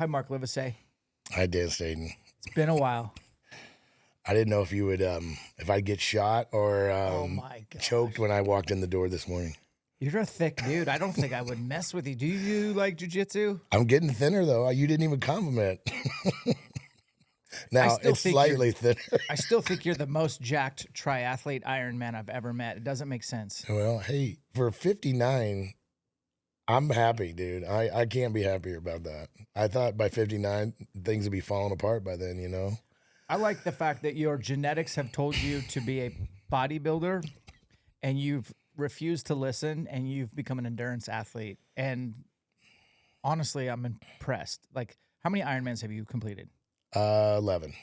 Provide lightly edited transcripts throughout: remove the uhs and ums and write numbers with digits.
Hi, Mark Livesay. Hi, Dan Staten. It's been a while. I didn't know if you would, if I'd get shot or Oh my gosh. choked when I walked in the door this morning. You're a thick dude. I don't think I would mess with you. Do you like jujitsu? I'm getting thinner, though. You didn't even compliment. Now, it's slightly thinner. I still think you're the most jacked triathlete Ironman I've ever met. It doesn't make sense. Well, hey, for 59, I'm happy, dude. I can't be happier about that. I thought by 59, things would be falling apart by then, you know? I like the fact that your genetics have told you to be a bodybuilder and you've refused to listen and you've become an endurance athlete. And honestly, I'm impressed. Like, how many Ironmans have you completed? 11.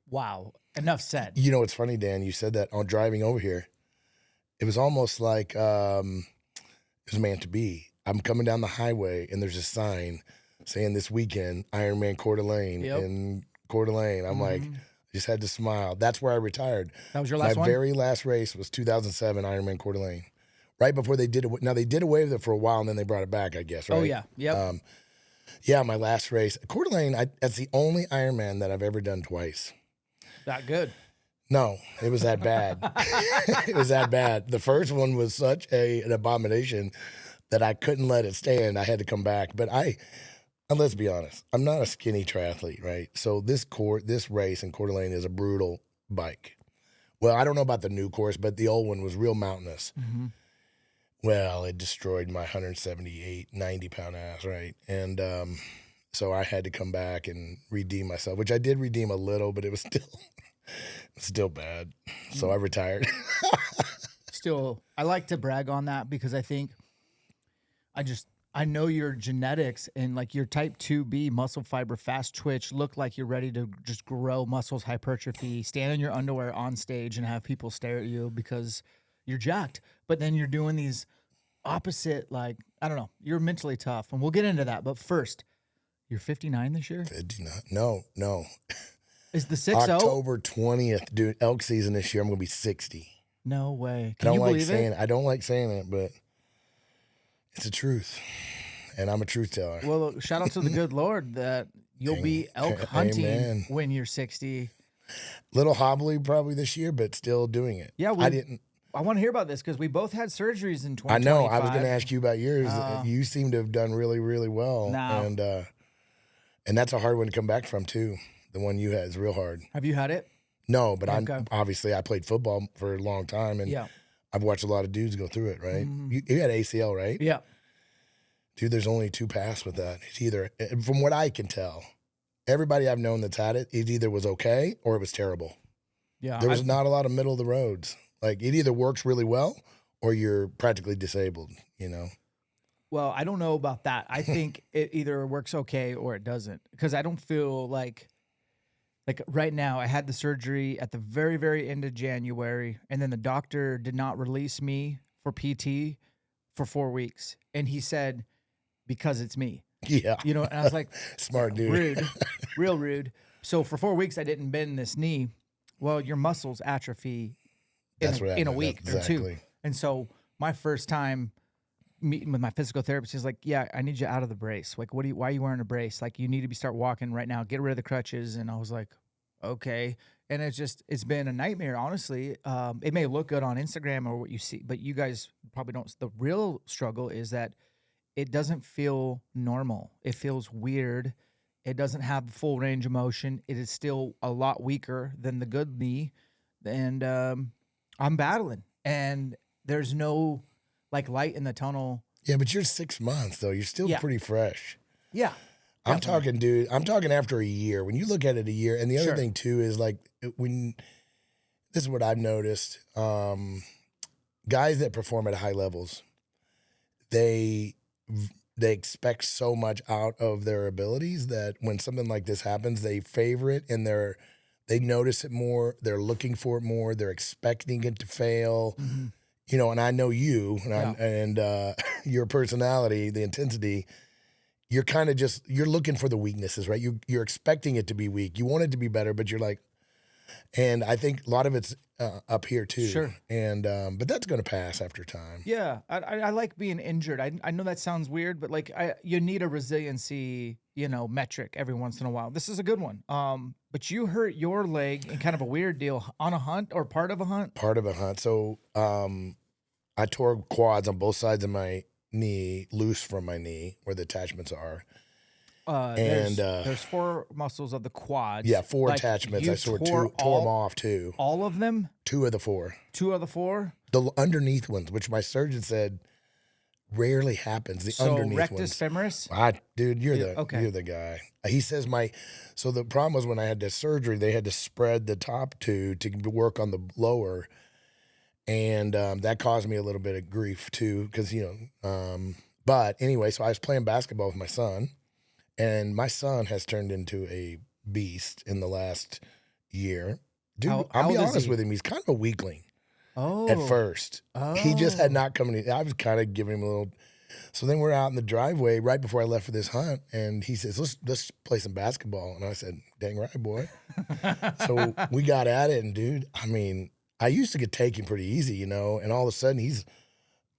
Wow. Enough said. You know, it's funny, Dan, you said that on driving over here. It was almost like it was meant to be. I'm coming down the highway and there's a sign saying this weekend, Ironman Coeur d'Alene in Coeur d'Alene. I'm like, I just had to smile. That's where I retired. That was your last one? My very last race was 2007 Ironman Coeur d'Alene. Right before they did it. Now, they did away with it for a while and then they brought it back, I guess, right? Oh, yeah. Yep. Yeah, my last race. Coeur d'Alene, that's the only Ironman that I've ever done twice. That good. No, it was that bad. It was that bad. The first one was such an abomination that I couldn't let it stand. I had to come back. But let's be honest, I'm not a skinny triathlete, right? So this race in Coeur d'Alene is a brutal bike. Well, I don't know about the new course, but the old one was real mountainous. Mm-hmm. Well, it destroyed my 178, 90-pound ass, right? And so I had to come back and redeem myself, which I did redeem a little, but it was still bad. So I retired. Still, I like to brag on that because I think I know your genetics and like your type 2B muscle fiber, fast twitch, look like you're ready to just grow muscles, hypertrophy, stand in your underwear on stage and have people stare at you because you're jacked. But then you're doing these opposite, like, I don't know, you're mentally tough. And we'll get into that. But first, you're 59 this year? 59. No. Is the 6-0? October 20th, dude, elk season this year, I'm going to be 60. No way. I don't like saying it, but it's the truth. And I'm a truth teller. Well, shout out to the good Lord that you'll be elk hunting when you're 60. Little hobbly probably this year, but still doing it. Yeah, I want to hear about this because we both had surgeries in 2025. I know. I was going to ask you about yours. You seem to have done really, really well. And that's a hard one to come back from, too. The one you had is real hard. Have you had it? No, but obviously I played football for a long time, and I've watched a lot of dudes go through it, right? Mm-hmm. You had ACL, right? Yeah. Dude, there's only two paths with that. It's either, from what I can tell, everybody I've known that's had it either was okay or it was terrible. Yeah. There was not a lot of middle of the roads. Like, it either works really well or you're practically disabled, you know? Well, I don't know about that. I think it either works okay or it doesn't. Because I don't feel like right now, I had the surgery at the very, very end of January, and then the doctor did not release me for PT for 4 weeks. And he said, because it's me. Yeah. You know, and I was like, smart dude. Rude, real rude. So for 4 weeks, I didn't bend this knee. Well, your muscles atrophy in a week or two. And so my first time meeting with my physical therapist, he's like, yeah, I need you out of the brace. Like, why are you wearing a brace? Like, you need to start walking right now. Get rid of the crutches. And I was like, okay. And it's been a nightmare, honestly. It may look good on Instagram or what you see, but you guys probably don't. The real struggle is that it doesn't feel normal. It feels weird. It doesn't have the full range of motion. It is still a lot weaker than the good knee. And I'm battling. And there's no like light in the tunnel. Yeah, but you're 6 months, though. You're still pretty fresh. Yeah. I'm talking, dude. I'm talking after a year. When you look at it a year, and the other thing too is like this is what I've noticed. Guys that perform at high levels, they expect so much out of their abilities that when something like this happens, they favor it and they notice it more. They're looking for it more. They're expecting it to fail. Mm-hmm. You know, and I know you and your personality, the intensity. You're kind of you're looking for the weaknesses, right? You're expecting it to be weak. You want it to be better, but you're like, And I think a lot of it's up here too. Sure. And but that's going to pass after time. Yeah, I like being injured. I know that sounds weird, but like you need a resiliency, metric every once in a while. This is a good one. But you hurt your leg in kind of a weird deal on a hunt or part of a hunt? Part of a hunt. So I tore quads on both sides of my knee, loose from my knee where the attachments are. There's 4 muscles of the quads. Yeah, 4 attachments. I tore them off too. All of them? 2 of the 4. 2 of the 4? The underneath ones, which my surgeon said rarely happens. The underneath rectus ones. femoris? Dude, you're the guy. He says so the problem was when I had the surgery, they had to spread the top 2 to work on the lower. And that caused me a little bit of grief too, because, but anyway, so I was playing basketball with my son. And my son has turned into a beast in the last year. Dude, I'll be honest with him. He's kind of a weakling at first. He just had not come in. I was kind of giving him a little. So then we're out in the driveway right before I left for this hunt. And he says, let's play some basketball. And I said, dang right, boy. So we got at it. And dude, I mean, I used to get taken pretty easy, and all of a sudden he's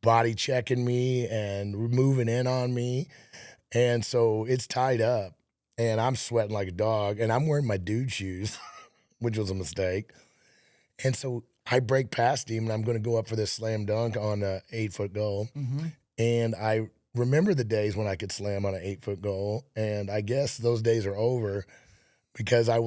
body checking me and moving in on me. And so it's tied up, and I'm sweating like a dog, and I'm wearing my dude shoes, which was a mistake. And so I break past him, and I'm going to go up for this slam dunk on an 8-foot goal. Mm-hmm. And I remember the days when I could slam on an 8-foot goal, and I guess those days are over because I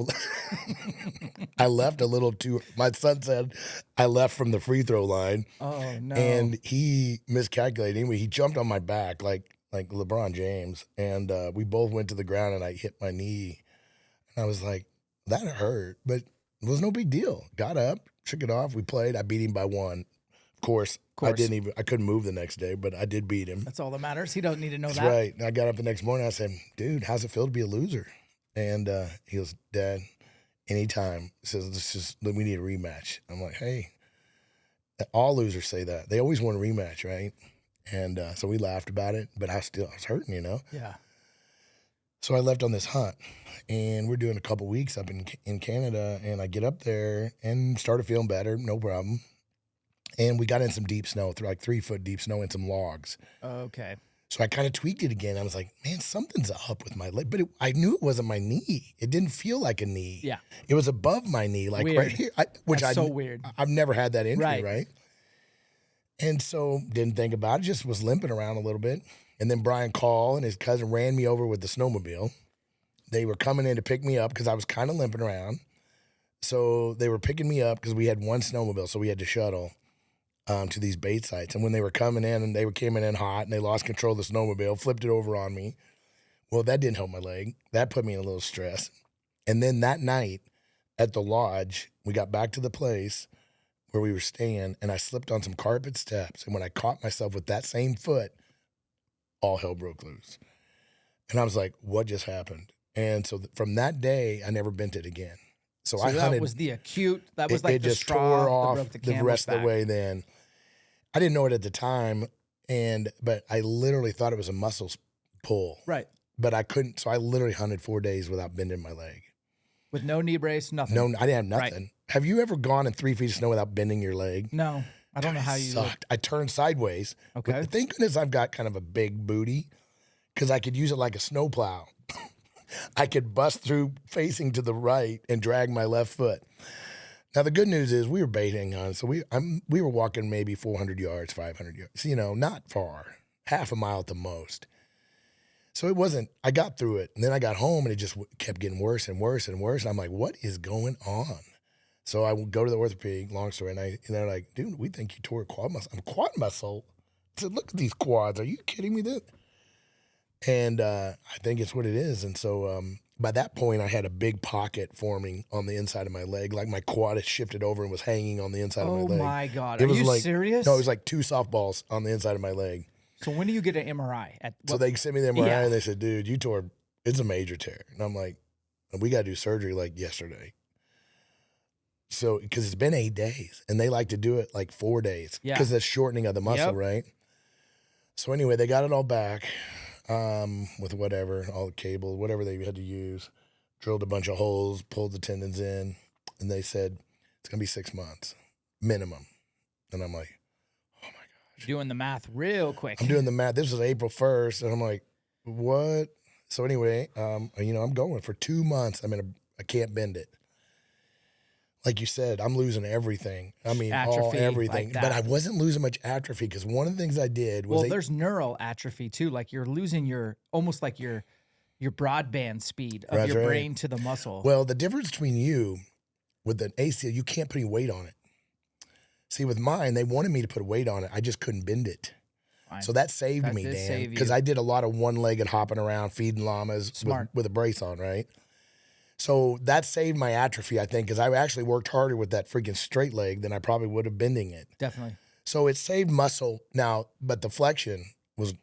left a little too. My son said I left from the free throw line. Oh no! And he miscalculated. Anyway, he jumped on my back like LeBron James, and we both went to the ground, and I hit my knee. And I was like, that hurt, but it was no big deal. Got up, shook it off. We played. I beat him by 1. Of course. I couldn't move the next day, but I did beat him. That's all that matters. He doesn't need to know That's that. right. And I got up the next morning. I said, dude, how's it feel to be a loser? And he goes, Dad, anytime. He says, we need a rematch. I'm like, hey, all losers say that. They always want a rematch, right? And so we laughed about it, but I was hurting, Yeah. So I left on this hunt, and we're doing a couple weeks up in Canada, and I get up there and started feeling better, no problem. And we got in some deep snow, like 3-foot deep snow and some logs. Okay. So I kind of tweaked it again. I was like, man, something's up with my leg. But I knew it wasn't my knee. It didn't feel like a knee. Yeah. It was above my knee, like weird. right here. That's so weird. I've never had that injury, right? And so didn't think about it, just was limping around a little bit. And then Brian Call and his cousin ran me over with the snowmobile. They were coming in to pick me up because I was kind of limping around. So they were picking me up because we had one snowmobile, so we had to shuttle to these bait sites. And when they were coming in, and they came in hot, and they lost control of the snowmobile, flipped it over on me. Well, that didn't help my leg. That put me in a little stress. And then that night at the lodge, we got back to the place where we were staying, and I slipped on some carpet steps. And when I caught myself with that same foot, all hell broke loose. And I was like, what just happened? And so from that day, I never bent it again. So I hunted. That was the acute. That was like it the just straw tore off that broke the rest of the way. Then I didn't know it at the time, but I literally thought it was a muscle pull. Right. But I couldn't. So I literally hunted 4 days without bending my leg. With no knee brace, nothing. No, I didn't have nothing. Right. Have you ever gone in 3 feet of snow without bending your leg? No, I don't know how you. Sucked. I turned sideways. Okay. But thank goodness I've got kind of a big booty, because I could use it like a snowplow. I could bust through facing to the right and drag my left foot. Now, the good news is we were baiting on, so we were walking maybe 400 yards, 500 yards, not far, half a mile at the most. So it wasn't, I got through it, and then I got home, and it just kept getting worse and worse and worse, and I'm like, what is going on? So I would go to the orthopedic, long story, and they're like, dude, we think you tore a quad muscle. I'm quad muscle. I said, look at these quads. Are you kidding me? And I think it's what it is. And so by that point, I had a big pocket forming on the inside of my leg. Like my quad had shifted over and was hanging on the inside of my leg. Oh, my God. Are you serious? No, it was like 2 softballs on the inside of my leg. So when do you get an MRI? So they sent me the MRI, and they said, dude, it's a major tear. And I'm like, we got to do surgery like yesterday. So, because it's been 8 days, and they like to do it like 4 days because that's shortening of the muscle, right? So anyway, they got it all back. With whatever, all the cable, whatever they had to use, drilled a bunch of holes, pulled the tendons in. And they said, it's going to be 6 months minimum. And I'm like, oh my gosh. Doing the math real quick. I'm doing the math. This was April 1st. And I'm like, what? So anyway, I'm going for 2 months. I can't bend it. Like you said, I'm losing everything. I mean, atrophy, everything. like but I wasn't losing much atrophy because one of the things I did was there's neural atrophy too. Like you're losing almost like your broadband speed of your brain to the muscle. Well, the difference between you with an ACL, you can't put any weight on it. See, with mine, they wanted me to put weight on it. I just couldn't bend it. Fine. So that saved me, Dan, because I did a lot of one-legged hopping around, feeding llamas with a brace on, right? So that saved my atrophy, I think, because I actually worked harder with that freaking straight leg than I probably would have bending it. Definitely. So it saved muscle now, but the flexion was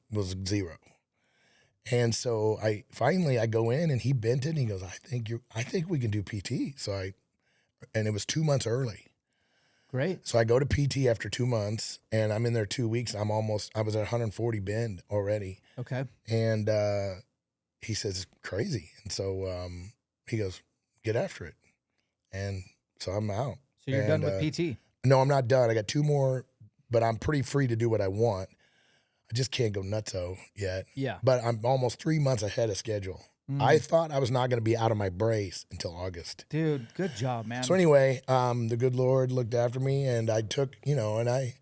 zero. And so I go in and he bent it and he goes, I think we can do PT. And it was 2 months early. Great. So I go to PT after 2 months and I'm in there 2 weeks. I was at 140 bend already. Okay. And he says, crazy. And so he goes, get after it. And so I'm out. So you're done with PT? No, I'm not done. I got 2 more, but I'm pretty free to do what I want. I just can't go nutso yet. Yeah. But I'm almost 3 months ahead of schedule. I thought I was not going to be out of my brace until August. Dude, good job, man. So anyway, the good Lord looked after me and I took, and I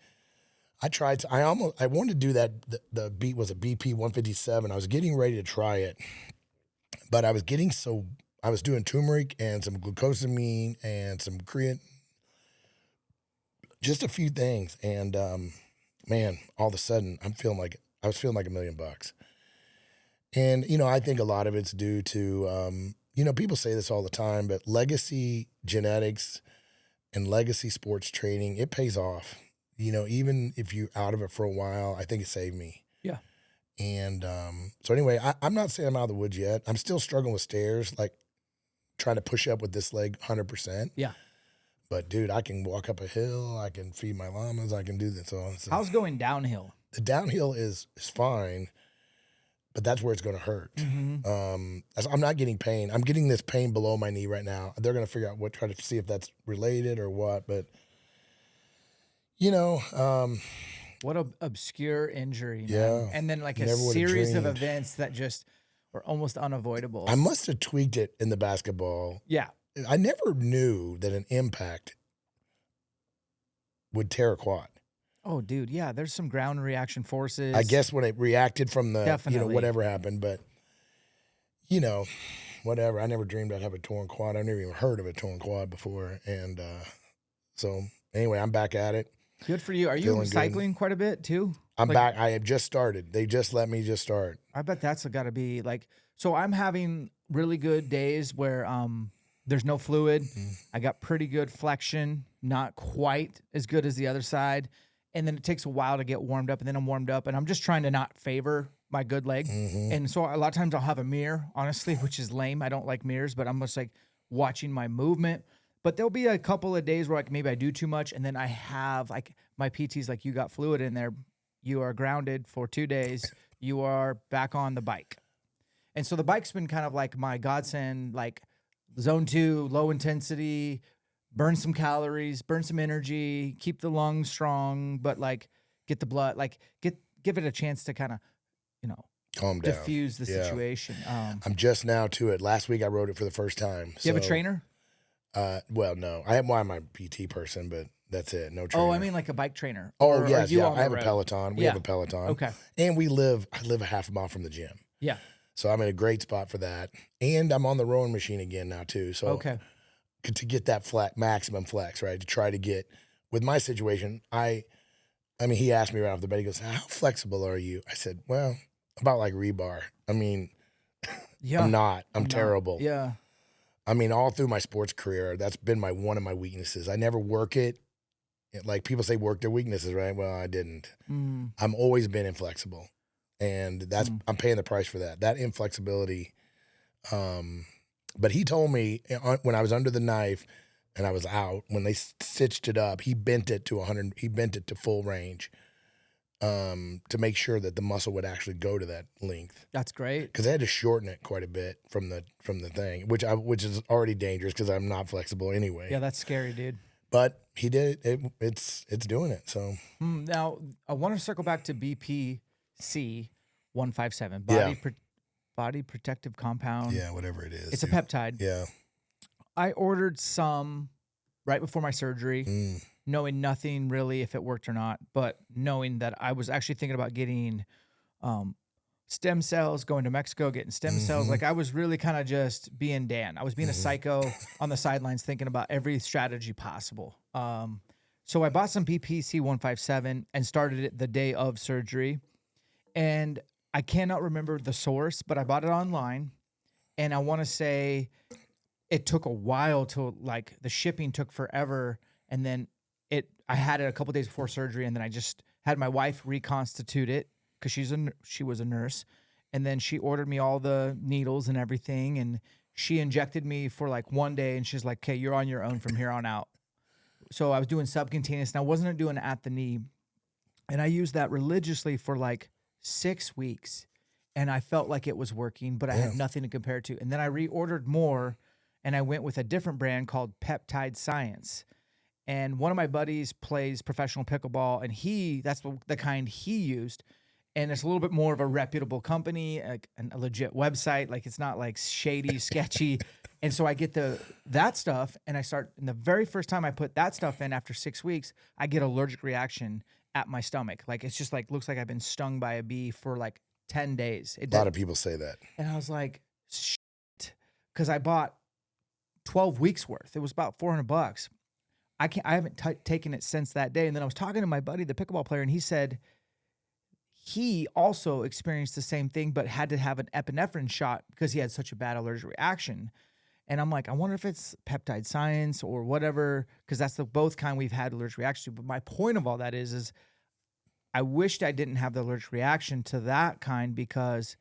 tried to, I wanted to do that. The beat was a BP 157. I was getting ready to try it, but I was doing turmeric and some glucosamine and some creatine, just a few things. And, man, all of a sudden I was feeling like $1 million. And, I think a lot of it's due to, people say this all the time, but legacy genetics and legacy sports training, it pays off. Even if you're out of it for a while, I think it saved me. Yeah. And so anyway, I'm not saying I'm out of the woods yet. I'm still struggling with stairs, like trying to push up with this leg 100%. Yeah. But, dude, I can walk up a hill. I can feed my llamas. I can do this. So how's going downhill? The downhill is fine. But that's where it's going to hurt. Mm-hmm. I'm not getting pain. I'm getting this pain below my knee right now. They're going to figure out try to see if that's related or what. But, what an obscure injury, man. Yeah. And then like a series of events that just were almost unavoidable. I must have tweaked it in the basketball. Yeah. I never knew that an impact would tear a quad. Oh, dude, yeah. There's some ground reaction forces. I guess when it reacted from the, Definitely. whatever happened. But, whatever. I never dreamed I'd have a torn quad. I never even heard of a torn quad before. And so, anyway, I'm back at it. Good for you. Are you cycling quite a bit, too? I'm back. I have just started. They just let me just start. I bet that's got to be like – so I'm having really good days where there's no fluid. Mm-hmm. I got pretty good flexion, not quite as good as the other side. And then it takes a while to get warmed up, and then I'm warmed up, and I'm just trying to not favor my good leg. Mm-hmm. And so a lot of times I'll have a mirror, honestly, which is lame. I don't like mirrors, but I'm just like watching my movement. But there'll be a couple of days where like maybe I do too much, and then I have like my PT's like, you got fluid in there. You are grounded for 2 days. You are back on the bike. And so the bike's been kind of like my godsend, like zone 2, low intensity, burn some calories, burn some energy, keep the lungs strong, but like get the blood, like give it a chance to kind of, calm down, diffuse the situation. I'm just now to it. Last week I rode it for the first time. Do you have a trainer? Well, no. I'm a PT person, but that's it. No trainer. Oh, I mean like a bike trainer. Oh, yes. Yeah. I have a Peloton. We have a Peloton. Okay. And I live a half a mile from the gym. Yeah. So I'm in a great spot for that. And I'm on the rowing machine again now too. So okay. To get that maximum flex, right? To try to get, with my situation, he asked me right off the bat, he goes, how flexible are you? I said, well, about like rebar. Yeah. I'm not. I'm terrible. Yeah. All through my sports career, that's been one of my weaknesses. I never work it. Like people say work their weaknesses, right? Well, I didn't. I'm always been inflexible. And that's I'm paying the price for that. That inflexibility. But he told me when I was under the knife and I was out, when they stitched it up, he bent it to 100. He bent it to full range. to make sure that the muscle would actually go to that length. That's great. Because I had to shorten it quite a bit from the thing, which is already dangerous because I'm not flexible anyway. Yeah, that's scary, dude. But he did it. It's doing it. So now I want to circle back to BPC 157 body protective compound. Yeah, whatever it is. It's a peptide. Yeah. I ordered some right before my surgery, knowing nothing really if it worked or not, but knowing that I was actually thinking about getting stem cells, going to Mexico, getting stem cells. Like I was really kind of just being Dan. I was being a psycho on the sidelines thinking about every strategy possible. So I bought some BPC 157 and started it the day of surgery. And I cannot remember the source, but I bought it online. And I want to say it took a while to, like, the shipping took forever. And then I had it a couple days before surgery, and then I just had my wife reconstitute it because she was a nurse. And then she ordered me all the needles and everything. And she injected me for like 1 day, and she's like, okay, you're on your own from here on out. So I was doing subcutaneous, and I wasn't doing it at the knee. And I used that religiously for like 6 weeks. And I felt like it was working, but I had nothing to compare it to. And then I reordered more, and I went with a different brand called Peptide Science. And one of my buddies plays professional pickleball, and that's the kind he used. And it's a little bit more of a reputable company, like a legit website. Like it's not like shady, sketchy. And so I get that stuff, and and the very first time I put that stuff in after 6 weeks, I get allergic reaction at my stomach. Like it's just like, looks like I've been stung by a bee for like 10 days. A lot of people say that. And I was like, shit, because I bought 12 weeks worth. It was about $400. I haven't taken it since that day. And then I was talking to my buddy, the pickleball player, and he said he also experienced the same thing, but had to have an epinephrine shot because he had such a bad allergic reaction. And I'm like, I wonder if it's Peptide Science or whatever, because that's both kind we've had allergic reaction to. But my point of all that is I wished I didn't have the allergic reaction to that kind because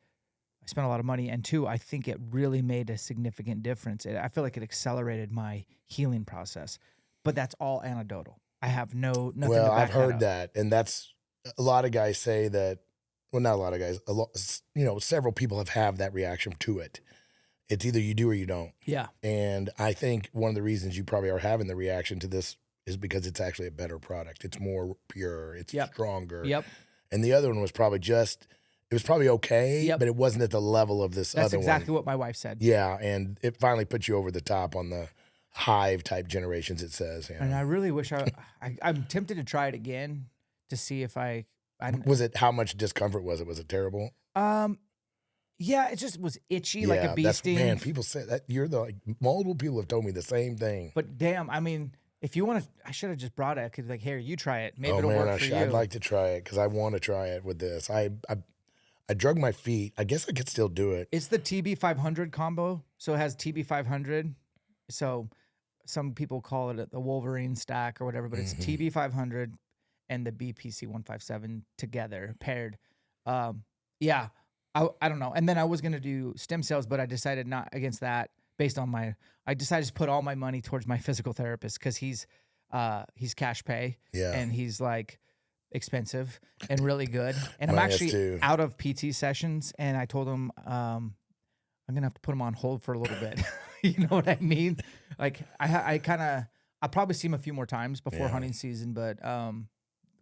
I spent a lot of money. And two, I think it really made a significant difference. I feel like it accelerated my healing process. But that's all anecdotal. I have nothing to back Well, I've heard that and that's a lot of guys say that. Well, not a lot of guys. Several people have that reaction to it. It's either you do or you don't. Yeah. And I think one of the reasons you probably are having the reaction to this is because it's actually a better product. It's more pure. It's stronger. Yep. And the other one was probably okay, but it wasn't at the level of this other one. That's exactly what my wife said. Yeah, and it finally put you over the top on the hive type generations, it says. And I really wish I'm tempted to try it again to see if I was it, how much discomfort was it? Was it terrible? Yeah, it just was itchy like a bee sting. Man, people say that multiple people have told me the same thing. But damn, I mean, if you want to, I should have just brought it. I could here, you try it. Maybe it'll work for you. I'd like to try it because I want to try it with this. I drug my feet. I guess I could still do it. It's the TB500 combo. So it has TB500. So some people call it the Wolverine stack or whatever, but it's TB500 and the BPC 157 together, paired. Yeah, I don't know. And then I was going to do stem cells, but I decided not against that based on I decided to put all my money towards my physical therapist because he's cash pay and he's like expensive and really good. And I'm actually out of PT sessions, and I told him I'm gonna have to put him on hold for a little bit. You know what I mean? Like I'll probably see him a few more times before hunting season, but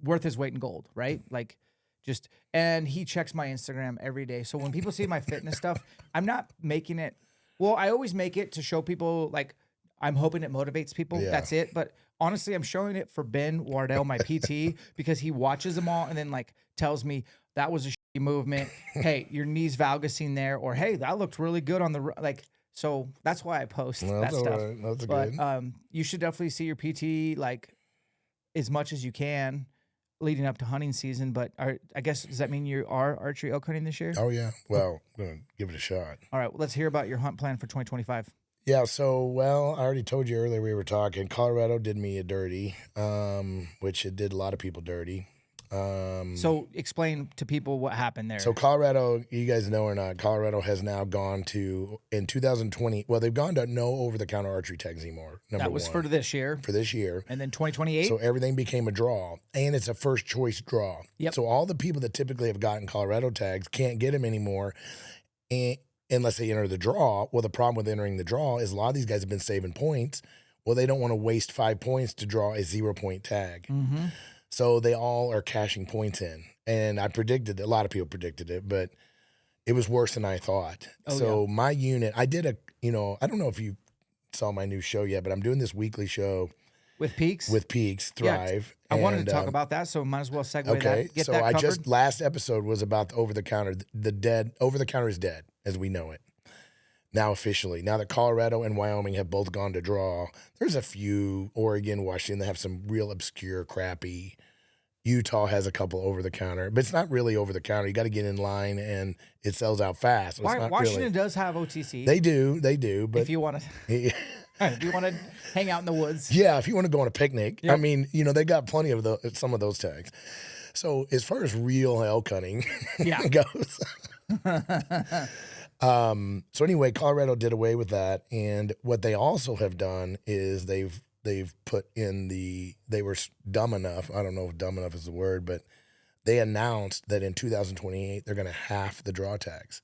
worth his weight in gold, right? Like and he checks my Instagram every day. So when people see my fitness stuff, I'm not making it. Well, I always make it to show people, like, I'm hoping it motivates people. Yeah. That's it. But honestly, I'm showing it for Ben Wardell, my PT, because he watches them all and then like tells me that was a shitty movement. Hey, your knee's valgusing there, or hey, that looked really good on the like. So that's why I post that stuff. Right. That's good. You should definitely see your PT like as much as you can leading up to hunting season. But I guess, does that mean you are archery elk hunting this year? Oh yeah. Well, I'm gonna give it a shot. All right. Well, let's hear about your hunt plan for 2025. Yeah, so, I already told you earlier we were talking. Colorado did me a dirty, which it did a lot of people dirty. So explain to people what happened there. So Colorado, you guys know or not, Colorado has now gone to, in 2020, well, they've gone to no over-the-counter archery tags anymore, that was for this year. For this year. And then 2028? So everything became a draw, and it's a first choice draw. Yep. So all the people that typically have gotten Colorado tags can't get them anymore unless they enter the draw. Well, the problem with entering the draw is a lot of these guys have been saving points. Well, they don't want to waste 5 points to draw a 0-point tag. Mm-hmm. So they all are cashing points in. And I predicted, a lot of people predicted it, but it was worse than I thought. My unit, I did I don't know if you saw my new show yet, but I'm doing this weekly show. With Peaks? With Peaks, Thrive. Yeah, I wanted to talk about that, so might as well segue that. Get that covered. Last episode was about the over-the-counter. Over-the-counter is dead, as we know it. Now officially. Now that Colorado and Wyoming have both gone to draw, there's a few, Oregon, Washington, that have some real obscure, crappy. Utah has a couple over-the-counter, but it's not really over-the-counter. You got to get in line, and it sells out fast. Washington does have OTC. They do. But if you want to... If you want to hang out in the woods. Yeah, if you want to go on a picnic. Yep. I mean, they got plenty of some of those tags. So as far as real elk hunting goes. So anyway, Colorado did away with that. And what they also have done is they've put in they were dumb enough. I don't know if dumb enough is the word, but they announced that in 2028, they're going to half the draw tags.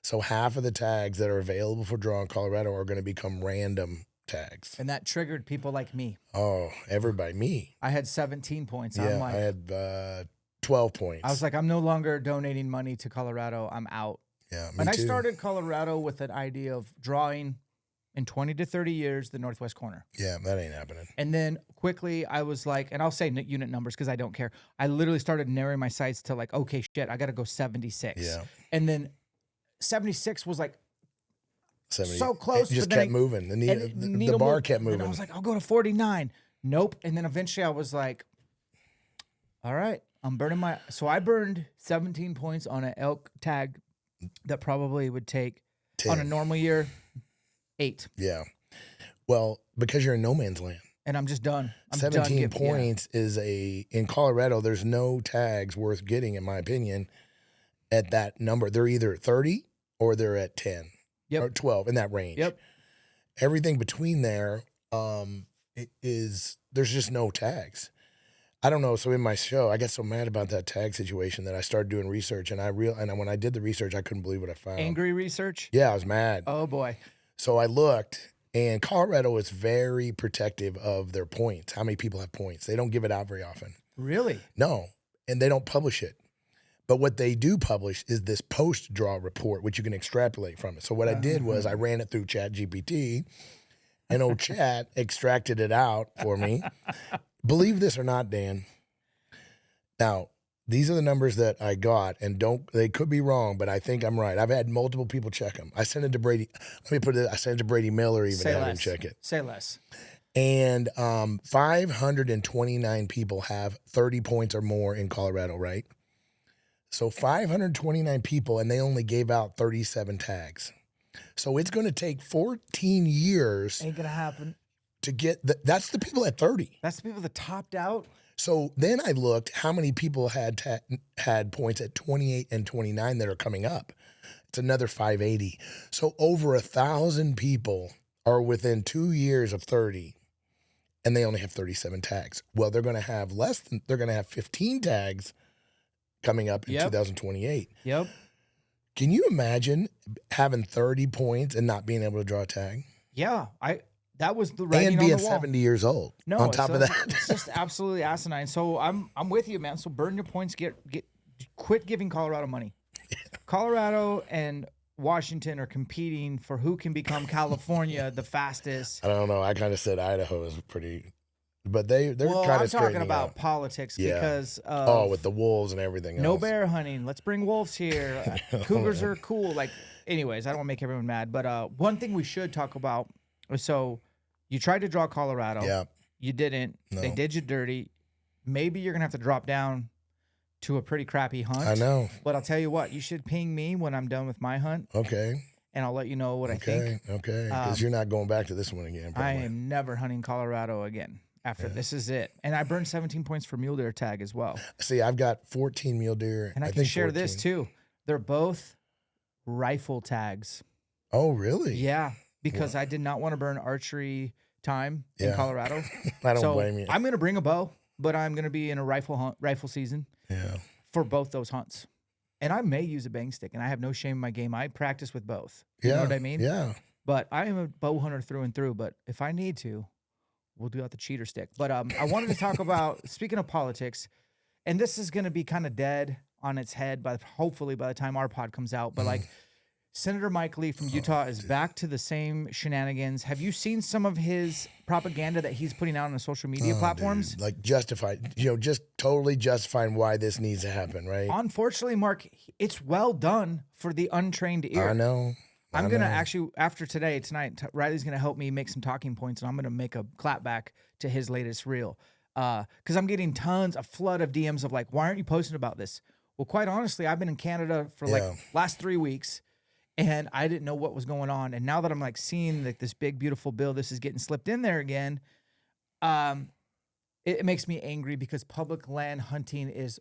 So half of the tags that are available for draw in Colorado are going to become random tags. And that triggered people like me. Oh, everybody, me. I had 17 points. Yeah, I had 12 points. I was like, I'm no longer donating money to Colorado. I'm out. Yeah, me and I too. started Colorado with an idea of drawing in 20 to 30 years the northwest corner. Yeah, that ain't happening. And then quickly I was like, and I'll say unit numbers because I don't care. I literally started narrowing my sights to like, okay, shit, I got to go 76. Yeah. And then 76 was like 70. So close. It just kept moving. The bar kept moving. And I was like, I'll go to 49. Nope. And then eventually I was like, all right, I'm burning so I burned 17 points on an elk tag that probably would take 10. On a normal year, 8. Yeah. Well, because you're in no man's land. And I'm just done. 17 points is in Colorado, there's no tags worth getting, in my opinion, at that number. They're either 30 or they're at 10 or 12 in that range. Yep. Everything between there, there's just no tags. I don't know. So in my show, I got so mad about that tag situation that I started doing research, and when I did the research, I couldn't believe what I found. Angry research? Yeah, I was mad. Oh boy. So I looked, and Colorado is very protective of their points. How many people have points? They don't give it out very often. Really? No, and they don't publish it. But what they do publish is this post-draw report, which you can extrapolate from it. So what I did was I ran it through ChatGPT, and old Chat extracted it out for me. Believe this or not, Dan. Now, these are the numbers that I got, and they could be wrong, but I think I'm right. I've had multiple people check them. I sent it to Brady. Let me put it. I sent it to Brady Miller, even had him check it. Say less. And 529 people have 30 points or more in Colorado, right? So 529 people, and they only gave out 37 tags. So it's going to take 14 years. Ain't going to happen. To get that's the people at 30. That's the people that topped out. So then I looked how many people had points at 28 and 29 that are coming up. It's another 580. So over 1,000 people are within 2 years of 30, and they only have 37 tags. Well, they're going to have they're going to have 15 tags coming up in 2028. Yep. Can you imagine having 30 points and not being able to draw a tag? Yeah, that was the writing on the wall. And being 70 years old. No, on top of that, it's just absolutely asinine. So I'm with you, man. So burn your points. Quit giving Colorado money. Yeah. Colorado and Washington are competing for who can become California the fastest. I don't know. I kind of said Idaho is pretty. But they're kind of I'm talking about politics because of with the wolves and everything else. No bear hunting. Let's bring wolves here. Cougars are cool. Anyways, I don't want to make everyone mad. But one thing we should talk about. So you tried to draw Colorado. Yeah. You didn't. No. They did you dirty. Maybe you're going to have to drop down to a pretty crappy hunt. I know. But I'll tell you what. You should ping me when I'm done with my hunt. Okay. And I'll let you know what I think. Okay. Because you're not going back to this one again. Probably. I am never hunting Colorado again. after this is it. And I burned 17 points for mule deer tag as well. See, I've got 14 mule deer. And I can share this too. They're both rifle tags. Oh, really? Yeah, because I did not want to burn archery time in Colorado. I don't blame you. I'm going to bring a bow, but I'm going to be in a rifle season for both those hunts. And I may use a bang stick, and I have no shame in my game. I practice with both. You know what I mean? Yeah. But I am a bow hunter through and through. But if I need to, we'll do out the cheater stick. But I wanted to talk about, speaking of politics, and this is going to be kind of dead on its head, hopefully by the time our pod comes out. But like Senator Mike Lee from Utah is back to the same shenanigans. Have you seen some of his propaganda that he's putting out on the social media platforms? Dude, like justified, just totally justifying why this needs to happen, right? Unfortunately, Mark, it's well done for the untrained ear. I know. I'm going to actually, after tonight, Riley's going to help me make some talking points, and I'm going to make a clapback to his latest reel. Because I'm getting a flood of DMs of like, why aren't you posting about this? Well, quite honestly, I've been in Canada for like last 3 weeks, and I didn't know what was going on. And now that I'm like seeing like this big, beautiful bill, this is getting slipped in there again. It makes me angry because public land hunting is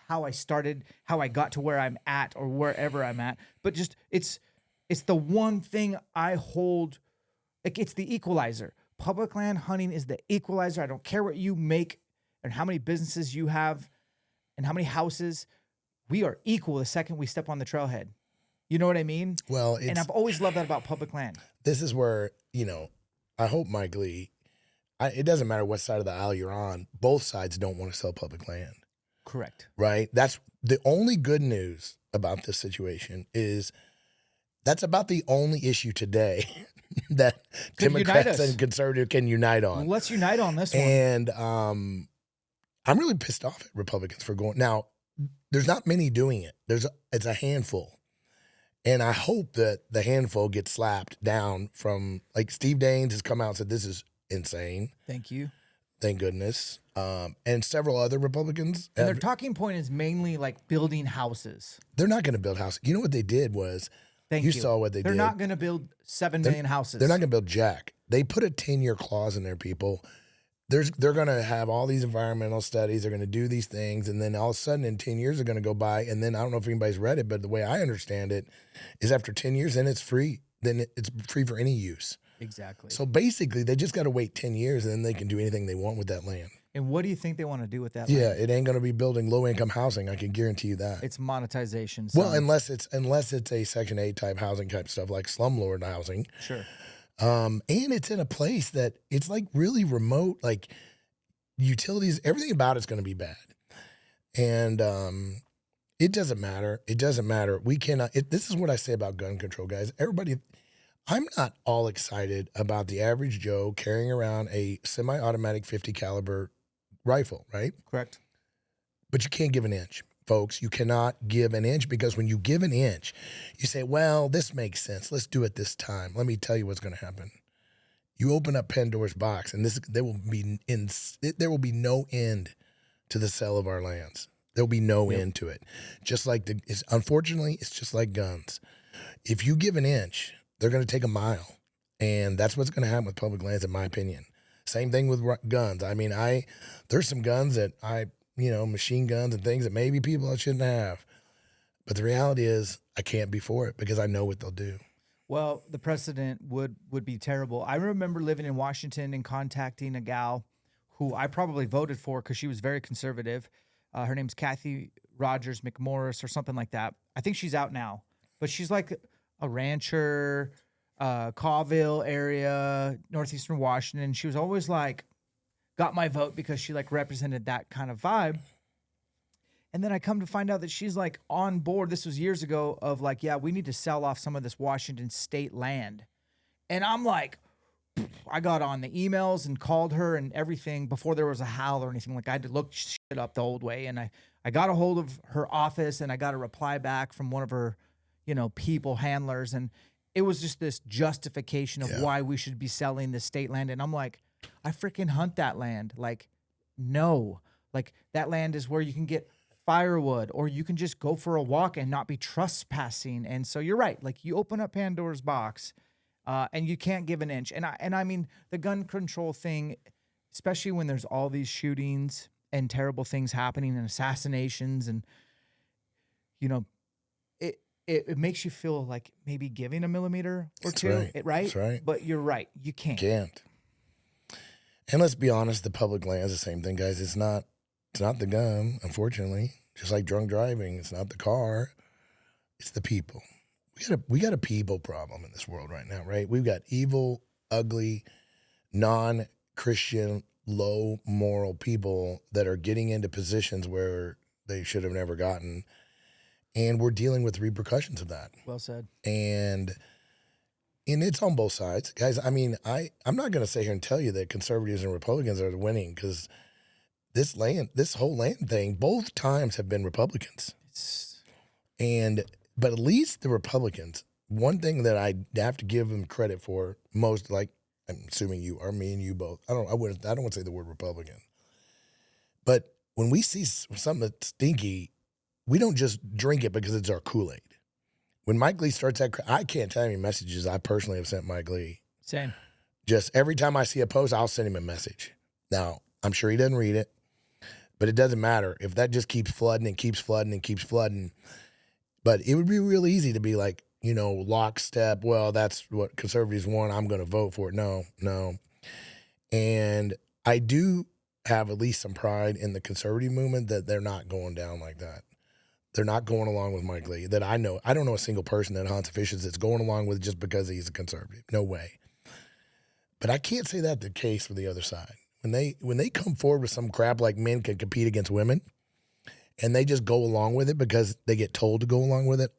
how I started, how I got to where I'm at or wherever I'm at. But just, it's the one thing I hold, like it's the equalizer. Public land hunting is the equalizer. I don't care what you make and how many businesses you have and how many houses. We are equal the second we step on the trailhead. You know what I mean? Well, and I've always loved that about public land. This is where, I hope Mike Lee, it doesn't matter what side of the aisle you're on, both sides don't want to sell public land. Correct. Right? That's the only good news about this situation is that's about the only issue today that Democrats and conservatives can unite on. Well, let's unite on this one. And I'm really pissed off at Republicans for going. Now, there's not many doing it. It's a handful. And I hope that the handful gets slapped down from, like Steve Daines has come out and said, this is insane. Thank you. Thank goodness. And several other Republicans. And their talking point is mainly like building houses. They're not going to build houses. You know what they did was, you saw what they did. They're not going to build 7 million houses. They're not going to build jack. They put a 10-year clause in there, people. They're going to have all these environmental studies. They're going to do these things. And then all of a sudden in 10 years are going to go by. And then I don't know if anybody's read it, but the way I understand it is after 10 years, then it's free. Then it's free for any use. Exactly. So basically they just got to wait 10 years and then they can do anything they want with that land. And what do you think they want to do with that land? Yeah, it ain't going to be building low-income housing. I can guarantee you that. It's monetization. Well, unless it's a Section 8 type housing type stuff like slumlord housing. Sure. And it's in a place that it's like really remote, like utilities, everything about it's going to be bad. And it doesn't matter. It doesn't matter. We cannot, this is what I say about gun control, guys. Everybody, I'm not all excited about the average Joe carrying around a semi-automatic 50 caliber rifle, right? Correct. But you can't give an inch, folks. You cannot give an inch because when you give an inch, you say, well, this makes sense. Let's do it this time. Let me tell you what's going to happen. You open up Pandora's box, and there will be no end to the sale of our lands. There'll be no end to it. Just like unfortunately, it's just like guns. If you give an inch, they're going to take a mile, and that's what's going to happen with public lands, in my opinion. Same thing with guns. I mean, there's some guns that machine guns and things that maybe people shouldn't have, but the reality is I can't be for it because I know what they'll do. Well, the precedent would be terrible. I remember living in Washington and contacting a gal who I probably voted for because she was very conservative. Her name's Kathy Rogers McMorris or something like that. I think she's out now, but she's like a rancher, Colville area, northeastern Washington. She was always like, got my vote because she like represented that kind of vibe. And then I come to find out that she's like on board. This was years ago of like, yeah, we need to sell off some of this Washington state land. And I'm like, I got on the emails and called her and everything before there was a howl or anything. Like I had to look shit up the old way. And I got a hold of her office and I got a reply back from one of her, people, handlers. And it was just this justification of why we should be selling the state land. And I'm like, I freaking hunt that land. Like, no, like that land is where you can get firewood or you can just go for a walk and not be trespassing. And so you're right. Like you open up Pandora's box and you can't give an inch. And I mean, the gun control thing, especially when there's all these shootings and terrible things happening and assassinations, and it makes you feel like maybe giving a millimeter or two, right? That's right. But you're right, you can't. Can't. And let's be honest, the public land's the same thing, guys. It's not the gun, unfortunately. Just like drunk driving, it's not the car, it's the people. We got a people problem in this world right now, right? We've got evil, ugly, non-Christian, low moral people that are getting into positions where they should have never gotten. And we're dealing with repercussions of that. Well said. And it's on both sides. Guys, I mean, I'm not going to sit here and tell you that conservatives and Republicans are winning, because this whole land thing, both times have been Republicans. But at least the Republicans, one thing that I have to give them credit for most, like I'm assuming you are, me and you both. I don't want to say the word Republican. But when we see something that's stinky, we don't just drink it because it's our Kool-Aid. When Mike Lee starts that, I can't tell you how many messages I personally have sent Mike Lee. Same. Just every time I see a post, I'll send him a message. Now, I'm sure he doesn't read it, but it doesn't matter. If that just keeps flooding and keeps flooding and keeps flooding. But it would be real easy to be like, lockstep, well, that's what conservatives want, I'm going to vote for it. No. And I do have at least some pride in the conservative movement that they're not going down like that. They're not going along with Mike Lee that I know. I don't know a single person that hunts and fishes that's going along with just because he's a conservative. No way. But I can't say that the case for the other side. When they come forward with some crap like men can compete against women, and they just go along with it because they get told to go along with it,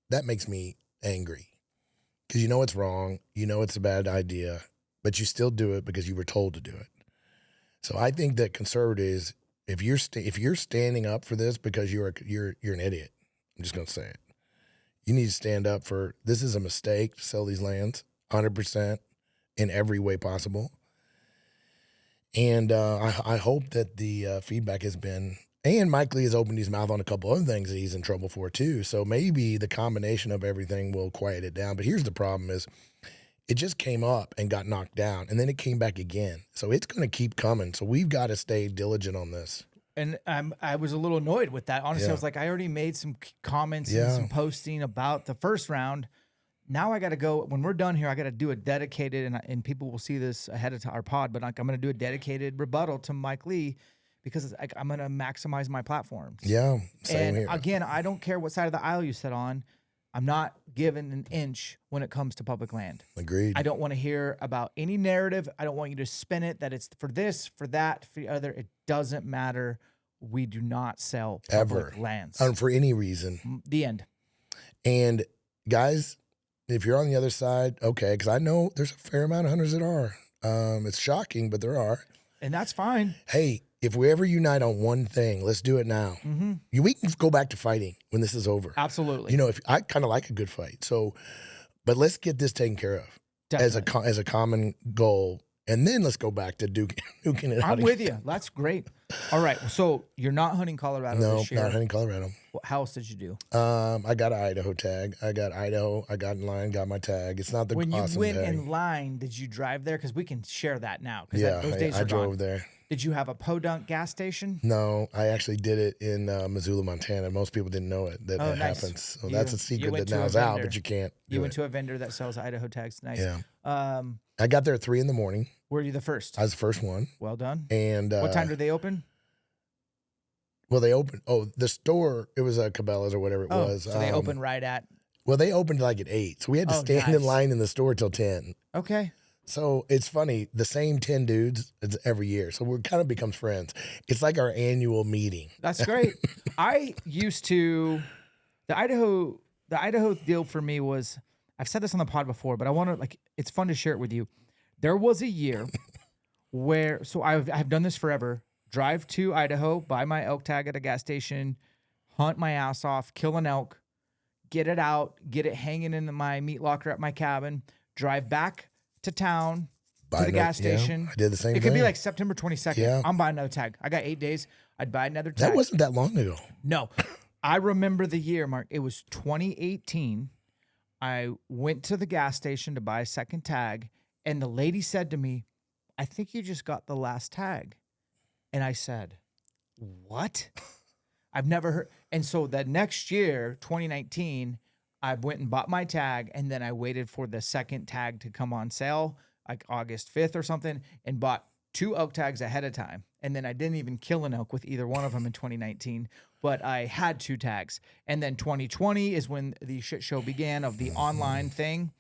that makes me angry. Because it's wrong, it's a bad idea, but you still do it because you were told to do it. So I think that conservatives, if you're standing up for this because you're an idiot, I'm just going to say it. You need to stand up for, this is a mistake to sell these lands 100% in every way possible. And I hope that the feedback has been, and Mike Lee has opened his mouth on a couple other things that he's in trouble for too. So maybe the combination of everything will quiet it down. But here's the problem is, it just came up and got knocked down, and then it came back again. So it's going to keep coming. So we've got to stay diligent on this. And I was a little annoyed with that. Honestly, I was like, I already made some comments and some posting about the first round. Now I got to go, when we're done here, I got to do a dedicated, and people will see this ahead of our pod, but I'm going to do a dedicated rebuttal to Mike Lee because I'm going to maximize my platforms. Yeah, same here. Again, I don't care what side of the aisle you sit on. I'm not given an inch when it comes to public land. Agreed. I don't want to hear about any narrative. I don't want you to spin it that it's for this, for that, for the other. It doesn't matter. We do not sell public lands. For any reason. The end. And guys, if you're on the other side, okay, because I know there's a fair amount of hunters that are. It's shocking, but there are. And that's fine. Hey, if we ever unite on one thing, let's do it now. Mm-hmm. We can go back to fighting when this is over. Absolutely. If I kind of like a good fight. So, but let's get this taken care of. Definitely. as a common goal, and then let's go back to duking it out. I'm with you. That's great. All right. So you're not hunting Colorado this year. No, not hunting Colorado. How else did you do? I got an Idaho tag. I got in line, got my tag. It's not the awesome tag. When you went in line, did you drive there? Because we can share that now. Yeah, those days I are drove gone. there. Did you have a podunk gas station? No, I actually did it in Missoula, Montana. Most people didn't know it that nice. happens. So that's a secret that now is out, but you can't. You went to a vendor that sells Idaho tags. Nice. Yeah. I got there at 3 a.m. Were you the first? I was the first one. Well done. And what time did they open? Well, they opened. Oh, the store. It was Cabela's or whatever it was. So they opened right at. Well, they opened like at 8, so we had to stand in line in the store till 10. Okay. So it's funny, the same 10 dudes every year. So we kind of becomes friends. It's like our annual meeting. That's great. I used to, the Idaho deal for me was, I've said this on the pod before, but I want to, it's fun to share it with you. There was a year where, so I've done this forever, drive to Idaho, buy my elk tag at a gas station, hunt my ass off, kill an elk, get it out, get it hanging in my meat locker at my cabin, drive back to town, to the gas station. I did the same thing. It could be like September 22nd. Yeah. I'm buying another tag. I got 8 days. I'd buy another tag. That wasn't that long ago. No. I remember the year, Mark. It was 2018. I went to the gas station to buy a second tag, and the lady said to me, I think you just got the last tag. And I said, what? I've never heard. And so that next year, 2019, I went and bought my tag, and then I waited for the second tag to come on sale, like August 5th or something, and bought 2 elk tags ahead of time. And then I didn't even kill an elk with either one of them in 2019, but I had 2 tags. And then 2020 is when the shit show began of the online thing.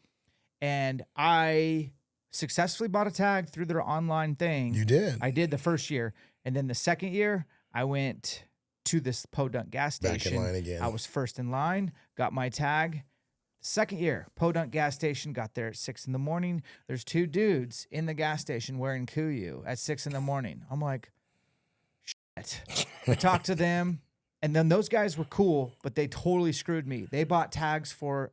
And I successfully bought a tag through their online thing. You did? I did the first year. And then the second year, I went to this Podunk gas station. Back in line again. I was first in line, got my tag. Second year, Podunk gas station, got there at 6 in the morning. There's 2 dudes in the gas station wearing Kuyu at 6 in the morning. I'm like, shit. I talked to them, and then those guys were cool, but they totally screwed me. They bought tags for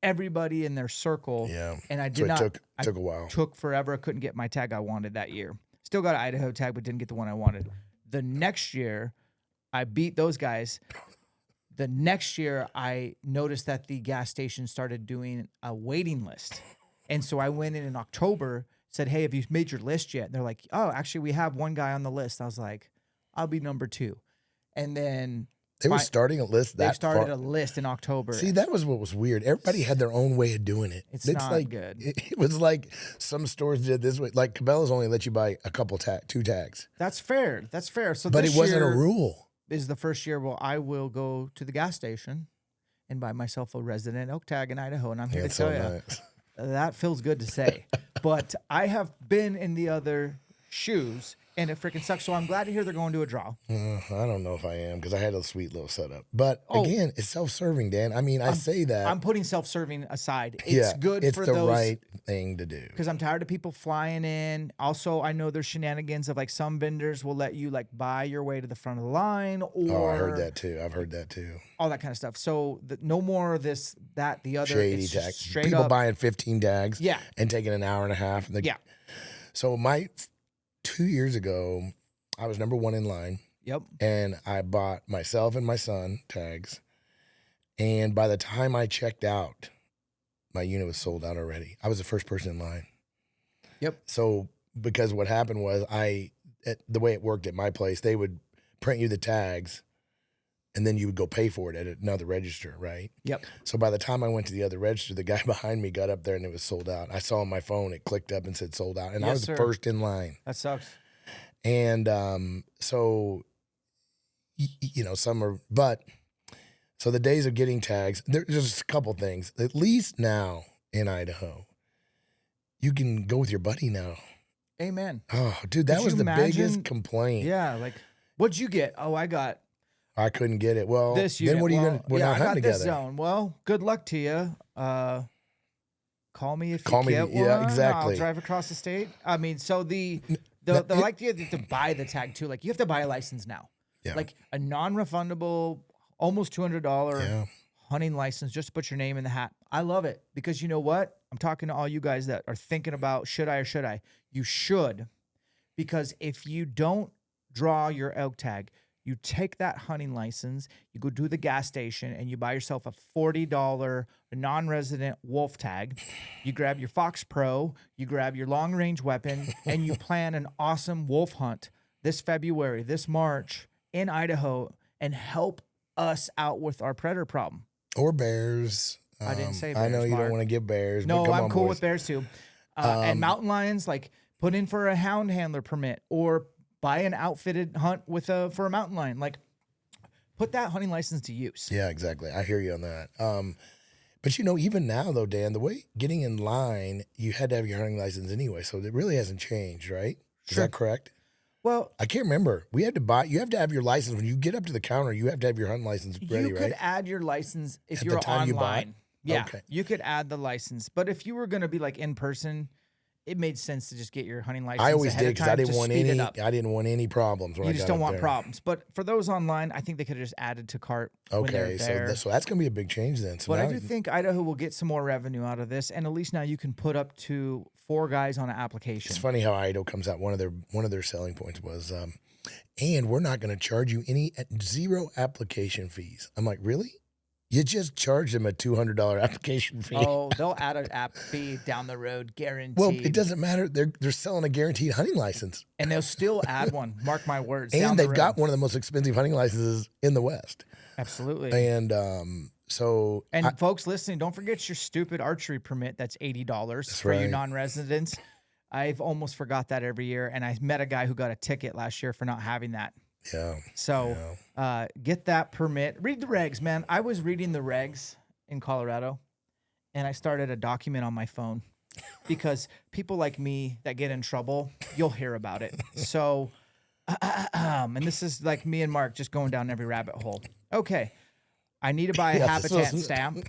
everybody in their circle. Yeah. And I did not. Took a while. Took forever. I couldn't get my tag I wanted that year. Still got an Idaho tag, but didn't get the one I wanted. The next year, I beat those guys. The next year, I noticed that the gas station started doing a waiting list. And so I went in October, said, hey, have you made your list yet? And they're like, oh, actually, we have one guy on the list. I was like, I'll be number 2. And then they were starting a list They started a list in October. See, that was what was weird. Everybody had their own way of doing it. It's not like, good. It was like some stores did this way. Like Cabela's only let you buy a couple 2 tags. That's fair. That's fair. So but it wasn't a rule. Is the first year, well, I will go to the gas station and buy myself a resident elk tag in Idaho. And I'm here to tell you, that feels good to say. But I have been in the other shoes, and it freaking sucks. So I'm glad to hear they're going to a draw. I don't know if I am, because I had a sweet little setup. But again, it's self-serving, Dan. I mean, I say that. I'm putting self-serving aside. It's good for those. It's the right thing to do. Because I'm tired of people flying in. Also, I know there's shenanigans of like some vendors will let you like buy your way to the front of the line. Or I heard that too. I've heard that too. All that kind of stuff. So no more of this, that, the other. Shady tags. People buying 15 tags. Yeah. And taking an hour and a half. Yeah. So 2 years ago, I was number 1 in line. Yep. And I bought myself and my son tags. And by the time I checked out, my unit was sold out already. I was the first person in line. Yep. So because what happened was the way it worked at my place, they would print you the tags and then you would go pay for it at another register, right? Yep. So by the time I went to the other register, the guy behind me got up there and it was sold out. I saw on my phone, it clicked up and said sold out. And I was the first in line. That sucks. And so, so the days of getting tags, there's just a couple things. At least now in Idaho, you can go with your buddy now. Amen. Oh, dude, that was the biggest complaint. Yeah, like, what'd you get? Oh, I couldn't get it. Well, this then what are you going to, we're not hunting together. This zone. Well, good luck to you. Call me if you get one. Yeah, exactly. I'll drive across the state. I mean, so the idea to buy the tag too, like you have to buy a license now. Yeah. Like a non-refundable, almost $200 hunting license just to put your name in the hat. I love it because you know what? I'm talking to all you guys that are thinking about should I or should I? You should, because if you don't draw your elk tag, you take that hunting license, you go to the gas station, and you buy yourself a $40 non-resident wolf tag. You grab your Fox Pro, you grab your long-range weapon, and you plan an awesome wolf hunt this February, this March in Idaho, and help us out with our predator problem. Or bears. I didn't say bears, I know you Mark. don't want to give bears. No, but I'm cool boys. with bears too. And mountain lions, like put in for a hound handler permit or buy an outfitted hunt for a mountain lion. Like, put that hunting license to use. Yeah, exactly. I hear you on that. But even now though, Dan, the way getting in line, you had to have your hunting license anyway, so it really hasn't changed, right? Is that correct? Well, I can't remember. You have to have your license when you get up to the counter. You have to have your hunting license ready, you right? could add your license if At you're the time online. Yeah, okay. You could add the license. But if you were going to be like in person, it made sense to just get your hunting license. I always did because I didn't want any problems. When you I just got don't up want there. problems. But for those online, I think they could have just added to cart. When they're there. So that's going to be a big change then. So but I do think Idaho will get some more revenue out of this, and at least now you can put up to 4 guys on an application. It's funny how Idaho comes out. One of their selling points was, and we're not going to charge you any 0 application fees. I'm like, really? You just charge them a $200 application fee. Oh, they'll add an app fee down the road, guaranteed. Well, it doesn't matter. They're selling a guaranteed hunting license. And they'll still add one, mark my words. And they've got one of the most expensive hunting licenses in the West. Absolutely. And folks listening, don't forget your stupid archery permit. That's $80 for you non-residents. I've almost forgot that every year. And I met a guy who got a ticket last year for not having that. Yeah. So get that permit. Read the regs, man. I was reading the regs in Colorado, and I started a document on my phone because people like me that get in trouble, you'll hear about it. So, and this is like me and Mark just going down every rabbit hole. Okay, I need to buy a habitat stamp.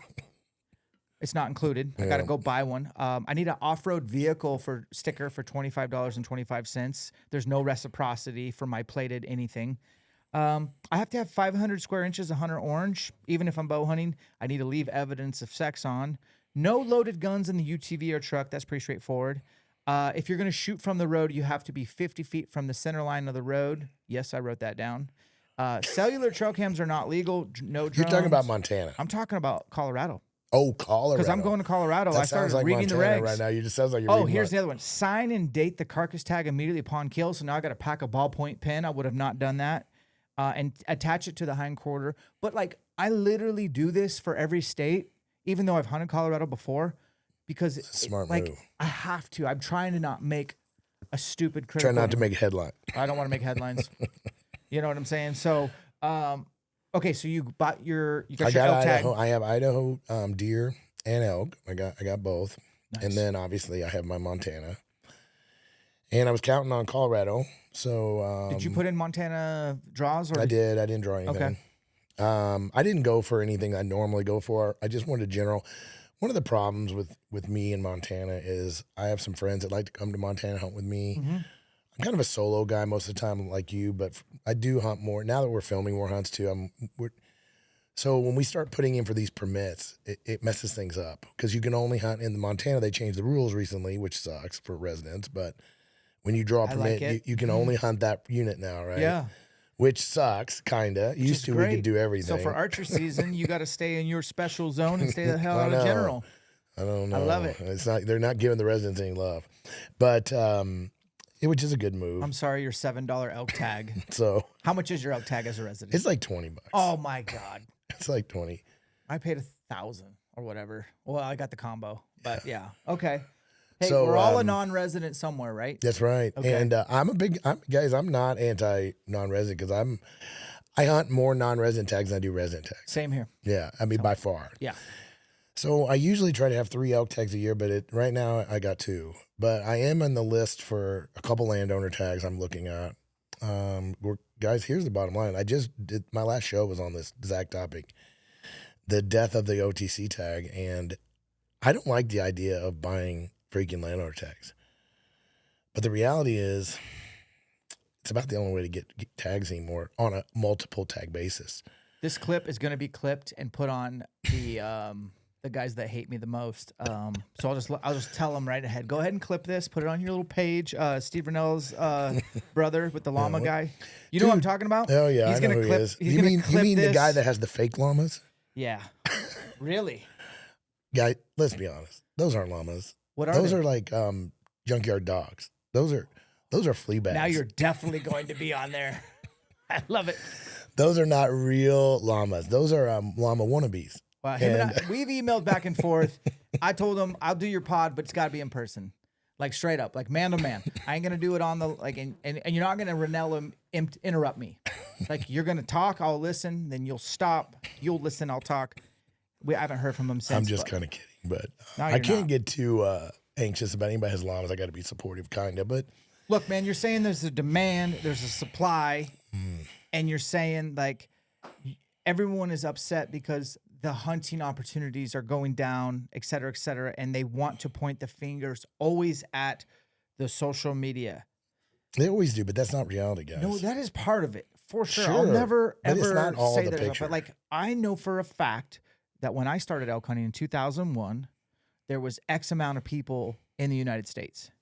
It's not included. I got to go buy one. I need an off-road vehicle sticker for $25.25. There's no reciprocity for my plated anything. I have to have 500 square inches of hunter orange. Even if I'm bow hunting, I need to leave evidence of sex on. No loaded guns in the UTV or truck. That's pretty straightforward. If you're going to shoot from the road, you have to be 50 feet from the center line of the road. Yes, I wrote that down. Cellular trail cams are not legal. No drones. You're talking about Montana. I'm talking about Colorado. Oh, Colorado. Because I'm going to Colorado. I started like reading Montana the regs right now. You just sounds like you're here's the other one. Sign and date the carcass tag immediately upon kill. So now I got to pack a ballpoint pen. I would have not done that. And attach it to the hind quarter. But like, I literally do this for every state, even though I've hunted Colorado before, because smart move. I have to. I'm trying to not make a stupid critical. Try not to make a headline. I don't want to make headlines. You know what I'm saying? So, okay, so you got your elk tag. I have Idaho deer and elk. I got both. Nice. And then obviously I have my Montana. And I was counting on Colorado. So did you put in Montana draws? Or I did. I didn't draw anything. Okay. I didn't go for anything I normally go for. I just wanted general. One of the problems with me in Montana is I have some friends that like to come to Montana hunt with me. Mm-hmm. I'm kind of a solo guy most of the time, like you, but I do hunt more now that we're filming more hunts too. So when we start putting in for these permits, it messes things up because you can only hunt in Montana. They changed the rules recently, which sucks for residents, but when you draw a permit, you can only hunt that unit now, right? Yeah. Which sucks, kinda. Used to, we could do everything. So for archery season, you got to stay in your special zone and stay the hell out of general. I don't know. I love it. They're not giving the residents any love, but which is a good move. I'm sorry, your $7 elk tag. So how much is your elk tag as a resident? It's like $20. Oh my God. It's like 20. I paid $1,000 or whatever. Well, I got the combo, but yeah. Okay. Hey, so, we're all a non-resident somewhere, right? That's right. Okay. And I'm not anti-non-resident because I hunt more non-resident tags than I do resident tags. Same here. Yeah, I mean by far. Yeah. So I usually try to have 3 elk tags a year, but right now I got 2. But I am on the list for a couple landowner tags I'm looking at. Guys, here's the bottom line. I just did my last show was on this exact topic, the death of the OTC tag, and I don't like the idea of buying freaking landowner tags. But the reality is, it's about the only way to get tags anymore on a multiple tag basis. This clip is going to be clipped and put on the guys that hate me the most. So I'll just tell them right ahead. Go ahead and clip this. Put it on your little page. Steve Rennell's brother with the llama guy. You know what I'm talking about? Oh yeah, I know who he is. You mean the guy that has the fake llamas? Yeah. Really? Guy, let's be honest. Those aren't llamas. What are those? They? Are like junkyard dogs. Those are flea bags. Now you're definitely going to be on there. I love it. Those are not real llamas. Those are llama wannabes. Well, him and I, we've emailed back and forth. I told him I'll do your pod, but it's got to be in person, like straight up, like man to man. I ain't gonna do it on the and you're not gonna Rennell interrupt me. Like you're gonna talk, I'll listen, then you'll stop. You'll listen, I'll talk. I haven't heard from him since. I'm just kind of kidding, but I can't get too anxious about anybody who has llamas. I got to be supportive, kind of. But look, man, you're saying there's a demand, there's a supply, and you're saying like everyone is upset because the hunting opportunities are going down, et cetera, and they want to point the fingers always at the social media. They always do, but that's not reality, guys. No, that is part of it, for sure. I'll never, ever it's not all say the that. picture. But like, I know for a fact that when I started elk hunting in 2001, there was X amount of people in the United States.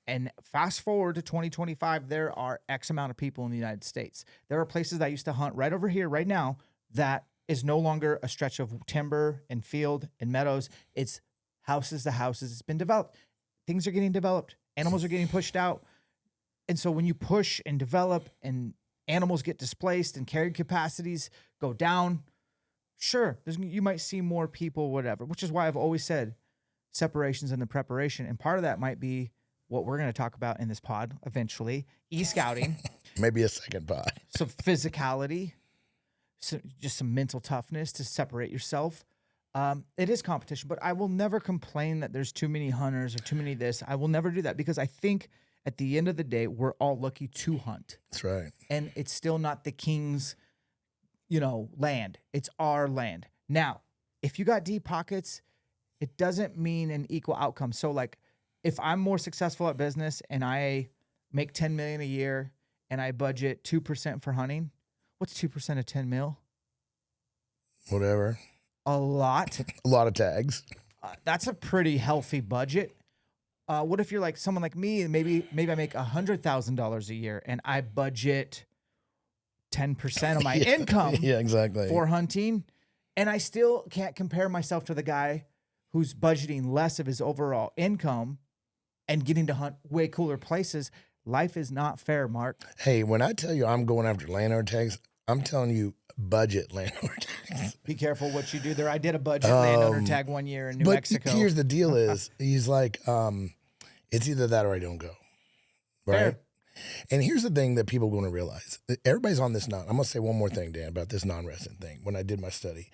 And fast forward to 2025, there are X amount of people in the United States. There are places that I used to hunt right over here, right now, that is no longer a stretch of timber and field and meadows. It's houses to houses. It's been developed. Things are getting developed. Animals are getting pushed out. And so when you push and develop and animals get displaced and carrying capacities go down, sure, you might see more people, whatever, which is why I've always said separations in the preparation. And part of that might be what we're going to talk about in this pod eventually, e-scouting. Maybe a second pod. Some physicality, just some mental toughness to separate yourself. It is competition, but I will never complain that there's too many hunters or too many this. I will never do that because I think at the end of the day, we're all lucky to hunt. That's right. And it's still not the king's, land. It's our land. Now, if you got deep pockets, it doesn't mean an equal outcome. So like if I'm more successful at business and I make 10 million a year and I budget 2% for hunting, what's 2% of 10 mil? Whatever. A lot. A lot of tags. That's a pretty healthy budget. What if you're like someone like me and maybe I make $100,000 a year and I budget 10% of my income exactly. for hunting, and I still can't compare myself to the guy who's budgeting less of his overall income and getting to hunt way cooler places. Life is not fair, Mark. Hey, when I tell you I'm going after landowner tags, I'm telling you budget landowner tags. Be careful what you do there. I did a budget landowner tag one year in New Mexico. But here's the deal is, he's like, it's either that or I don't go. Right? Fair. And here's the thing that people are going to realize. Everybody's on this I'm going to say one more thing, Dan, about this non-resident thing. When I did my study,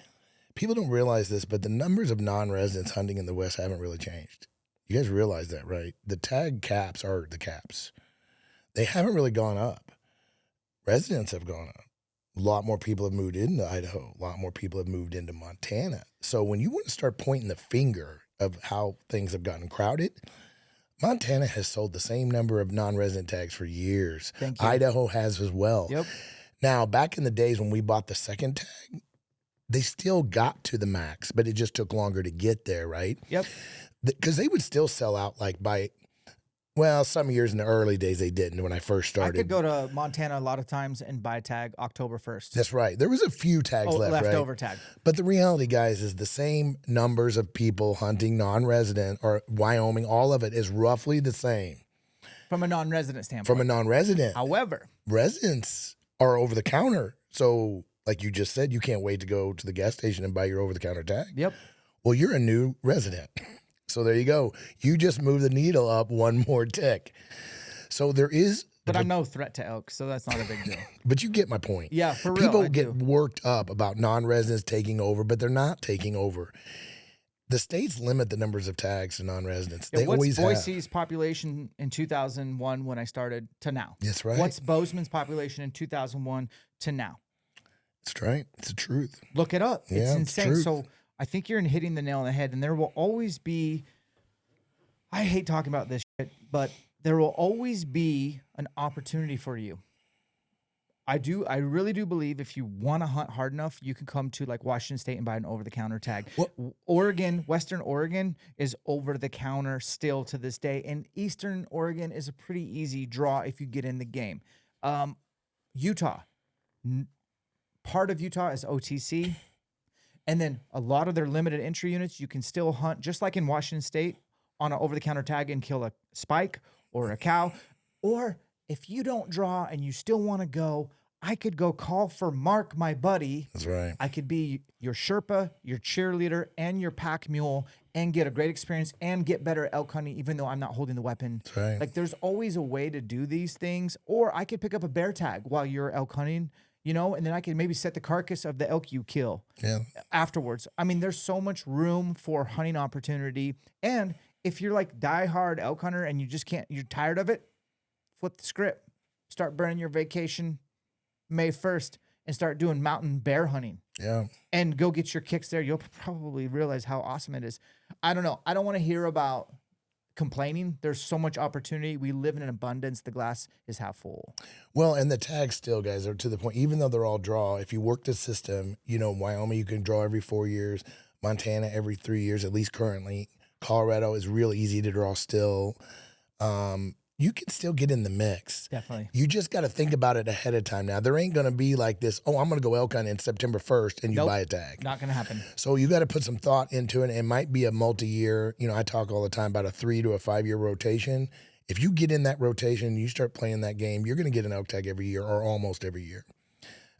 people don't realize this, but the numbers of non-residents hunting in the West haven't really changed. You guys realize that, right? The tag caps are the caps. They haven't really gone up. Residents have gone up. A lot more people have moved into Idaho. A lot more people have moved into Montana. So when you want to start pointing the finger of how things have gotten crowded, Montana has sold the same number of non-resident tags for years. Thank you. Idaho has as well. Yep. Now, back in the days when we bought the second tag, they still got to the max, but it just took longer to get there, right? Yep. Because they would still sell out like by, well, some years in the early days they didn't when I first started. I could go to Montana a lot of times and buy a tag October 1st. That's right. There was a few tags leftover right? tag. But the reality, guys, is the same numbers of people hunting non-resident or Wyoming, all of it is roughly the same. From a non-resident standpoint. From a non-resident. However, residents are over the counter. So like you just said, you can't wait to go to the gas station and buy your over-the-counter tag. Yep. Well, you're a new resident. So there you go. You just move the needle up one more tick. So there is... But I'm no threat to elk, so that's not a big deal. But you get my point. Yeah, for real. People get worked up about non-residents taking over, but they're not taking over. The states limit the numbers of tags to non-residents. Yeah, they always have. What's Boise's population in 2001 when I started to now? That's right. What's Bozeman's population in 2001 to now? That's right. It's the truth. Look it up. It's insane. Truth. So I think you're hitting the nail on the head, and there will always be, I hate talking about this shit, but there will always be an opportunity for you. I really do believe if you want to hunt hard enough, you can come to like Washington State and buy an over-the-counter tag. Oregon, Western Oregon is over-the-counter still to this day, and Eastern Oregon is a pretty easy draw if you get in the game. Utah, part of Utah is OTC, and then a lot of their limited entry units, you can still hunt, just like in Washington State, on an over-the-counter tag and kill a spike or a cow. Or if you don't draw and you still want to go, I could go call for Mark, my buddy. That's right. I could be your Sherpa, your cheerleader, and your pack mule and get a great experience and get better at elk hunting, even though I'm not holding the weapon. That's right. Like, there's always a way to do these things. Or I could pick up a bear tag while you're elk hunting, you know, and then I could maybe set the carcass of the elk you kill afterwards. I mean, there's so much room for hunting opportunity. And if you're like diehard elk hunter and you just can't, you're tired of it, flip the script. Start burning your vacation May 1st and start doing mountain bear hunting. Yeah. And go get your kicks there. You'll probably realize how awesome it is. I don't know. I don't want to hear about complaining. There's so much opportunity. We live in an abundance. The glass is half full. Well, and the tags still, guys, are to the point, even though they're all draw, if you work the system, you know, Wyoming, you can draw every 4 years, Montana every 3 years, at least currently. Colorado is real easy to draw still. you can still get in the mix. Definitely. You just got to think about it ahead of time. Now, there ain't going to be like this, oh, I'm going to go elk hunting September 1st and you buy a tag. Not going to happen. So you got to put some thought into it. It might be a multi-year, I talk all the time about a 3 to a 5 year rotation. If you get in that rotation, you start playing that game, you're going to get an elk tag every year or almost every year.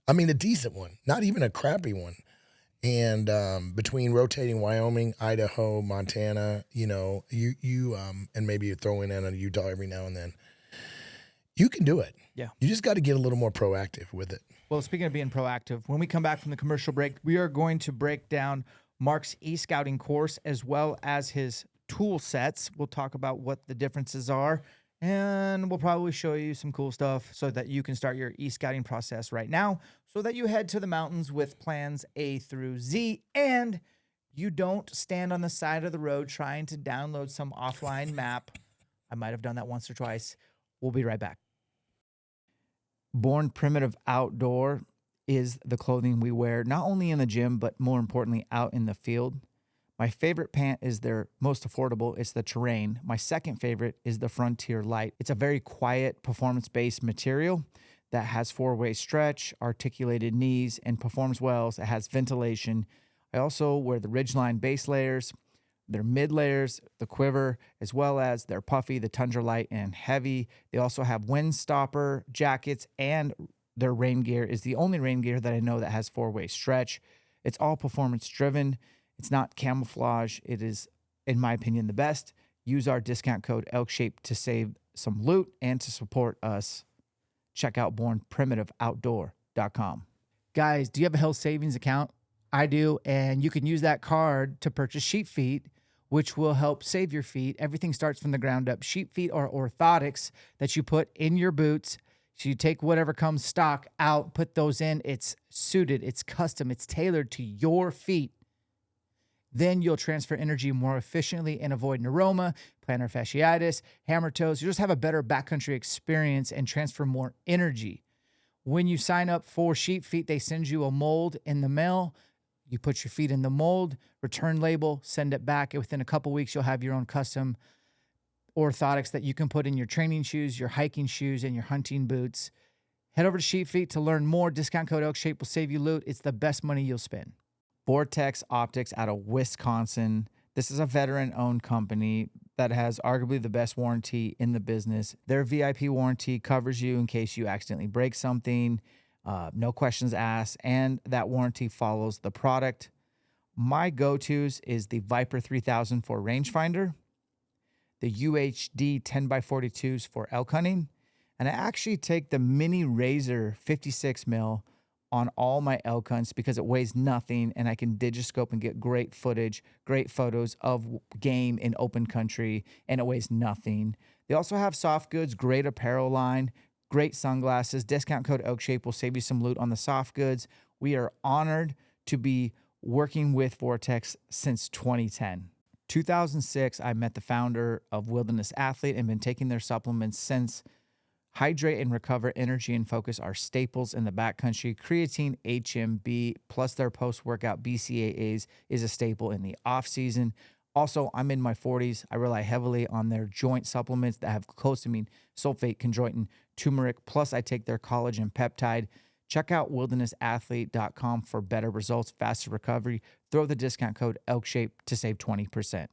I mean, a decent one, not even a crappy one. And between rotating Wyoming, Idaho, Montana, you and maybe you throw in a Utah every now and then, you can do it. Yeah. You just got to get a little more proactive with it. Well, speaking of being proactive, when we come back from the commercial break, we are going to break down Mark's e-scouting course as well as his tool sets. We'll talk about what the differences are, and we'll probably show you some cool stuff so that you can start your e-scouting process right now so that you head to the mountains with plans A through Z and you don't stand on the side of the road trying to download some offline map. I might have done that once or twice. We'll be right back. Born Primitive Outdoor is the clothing we wear, not only in the gym, but more importantly, out in the field. My favorite pant is their most affordable. It's the Terrain. My second favorite is the Frontier Light. It's a very quiet, performance-based material that has 4-way stretch, articulated knees, and performs well. It has ventilation. I also wear the Ridgeline base layers, their mid layers, the Quiver, as well as their Puffy, the Tundra Light, and Heavy. They also have Windstopper jackets, and their rain gear is the only rain gear that I know that has 4-way stretch. It's all performance-driven. It's not camouflage. It is, in my opinion, the best. Use our discount code ELKSHAPE to save some loot and to support us. Check out bornprimitiveoutdoor.com. Guys, do you have a health savings account? I do, and you can use that card to purchase sheep feet, which will help save your feet. Everything starts from the ground up. Sheep feet are orthotics that you put in your boots. So you take whatever comes stock out, put those in. It's suited, it's custom, it's tailored to your feet. Then you'll transfer energy more efficiently and avoid neuroma, plantar fasciitis, hammer toes. You'll just have a better backcountry experience and transfer more energy. When you sign up for Sheep Feet, they send you a mold in the mail. You put your feet in the mold, return label, send it back. Within a couple weeks, you'll have your own custom orthotics that you can put in your training shoes, your hiking shoes, and your hunting boots. Head over to Sheep Feet to learn more. Discount code ELKSHAPE will save you loot. It's the best money you'll spend. Vortex Optics out of Wisconsin. This is a veteran-owned company that has arguably the best warranty in the business. Their VIP warranty covers you in case you accidentally break something, no questions asked, and that warranty follows the product. My go-tos is the Viper 3000 for rangefinder, the UHD 10x42s for elk hunting, and I actually take the Mini Razor 56 mil on all my elk hunts because it weighs nothing and I can digiscope and get great footage, great photos of game in open country, and it weighs nothing. They also have soft goods, great apparel line, great sunglasses. Discount code ELKSHAPE will save you some loot on the soft goods. We are honored to be working with Vortex since 2010. 2006, I met the founder of Wilderness Athlete and been taking their supplements since. Hydrate and Recover Energy and Focus are staples in the backcountry. Creatine, HMB, plus their post-workout BCAAs is a staple in the off-season. Also, I'm in my 40s. I rely heavily on their joint supplements that have glucosamine, sulfate, chondroitin, turmeric, plus I take their collagen peptide. Check out wildernessathlete.com for better results, faster recovery. Throw the discount code ELKSHAPE to save 20%.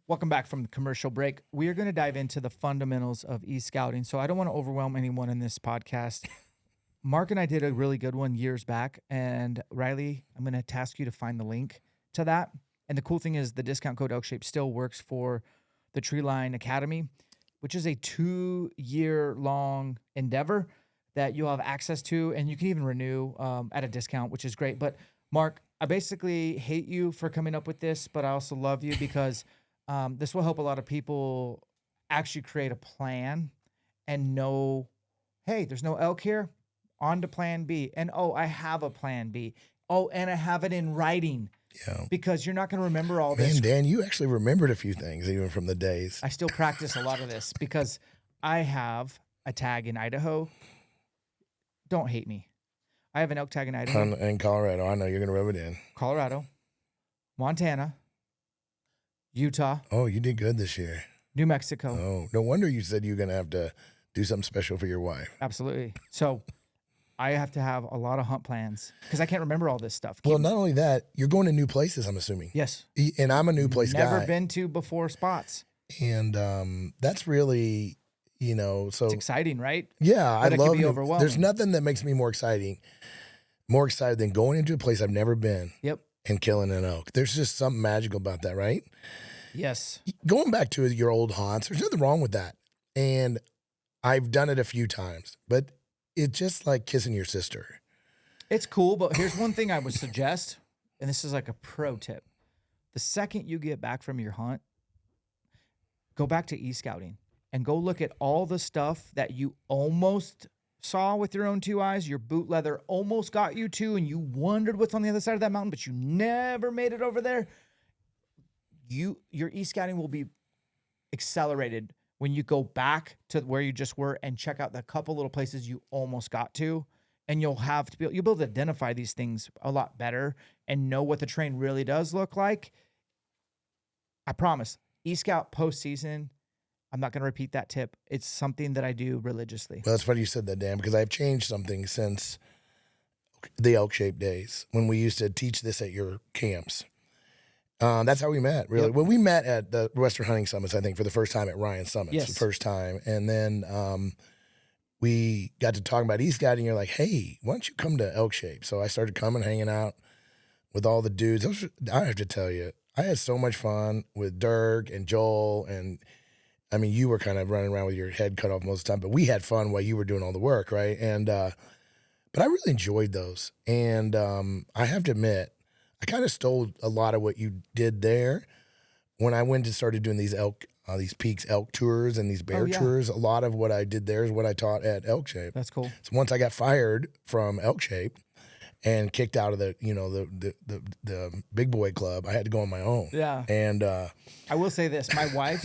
Welcome back from the commercial break. We are going to dive into the fundamentals of e-scouting. So I don't want to overwhelm anyone in this podcast. Mark and I did a really good one years back. And Riley, I'm going to task you to find the link to that. And the cool thing is the discount code ELKSHAPE still works for the Treeline Academy, which is a 2-year-long endeavor that you'll have access to. And you can even renew at a discount, which is great. But Mark, I basically hate you for coming up with this, but I also love you because this will help a lot of people actually create a plan and know, hey, there's no elk here, on to plan B. And, oh, I have a plan B. Oh, and I have it in writing. Yeah. Because you're not going to remember all this. Man, Dan, you actually remembered a few things even from the days. I still practice a lot of this because I have a tag in Idaho. Don't hate me. I have an elk tag in Idaho. In Colorado. I know you're going to rub it in. Colorado, Montana, Utah. Oh, you did good this year. New Mexico. Oh, no wonder you said you're going to have to do something special for your wife. Absolutely. So I have to have a lot of hunt plans because I can't remember all this stuff. Well, not only that, you're going to new places, I'm assuming. Yes. And I'm a new place guy. Never been to before spots. And that's really, so. It's exciting, right? Yeah, but I love it. Overwhelming. There's nothing that makes me more excited than going into a place I've never been. Yep. And killing an elk. There's just something magical about that, right? Yes. Going back to your old haunts, there's nothing wrong with that. And I've done it a few times, but it's just like kissing your sister. It's cool, but here's one thing I would suggest, and this is like a pro tip. The second you get back from your hunt, go back to e-scouting and go look at all the stuff that you almost saw with your own two eyes. Your boot leather almost got you to, and you wondered what's on the other side of that mountain, but you never made it over there. Your e-scouting will be accelerated when you go back to where you just were and check out the couple little places you almost got to, and you'll be able to identify these things a lot better and know what the terrain really does look like. I promise. E-scout postseason. I'm not going to repeat that tip. It's something that I do religiously. Well, that's funny you said that, Dan, because I've changed something since the ELKSHAPE days when we used to teach this at your camps. That's how we met, really. Yep. Well, we met at the Western Hunting Summits, I think, for the first time at Ryan Summits, yes. The first time. And then we got to talk about e-scouting. You're like, hey, why don't you come to ELKSHAPE? So I started coming, hanging out with all the dudes. I have to tell you, I had so much fun with Dirk and Joel. And, I mean, you were kind of running around with your head cut off most of the time, but we had fun while you were doing all the work, right? And but I really enjoyed those. And I have to admit, I kind of stole a lot of what you did there when I went and started doing these Peaks elk tours and these bear tours. A lot of what I did there is what I taught at ELKSHAPE. That's cool. So once I got fired from ELKSHAPE and kicked out of the big boy club, I had to go on my own. Yeah. And I will say this: my wife,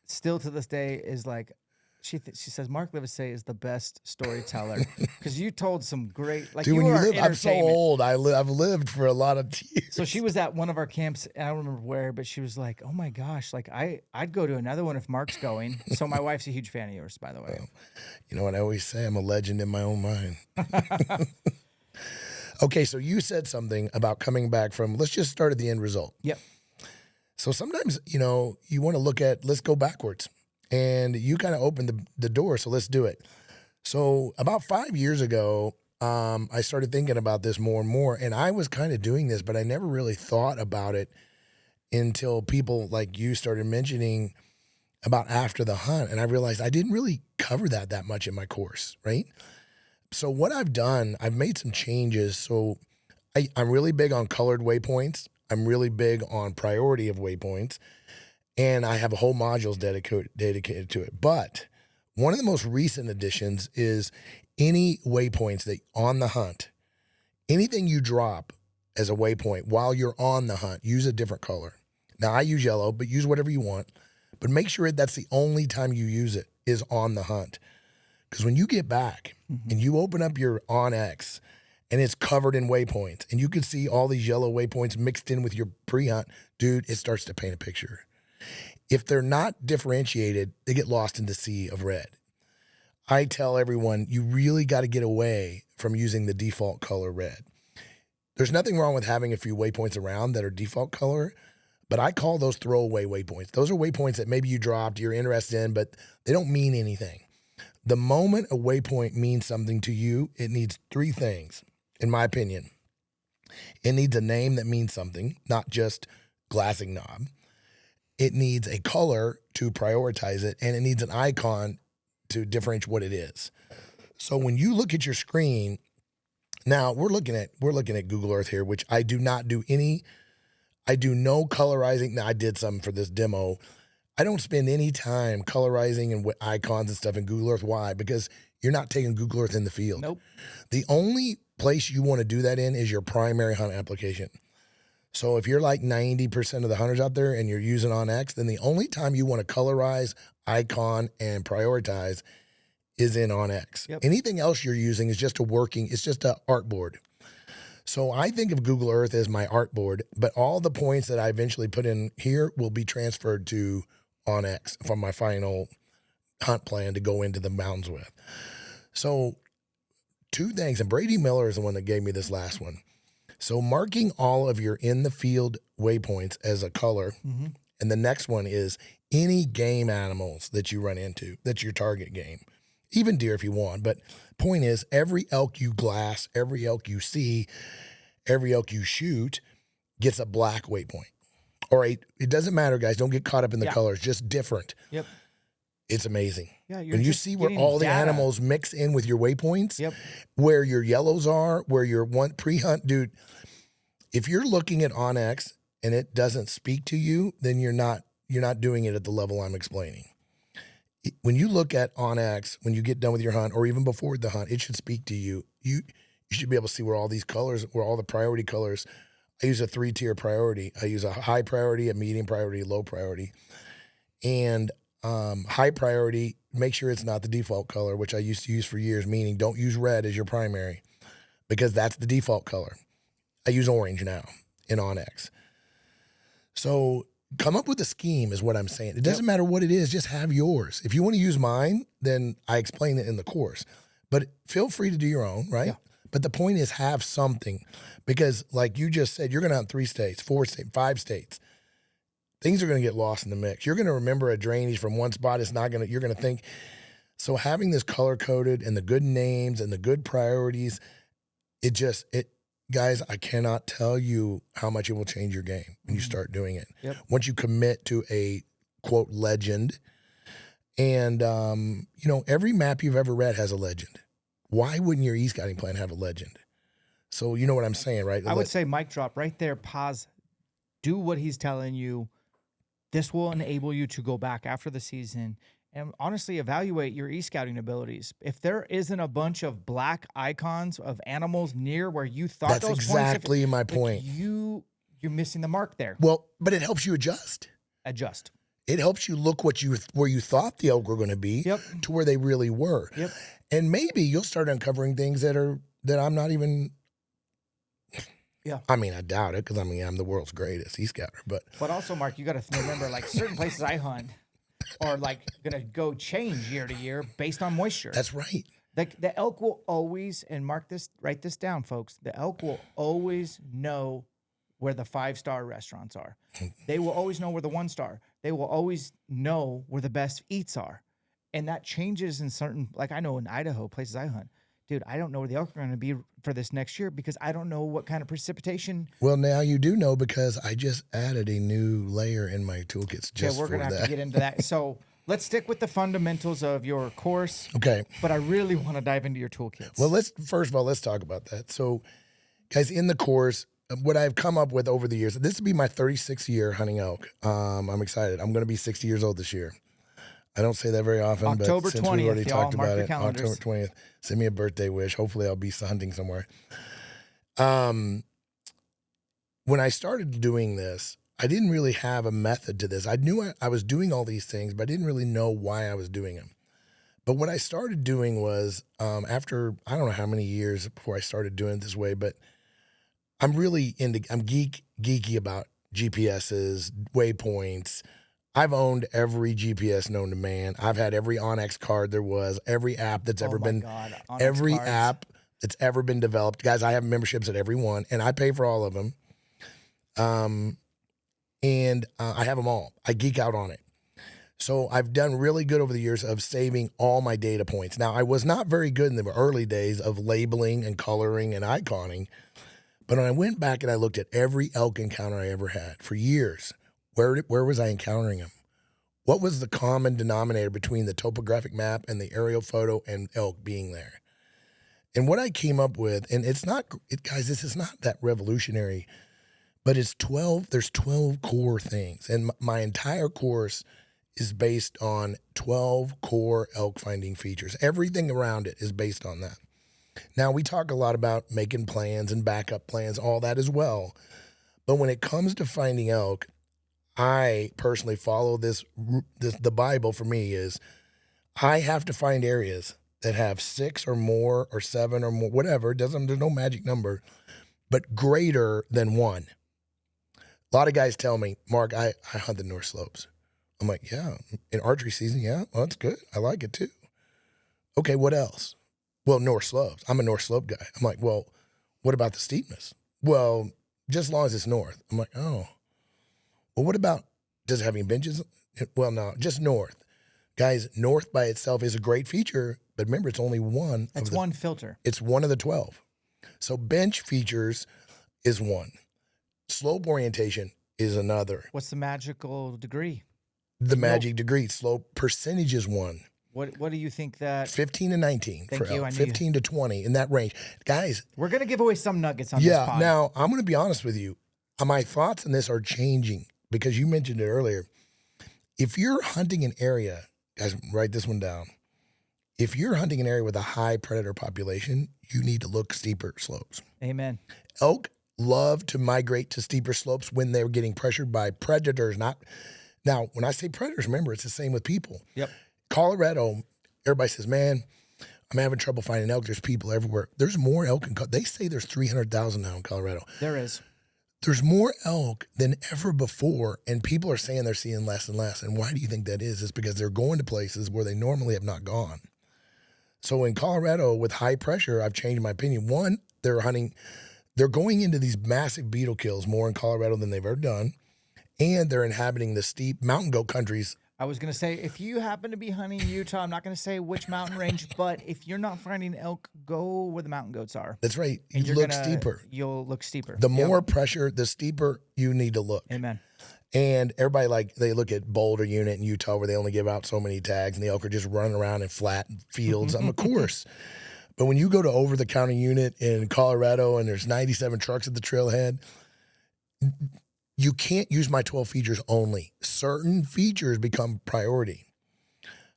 still to this day, is like, she says Mark Livesay is the best storyteller because you told some great, like, dude, I'm so old. I've lived for a lot of years. So she was at one of our camps, and I don't remember where, but she was like, "Oh my gosh, like I'd go to another one if Mark's going." So my wife's a huge fan of yours, by the way. Well, you know what I always say? I'm a legend in my own mind. Okay, so you said something about coming back from. Let's just start at the end result. Yep. So sometimes you want to look at. Let's go backwards. And you kind of opened the door, so let's do it. So about 5 years ago, I started thinking about this more and more, and I was kind of doing this, but I never really thought about it until people like you started mentioning about after the hunt, and I realized I didn't really cover that much in my course, right? So what I've done, I've made some changes. So I'm really big on colored waypoints. I'm really big on priority of waypoints. And I have a whole modules dedicated to it. But one of the most recent additions is any waypoints that on the hunt, anything you drop as a waypoint while you're on the hunt, use a different color. Now, I use yellow, but use whatever you want. But make sure that's the only time you use it is on the hunt. Because when you get back and you open up your OnX and it's covered in waypoints and you can see all these yellow waypoints mixed in with your pre-hunt, dude, it starts to paint a picture. If they're not differentiated, they get lost in the sea of red. I tell everyone, you really got to get away from using the default color red. There's nothing wrong with having a few waypoints around that are default color, but I call those throwaway waypoints. Those are waypoints that maybe you dropped, you're interested in, but they don't mean anything. The moment a waypoint means something to you, it needs three things, in my opinion. It needs a name that means something, not just glassing knob. It needs a color to prioritize it, and it needs an icon to differentiate what it is. So when you look at your screen, now we're looking at Google Earth here, which I do not do any. I do no colorizing. Now I did some for this demo. I don't spend any time colorizing and icons and stuff in Google Earth. Why? Because you're not taking Google Earth in the field. Nope. The only place you want to do that in is your primary hunt application. So if you're like 90% of the hunters out there and you're using OnX, then the only time you want to colorize, icon, and prioritize is in OnX. Yep. Anything else you're using is just it's just an artboard. So I think of Google Earth as my artboard, but all the points that I eventually put in here will be transferred to onX for my final hunt plan to go into the mountains with. So 2 things, and Brady Miller is the one that gave me this last one. So marking all of your in the field waypoints as a color. Mm-hmm. And the next one is any game animals that you run into, that's your target game. Even deer if you want. But point is, every elk you glass, every elk you see, every elk you shoot gets a black waypoint. All right, it doesn't matter, guys. Don't get caught up in the colors. Just different. Yep. It's amazing. Yeah, when you see where all the animals mix in with your waypoints, where your yellows are, where your one pre-hunt, dude, if you're looking at onX and it doesn't speak to you, then you're not doing it at the level I'm explaining. When you look at onX, when you get done with your hunt or even before the hunt, it should speak to you. You should be able to see where all these colors, where all the priority colors. I use a 3-tier priority. I use a high priority, a medium priority, low priority. And high priority, make sure it's not the default color, which I used to use for years, meaning don't use red as your primary because that's the default color. I use orange now in onX. So come up with a scheme is what I'm saying. It doesn't matter what it is, just have yours. If you want to use mine, then I explain it in the course. But feel free to do your own, right? Yeah. But the point is have something because like you just said, you're going to hunt 3 states, 4 states, 5 states. Things are going to get lost in the mix. You're going to remember a drainage from one spot. You're going to think. So having this color coded and the good names and the good priorities, guys, I cannot tell you how much it will change your game when you start doing it. Yep. Once you commit to a quote legend and, every map you've ever read has a legend. Why wouldn't your e-scouting plan have a legend? So you know what I'm saying, right? I would say mic drop right there. Pause. Do what he's telling you. This will enable you to go back after the season and honestly evaluate your e-scouting abilities. If there isn't a bunch of black icons of animals near where you thought that's those exactly points, my point. You're missing the mark there. Well, but it helps you adjust. It helps you look where you thought the elk were going to be to where they really were. Yep. And maybe you'll start uncovering things that I'm not even. Yeah. I mean, I doubt it because, I'm the world's greatest e-scouter. But also, Mark, you got to remember, like, certain places I hunt are, like, going to go change year to year based on moisture. That's right. Like, the elk will always, and write this down, folks, the elk will always know where the 5-star restaurants are. They will always know where the 1-star. They will always know where the best eats are. And that changes in certain, like I know in Idaho, places I hunt. Dude, I don't know where the elk are going to be for this next year because I don't know what kind of precipitation. Well, now you do know because I just added a new layer in my toolkits just we're going to have to get into that. So let's stick with the fundamentals of your course. Okay. But I really want to dive into your toolkits. Well, first of all, let's talk about that. So, guys, in the course, what I've come up with over the years, this will be my 36th year hunting elk. I'm excited. I'm going to be 60 years old this year. I don't say that very often, October but since 20th, we've already talked about it, calendars. October 20th, send me a birthday wish. Hopefully I'll be hunting somewhere. When I started doing this, I didn't really have a method to this. I knew I was doing all these things, but I didn't really know why I was doing them. But what I started doing was after, I don't know how many years before I started doing it this way, but I'm really I'm geeky about GPSs, waypoints. I've owned every GPS known to man. I've had every onX card there was, every app that's ever been, every app that's ever been developed. Guys, I have memberships at every one, and I pay for all of them. And I have them all. I geek out on it. So I've done really good over the years of saving all my data points. Now, I was not very good in the early days of labeling and coloring and iconing, but when I went back and I looked at every elk encounter I ever had for years, where was I encountering them? What was the common denominator between the topographic map and the aerial photo and elk being there? And what I came up with, and guys, this is not that revolutionary, but there's 12 core things. And my entire course is based on 12 core elk finding features. Everything around it is based on that. Now, we talk a lot about making plans and backup plans, all that as well. But when it comes to finding elk, I personally follow the Bible for me is I have to find areas that have 6 or more or 7 or more, whatever. There's no magic number, but greater than 1. A lot of guys tell me, Mark, I hunt the North Slopes. I'm like, yeah. In archery season, yeah, well, that's good. I like it too. Okay, what else? Well, north slopes. I'm a north slope guy. I'm like, well, what about the steepness? Well, just as long as it's north. I'm like, oh. Well, what about, does it have any benches? Well, no, just north. Guys, north by itself is a great feature, but remember, it's only one. It's one filter. It's one of the 12. So bench features is one. Slope orientation is another. What's the magical degree? The magic degree. Slope percentage is one. What do you think that? 15 to 19 Thank for you. elk. 15 to 20 in that range. Guys. We're going to give away some nuggets on this pod. Yeah. Now, I'm going to be honest with you. My thoughts on this are changing because you mentioned it earlier. If you're hunting an area, guys, write this one down. If you're hunting an area with a high predator population, you need to look steeper slopes. Amen. Elk love to migrate to steeper slopes when they're getting pressured by predators. Now, when I say predators, remember, it's the same with people. Yep. Colorado, everybody says, man, I'm having trouble finding elk. There's people everywhere. There's more elk in Colorado. They say there's 300,000 now in Colorado. There is. There's more elk than ever before, and people are saying they're seeing less and less. And why do you think that is? It's because they're going to places where they normally have not gone. So in Colorado, with high pressure, I've changed my opinion. One, they're going into these massive beetle kills more in Colorado than they've ever done, and they're inhabiting the steep mountain goat countries. I was going to say, if you happen to be hunting Utah, I'm not going to say which mountain range, but if you're not finding elk, go where the mountain goats are. That's right. You look steeper. You'll look steeper. The more pressure, the steeper you need to look. Amen. And everybody, they look at Boulder Unit in Utah where they only give out so many tags and the elk are just running around in flat fields. Of course. But when you go to over-the-counter unit in Colorado and there's 97 trucks at the trailhead, you can't use my 12 features only. Certain features become priority.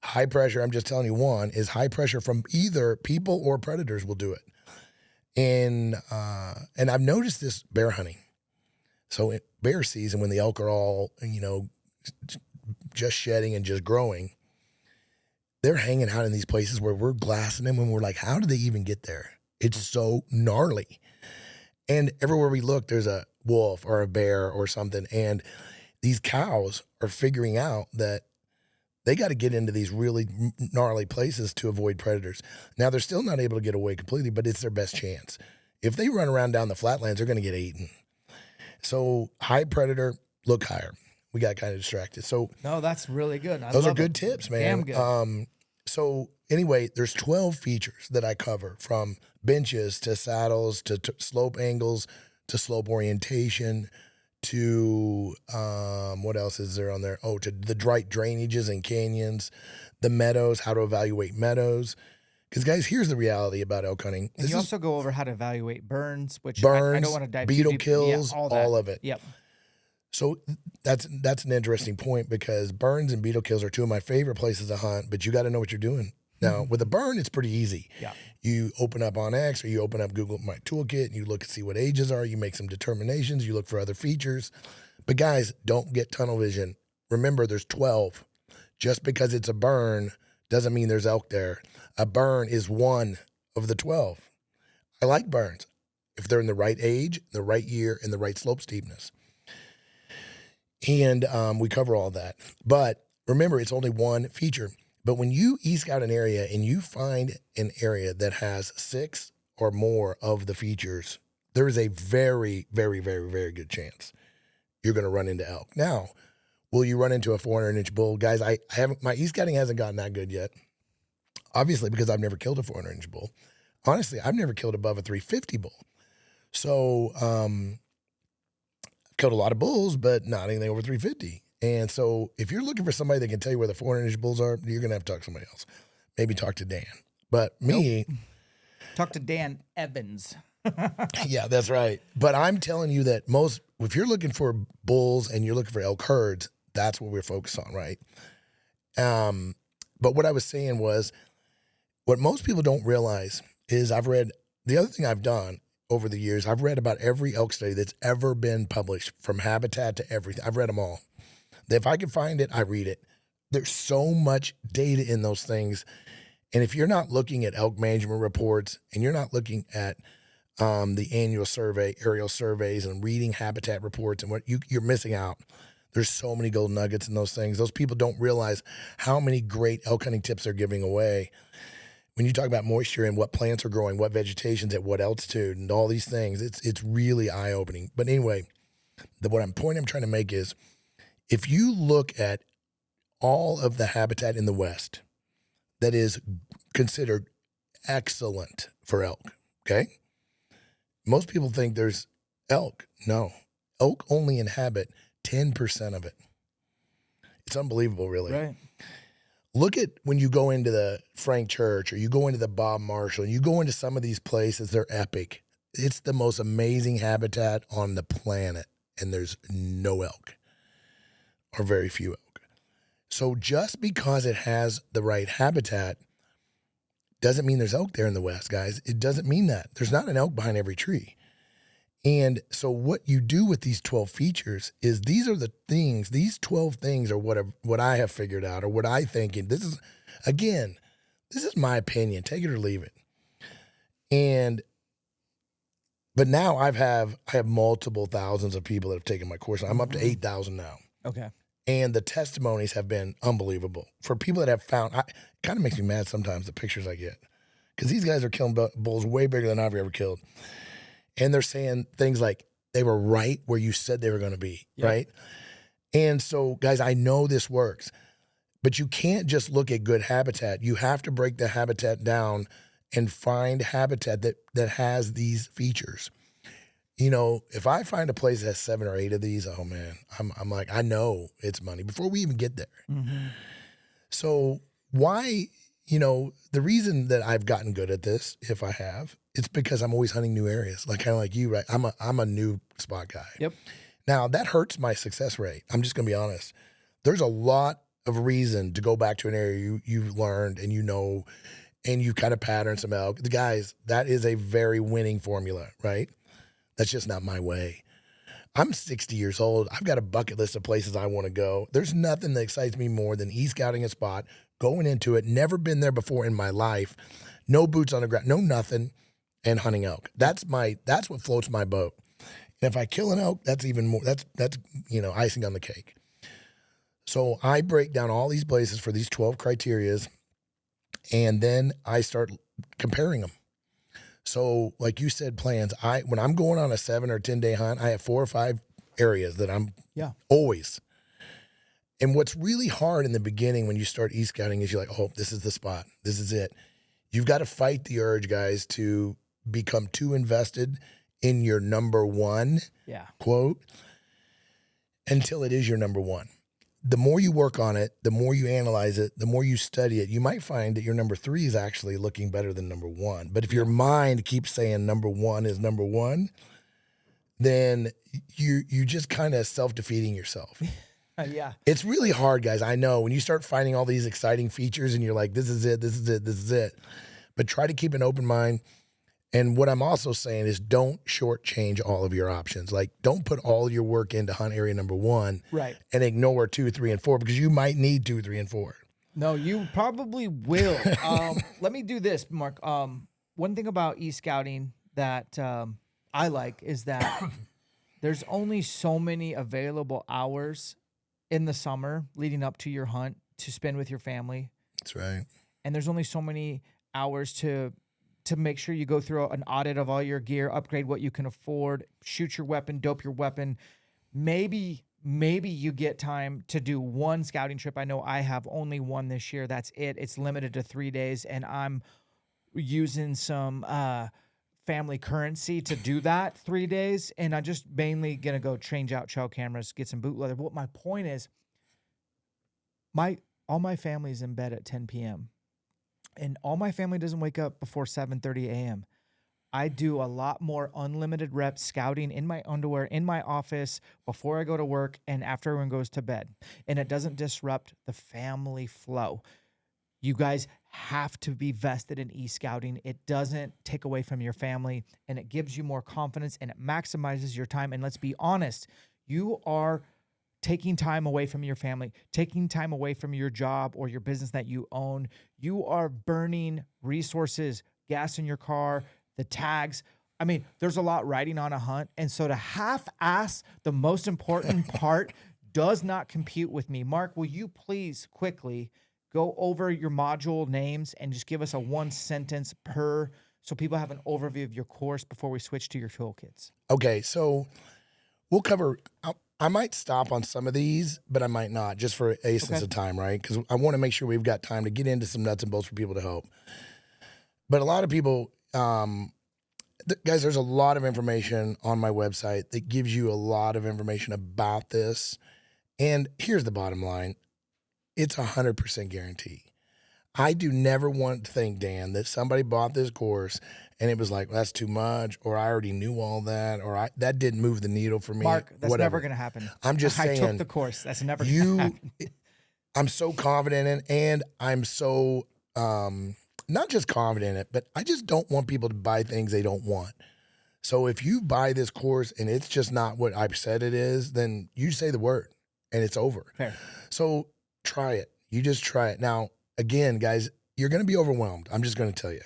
High pressure, I'm just telling you one, is high pressure from either people or predators will do it. And I've noticed this bear hunting. So in bear season, when the elk are all, just shedding and just growing, they're hanging out in these places where we're glassing them and we're like, how did they even get there? It's so gnarly. And everywhere we look, there's a wolf or a bear or something. And these cows are figuring out that they got to get into these really gnarly places to avoid predators. Now, they're still not able to get away completely, but it's their best chance. If they run around down the flatlands, they're going to get eaten. So high predator, look higher. We got kind of distracted. So no, that's really good. Those are good tips, man. Damn good. So anyway, there's 12 features that I cover, from benches to saddles to slope angles to slope orientation to what else is there on there? Oh, to the right drainages and canyons, the meadows, how to evaluate meadows. Because, guys, here's the reality about elk hunting. And you also go over how to evaluate burns, which burns, I don't want to dive beetle too deep. kills, Yeah, all of it. Yep. So that's an interesting point, because burns and beetle kills are two of my favorite places to hunt, but you got to know what you're doing. Now, with a burn, it's pretty easy. Yeah. You open up OnX or you open up Google My Toolkit and you look and see what ages are. You make some determinations. You look for other features. But, guys, don't get tunnel vision. Remember, there's 12. Just because it's a burn doesn't mean there's elk there. A burn is one of the 12. I like burns if they're in the right age, the right year, and the right slope steepness. And we cover all that. But remember, it's only one feature. But when you e-scout an area and you find an area that has 6 or more of the features, there is a very, very, very, very good chance you're going to run into elk. Now, will you run into a 400-inch bull? Guys, I haven't, my e-scouting hasn't gotten that good yet. Obviously, because I've never killed a 400-inch bull. Honestly, I've never killed above a 350 bull. So, I've killed a lot of bulls, but not anything over 350. And so if you're looking for somebody that can tell you where the 400-inch bulls are, you're going to have to talk to somebody else. Maybe talk to Dan. But me... Nope. Talk to Dan Evans. Yeah, that's right. But I'm telling you that if you're looking for bulls and you're looking for elk herds, that's what we're focused on, right? But what I was saying was, what most people don't realize is the other thing I've done over the years, I've read about every elk study that's ever been published, from habitat to everything. I've read them all. If I can find it, I read it. There's so much data in those things. And if you're not looking at elk management reports and you're not looking at the annual survey, aerial surveys, and reading habitat reports, and what you're missing out. There's so many gold nuggets in those things. Those people don't realize how many great elk hunting tips they're giving away. When you talk about moisture and what plants are growing, what vegetation's at what altitude, and all these things, it's really eye-opening. But anyway, point I'm trying to make is, if you look at all of the habitat in the West that is considered excellent for elk, okay? Most people think there's elk. No. Elk only inhabit 10% of it. It's unbelievable, really. Right. Look at when you go into the Frank Church or you go into the Bob Marshall, and you go into some of these places, they're epic. It's the most amazing habitat on the planet, and there's no elk or very few elk. So just because it has the right habitat doesn't mean there's elk there in the West, guys. It doesn't mean that. There's not an elk behind every tree. And so what you do with these 12 features is these are the things, these 12 things are what I have figured out, or what I think. And this is, again, this is my opinion. Take it or leave it. But now I have multiple thousands of people that have taken my course. I'm up to 8,000 now. Okay. And the testimonies have been unbelievable. For people that have found, it kind of makes me mad sometimes, the pictures I get. Because these guys are killing bulls way bigger than I've ever killed. And they're saying things like, they were right where you said they were going to be, right? And so, guys, I know this works. But you can't just look at good habitat. You have to break the habitat down and find habitat that has these features. You know, if I find a place that has 7 or 8 of these, oh man, I'm like, I know it's money before we even get there. Mm-hmm. So why, the reason that I've gotten good at this, if I have, it's because I'm always hunting new areas, like kind of like you, right? I'm a new spot guy. Yep. Now that hurts my success rate. I'm just gonna be honest. There's a lot of reason to go back to an area you've learned and and you kind of pattern some elk. The guys, that is a very winning formula, right? That's just not my way. I'm 60 years old. I've got a bucket list of places I want to go. There's nothing that excites me more than e-scouting a spot, going into it, never been there before in my life, no boots on the ground, no nothing, and hunting elk. That's what floats my boat. And if I kill an elk, that's even more, that's icing on the cake. So I break down all these places for these 12 criterias, and then I start comparing them. So like you said, plans, when I'm going on a 7 or 10 day hunt, I have 4 or 5 areas that I'm always. And what's really hard in the beginning when you start e-scouting is you're like, oh, this is the spot. This is it. You've got to fight the urge, guys, to become too invested in your number one quote until it is your number one. The more you work on it, the more you analyze it, the more you study it, you might find that your number 3 is actually looking better than number 1. But if your mind keeps saying number 1 is number 1, then you just kind of self-defeating yourself. Yeah. It's really hard, guys. I know when you start finding all these exciting features and you're like, this is it, this is it, this is it. But try to keep an open mind. And what I'm also saying is don't shortchange all of your options. Like, don't put all your work into hunt area number 1 and ignore 2, 3, and 4, because you might need 2, 3, and 4. No, you probably will. Let me do this, Mark. One thing about e-scouting that I like is that there's only so many available hours in the summer leading up to your hunt to spend with your family. That's right. And there's only so many hours to make sure you go through an audit of all your gear, upgrade what you can afford, shoot your weapon, dope your weapon. Maybe you get time to do one scouting trip. I know I have only one this year. That's it. It's limited to 3 days, and I'm using some family currency to do that 3 days. And I'm just mainly going to go change out trail cameras, get some boot leather. But my point is, all my family's in bed at 10 p.m. And all my family doesn't wake up before 7:30 a.m. I do a lot more unlimited reps scouting in my underwear, in my office, before I go to work and after everyone goes to bed. And it doesn't disrupt the family flow. You guys have to be vested in e-scouting. It doesn't take away from your family, and it gives you more confidence, and it maximizes your time. And let's be honest, you are taking time away from your family, taking time away from your job or your business that you own. You are burning resources, gas in your car, the tags. I mean, there's a lot riding on a hunt. And so to half-ass the most important part, does not compute with me. Mark, will you please quickly go over your module names and just give us a 1 sentence per, so people have an overview of your course before we switch to your toolkits? Okay, so we'll cover, I might stop on some of these, but I might not, just for essence of time, right? Because I want to make sure we've got time to get into some nuts and bolts for people to help. But a lot of people, guys, there's a lot of information on my website that gives you a lot of information about this. And here's the bottom line. It's 100% guarantee. I do never want to think, Dan, that somebody bought this course and it was like, well, that's too much, or I already knew all that, or that didn't move the needle for me. Mark, that's whatever. never going to happen. I'm just saying. I took the course. That's never going to happen. I'm so confident in it, and I'm so, not just confident in it, but I just don't want people to buy things they don't want. So if you buy this course and it's just not what I've said it is, then you say the word and it's over. Fair. So try it. You just try it. Now, again, guys, you're going to be overwhelmed. I'm just going to tell you.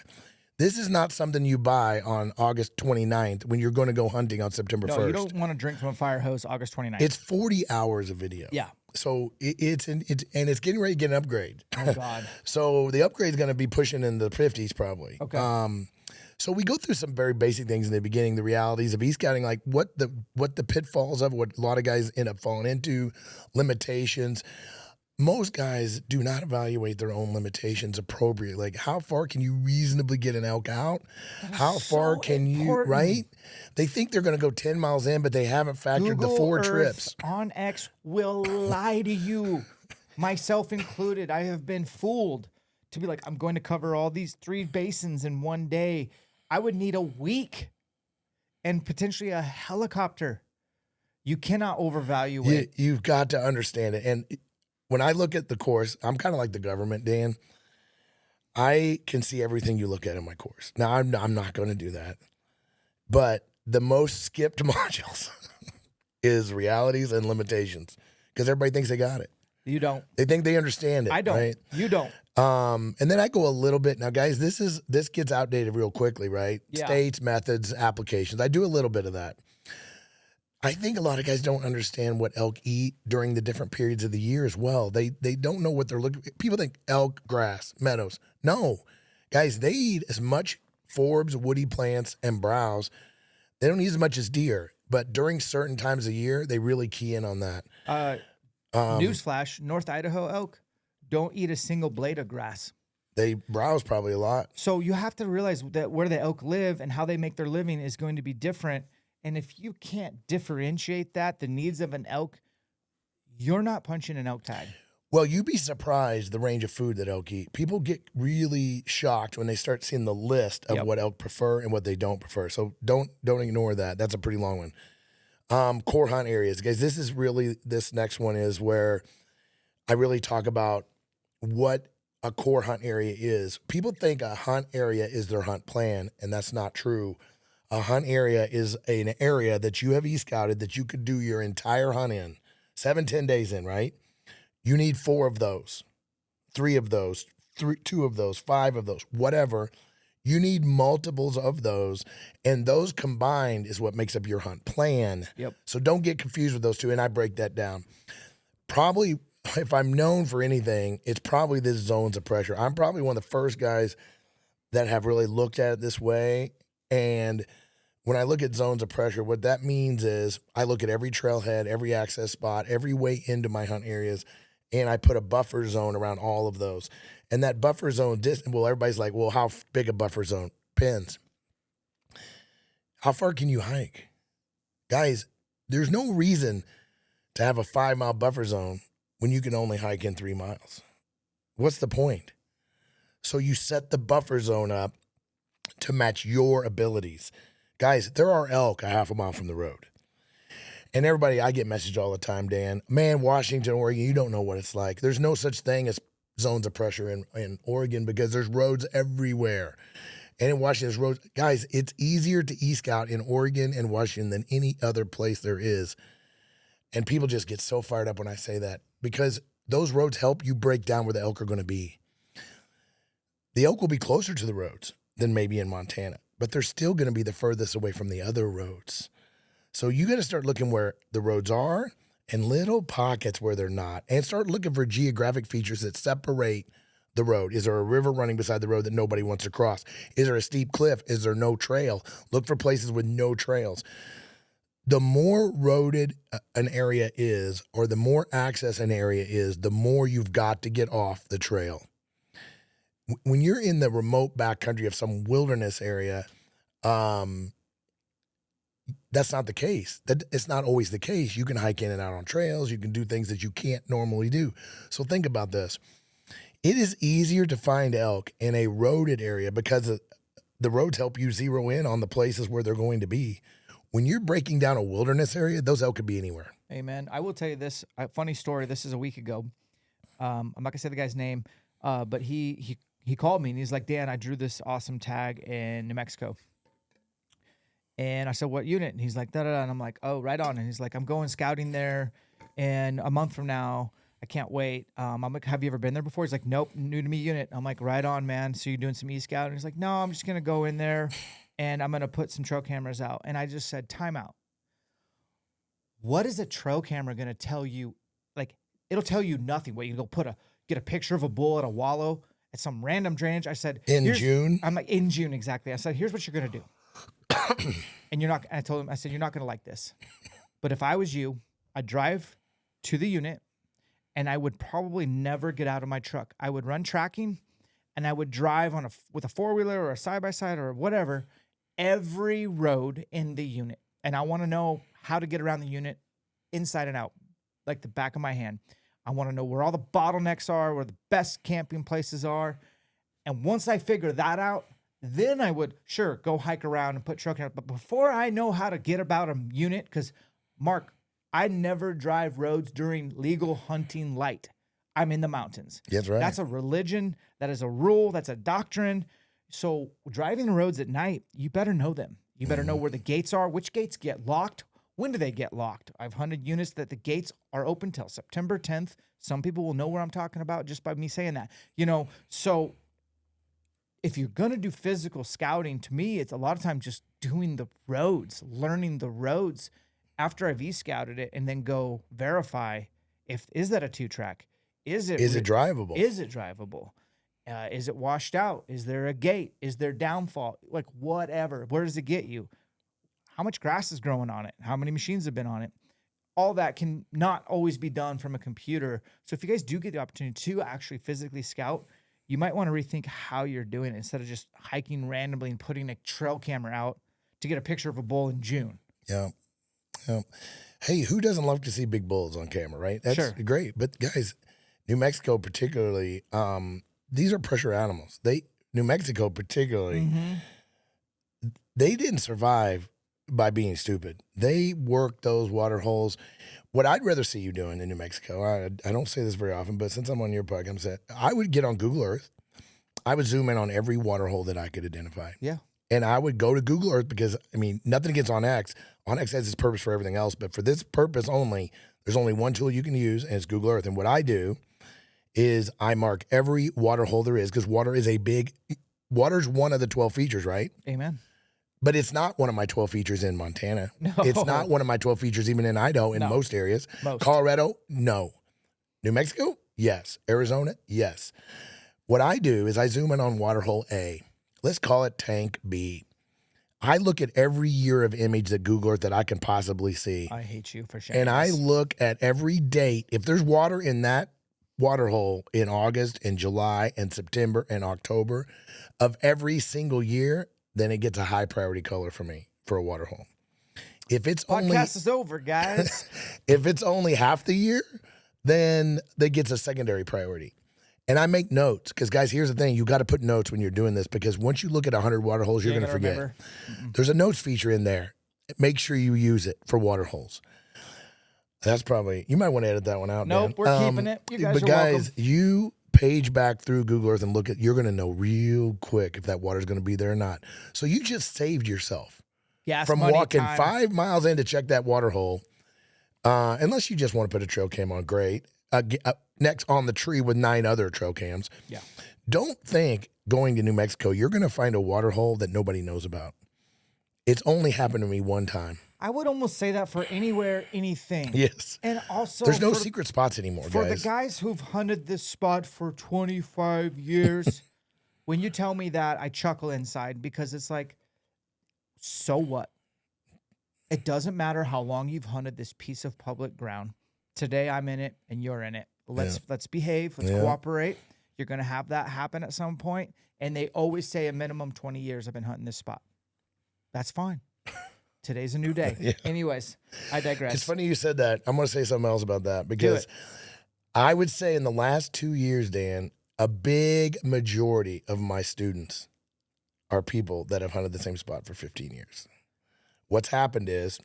This is not something you buy on August 29th when you're going to go hunting on September 1st. No, you don't want to drink from a fire hose August 29th. It's 40 hours of video. Yeah. So it's getting ready to get an upgrade. Oh, God. So the upgrade is going to be pushing in the 50s probably. Okay. So we go through some very basic things in the beginning, the realities of e-scouting, like what the pitfalls of what a lot of guys end up falling into, limitations. Most guys do not evaluate their own limitations appropriately. Like, how far can you reasonably get an elk out? How far can you, right? They think they're going to go 10 miles in, but they haven't factored the 4 trips. On X will lie to you, myself included. I have been fooled to be like, I'm going to cover all these 3 basins in one day. I would need a week and potentially a helicopter. You cannot overvalue it. You've got to understand it. And when I look at the course, I'm kind of like the government, Dan. I can see everything you look at in my course. Now, I'm not going to do that. But the most skipped modules is realities and limitations, because everybody thinks they got it. You don't. They think they understand it. I don't. Right? You don't. And then I go a little bit. Now, guys, this gets outdated real quickly, right? Yeah. States, methods, applications. I do a little bit of that. I think a lot of guys don't understand what elk eat during the different periods of the year as well. They don't know what they're looking for. People think elk, grass, meadows. No. Guys, they eat as much forbs, woody plants, and browse. They don't eat as much as deer. But during certain times of year, they really key in on that. Newsflash, North Idaho elk don't eat a single blade of grass. They browse probably a lot. So you have to realize that where the elk live and how they make their living is going to be different. And if you can't differentiate that, the needs of an elk, you're not punching an elk tag. Well, you'd be surprised the range of food that elk eat. People get really shocked when they start seeing the list of what elk prefer and what they don't prefer. So don't ignore that. That's a pretty long one. Core hunt areas. Guys, this next one is where I really talk about what a core hunt area is. People think a hunt area is their hunt plan, and that's not true. A hunt area is an area that you have e-scouted that you could do your entire hunt in, 7-10 days in, right? You need 4 of those, 3 of those, 2 of those, 5 of those, whatever. You need multiples of those, and those combined is what makes up your hunt plan. Yep. So don't get confused with those two, and I break that down. Probably, if I'm known for anything, it's probably this zones of pressure. I'm probably one of the first guys that have really looked at it this way. And when I look at zones of pressure, what that means is I look at every trailhead, every access spot, every way into my hunt areas, and I put a buffer zone around all of those. And that buffer zone distance, well, everybody's like, well, how big a buffer zone? Depends. How far can you hike? Guys, there's no reason to have a 5-mile buffer zone when you can only hike in 3 miles. What's the point? So you set the buffer zone up to match your abilities. Guys, there are elk a half a mile from the road. And everybody, I get messaged all the time, Dan, man, Washington, Oregon, you don't know what it's like. There's no such thing as zones of pressure in Oregon because there's roads everywhere. And in Washington, there's roads. Guys, it's easier to e-scout in Oregon and Washington than any other place there is. And people just get so fired up when I say that because those roads help you break down where the elk are going to be. The elk will be closer to the roads than maybe in Montana, but they're still going to be the furthest away from the other roads. So you got to start looking where the roads are and little pockets where they're not, and start looking for geographic features that separate the road. Is there a river running beside the road that nobody wants to cross? Is there a steep cliff? Is there no trail? Look for places with no trails. The more roaded an area is, or the more access an area is, the more you've got to get off the trail. When you're in the remote backcountry of some wilderness area, that's not the case. It's not always the case. You can hike in and out on trails. You can do things that you can't normally do. So think about this. It is easier to find elk in a roaded area because the roads help you zero in on the places where they're going to be. When you're breaking down a wilderness area, those elk could be anywhere. Amen. I will tell you this funny story. This is a week ago. I'm not gonna say the guy's name, but he called me and he's like, Dan, I drew this awesome tag in New Mexico. And I said, what unit? And he's like, da-da-da. And I'm like, oh, right on. And he's like, I'm going scouting there and a month from now. I can't wait. I'm like, have you ever been there before? He's like, nope, new to me unit. I'm like, right on, man. So you're doing some e-scout? And he's like, no, I'm just going to go in there and I'm going to put some trail cameras out. And I just said, time out. What is a trail camera going to tell you? Like, it'll tell you nothing. What, you go get a picture of a bull at a wallow at some random drainage? I said, in June? I'm like, in June, exactly. I said, here's what you're going to do. And I told him, I said, you're not going to like this. But if I was you, I'd drive to the unit and I would probably never get out of my truck. I would run tracking and I would drive with a four-wheeler or a side-by-side or whatever, every road in the unit. And I want to know how to get around the unit inside and out, like the back of my hand. I want to know where all the bottlenecks are, where the best camping places are. And once I figure that out, then I would, sure, go hike around and put trail cameras. But before I know how to get about a unit, because, Mark, I never drive roads during legal hunting light. I'm in the mountains. That's right. That's a religion. That is a rule. That's a doctrine. So driving the roads at night, you better know them. You better know where the gates are, which gates get locked. When do they get locked? I've hunted units that the gates are open till September 10th. Some people will know where I'm talking about just by me saying that. So if you're going to do physical scouting, to me, it's a lot of times just doing the roads, learning the roads after I've e-scouted it, and then go verify is that a 2-track? Is it drivable? Is it drivable? Is it washed out? Is there a gate? Is there downfall? Like whatever. Where does it get you? How much grass is growing on it? How many machines have been on it? All that can not always be done from a computer. So if you guys do get the opportunity to actually physically scout, you might want to rethink how you're doing it instead of just hiking randomly and putting a trail camera out to get a picture of a bull in June. Yeah. Hey, who doesn't love to see big bulls on camera, right? That's great. But guys, New Mexico particularly, these are pressure animals. New Mexico particularly, they didn't survive by being stupid. They worked those water holes. What I'd rather see you doing in New Mexico, I don't say this very often, but since I'm on your podcast, I would get on Google Earth. I would zoom in on every water hole that I could identify. Yeah. And I would go to Google Earth because, nothing against OnX. OnX has its purpose for everything else, but for this purpose only, there's only one tool you can use, and it's Google Earth. And what I do is I mark every water hole there is, because water's one of the 12 features, right? Amen. But it's not one of my 12 features in Montana. No. It's not one of my 12 features even in Idaho in most areas. Colorado, no. New Mexico, yes. Arizona, yes. What I do is I zoom in on waterhole A. Let's call it tank B. I look at every year of image that Google Earth that I can possibly see. I hate you for sharing. And I look at every date. If there's water in that water hole in August and July and September and October of every single year, then it gets a high priority color for me for a water hole. If it's podcast is over, guys. If it's only half the year, then that gets a secondary priority. And I make notes because, guys, here's the thing. You got to put notes when you're doing this because once you look at 100 water holes, you're going to forget. There's a notes feature in there. Make sure you use it for water holes. That's probably, you might want to edit that one out. Nope, man. we're keeping it. You guys are welcome. You page back through Google Earth and look at, you're going to know real quick if that water's going to be there or not. So you just saved yourself from walking 5 miles in to check that water hole. Unless you just want to put a trail cam on, great. Next on the tree with 9 other trail cams. Yeah. Don't think going to New Mexico, you're going to find a water hole that nobody knows about. It's only happened to me one time. I would almost say that for anywhere, anything. Yes. And also, there's no secret spots anymore, for guys. the guys who've hunted this spot for 25 years, when you tell me that, I chuckle inside because it's like, so what? It doesn't matter how long you've hunted this piece of public ground. Today I'm in it and you're in it. Let's behave. Let's cooperate. You're going to have that happen at some point. And they always say a minimum 20 years I've been hunting this spot. That's fine. Today's a new day. Anyways, I digress. It's funny you said that. I'm going to say something else about that because I would say in the last 2 years, Dan, a big majority of my students are people that have hunted the same spot for 15 years. What's happened is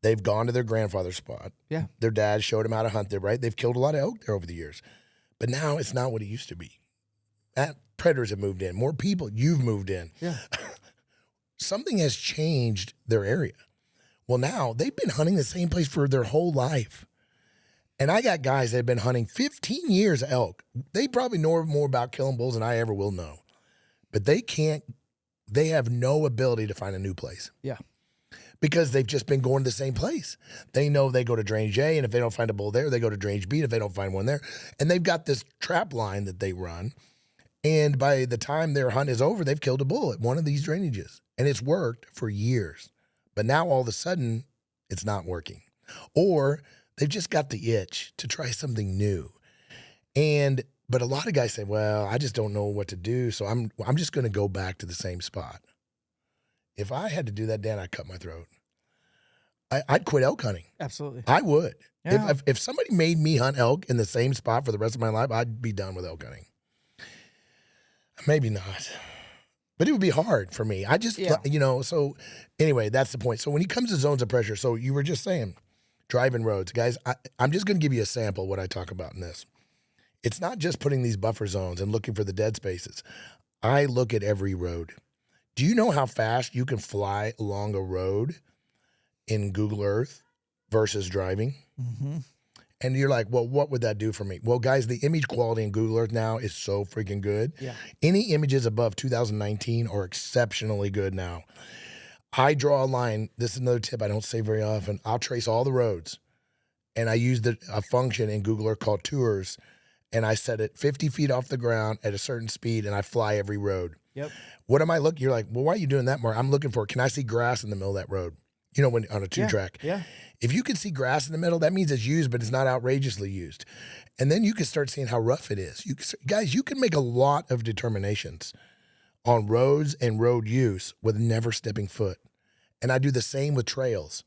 they've gone to their grandfather's spot. Yeah. Their dad showed them how to hunt there, right? They've killed a lot of elk there over the years. But now it's not what it used to be. Predators have moved in. More people. You've moved in. Yeah. Something has changed their area. Well, now they've been hunting the same place for their whole life. And I got guys that have been hunting 15 years of elk. They probably know more about killing bulls than I ever will know. But they have no ability to find a new place. Yeah. Because they've just been going to the same place. They know they go to drainage A, and if they don't find a bull there, they go to drainage B, and if they don't find one there. And they've got this trap line that they run. And by the time their hunt is over, they've killed a bull at one of these drainages. And it's worked for years. But now all of a sudden, it's not working. Or they've just got the itch to try something new. But a lot of guys say, well, I just don't know what to do, so I'm just going to go back to the same spot. If I had to do that, Dan, I'd cut my throat. I'd quit elk hunting. Absolutely. I would. Yeah. If somebody made me hunt elk in the same spot for the rest of my life, I'd be done with elk hunting. Maybe not. But it would be hard for me. I just, so anyway, that's the point. So when it comes to zones of pressure, so you were just saying, driving roads. Guys, I'm just going to give you a sample of what I talk about in this. It's not just putting these buffer zones and looking for the dead spaces. I look at every road. Do you know how fast you can fly along a road in Google Earth versus driving? Mm-hmm. And you're like, well, what would that do for me? Well, guys, the image quality in Google Earth now is so freaking good. Yeah. Any images above 2019 are exceptionally good now. I draw a line. This is another tip I don't say very often. I'll trace all the roads, and I use a function in Google Earth called Tours, and I set it 50 feet off the ground at a certain speed, and I fly every road. Yep. What am I looking? You're like, well, why are you doing that, Mark? I'm looking for, can I see grass in the middle of that road? You know, when on a two-track. Yeah. If you can see grass in the middle, that means it's used, but it's not outrageously used. And then you can start seeing how rough it is. Guys, you can make a lot of determinations on roads and road use with never stepping foot. And I do the same with trails.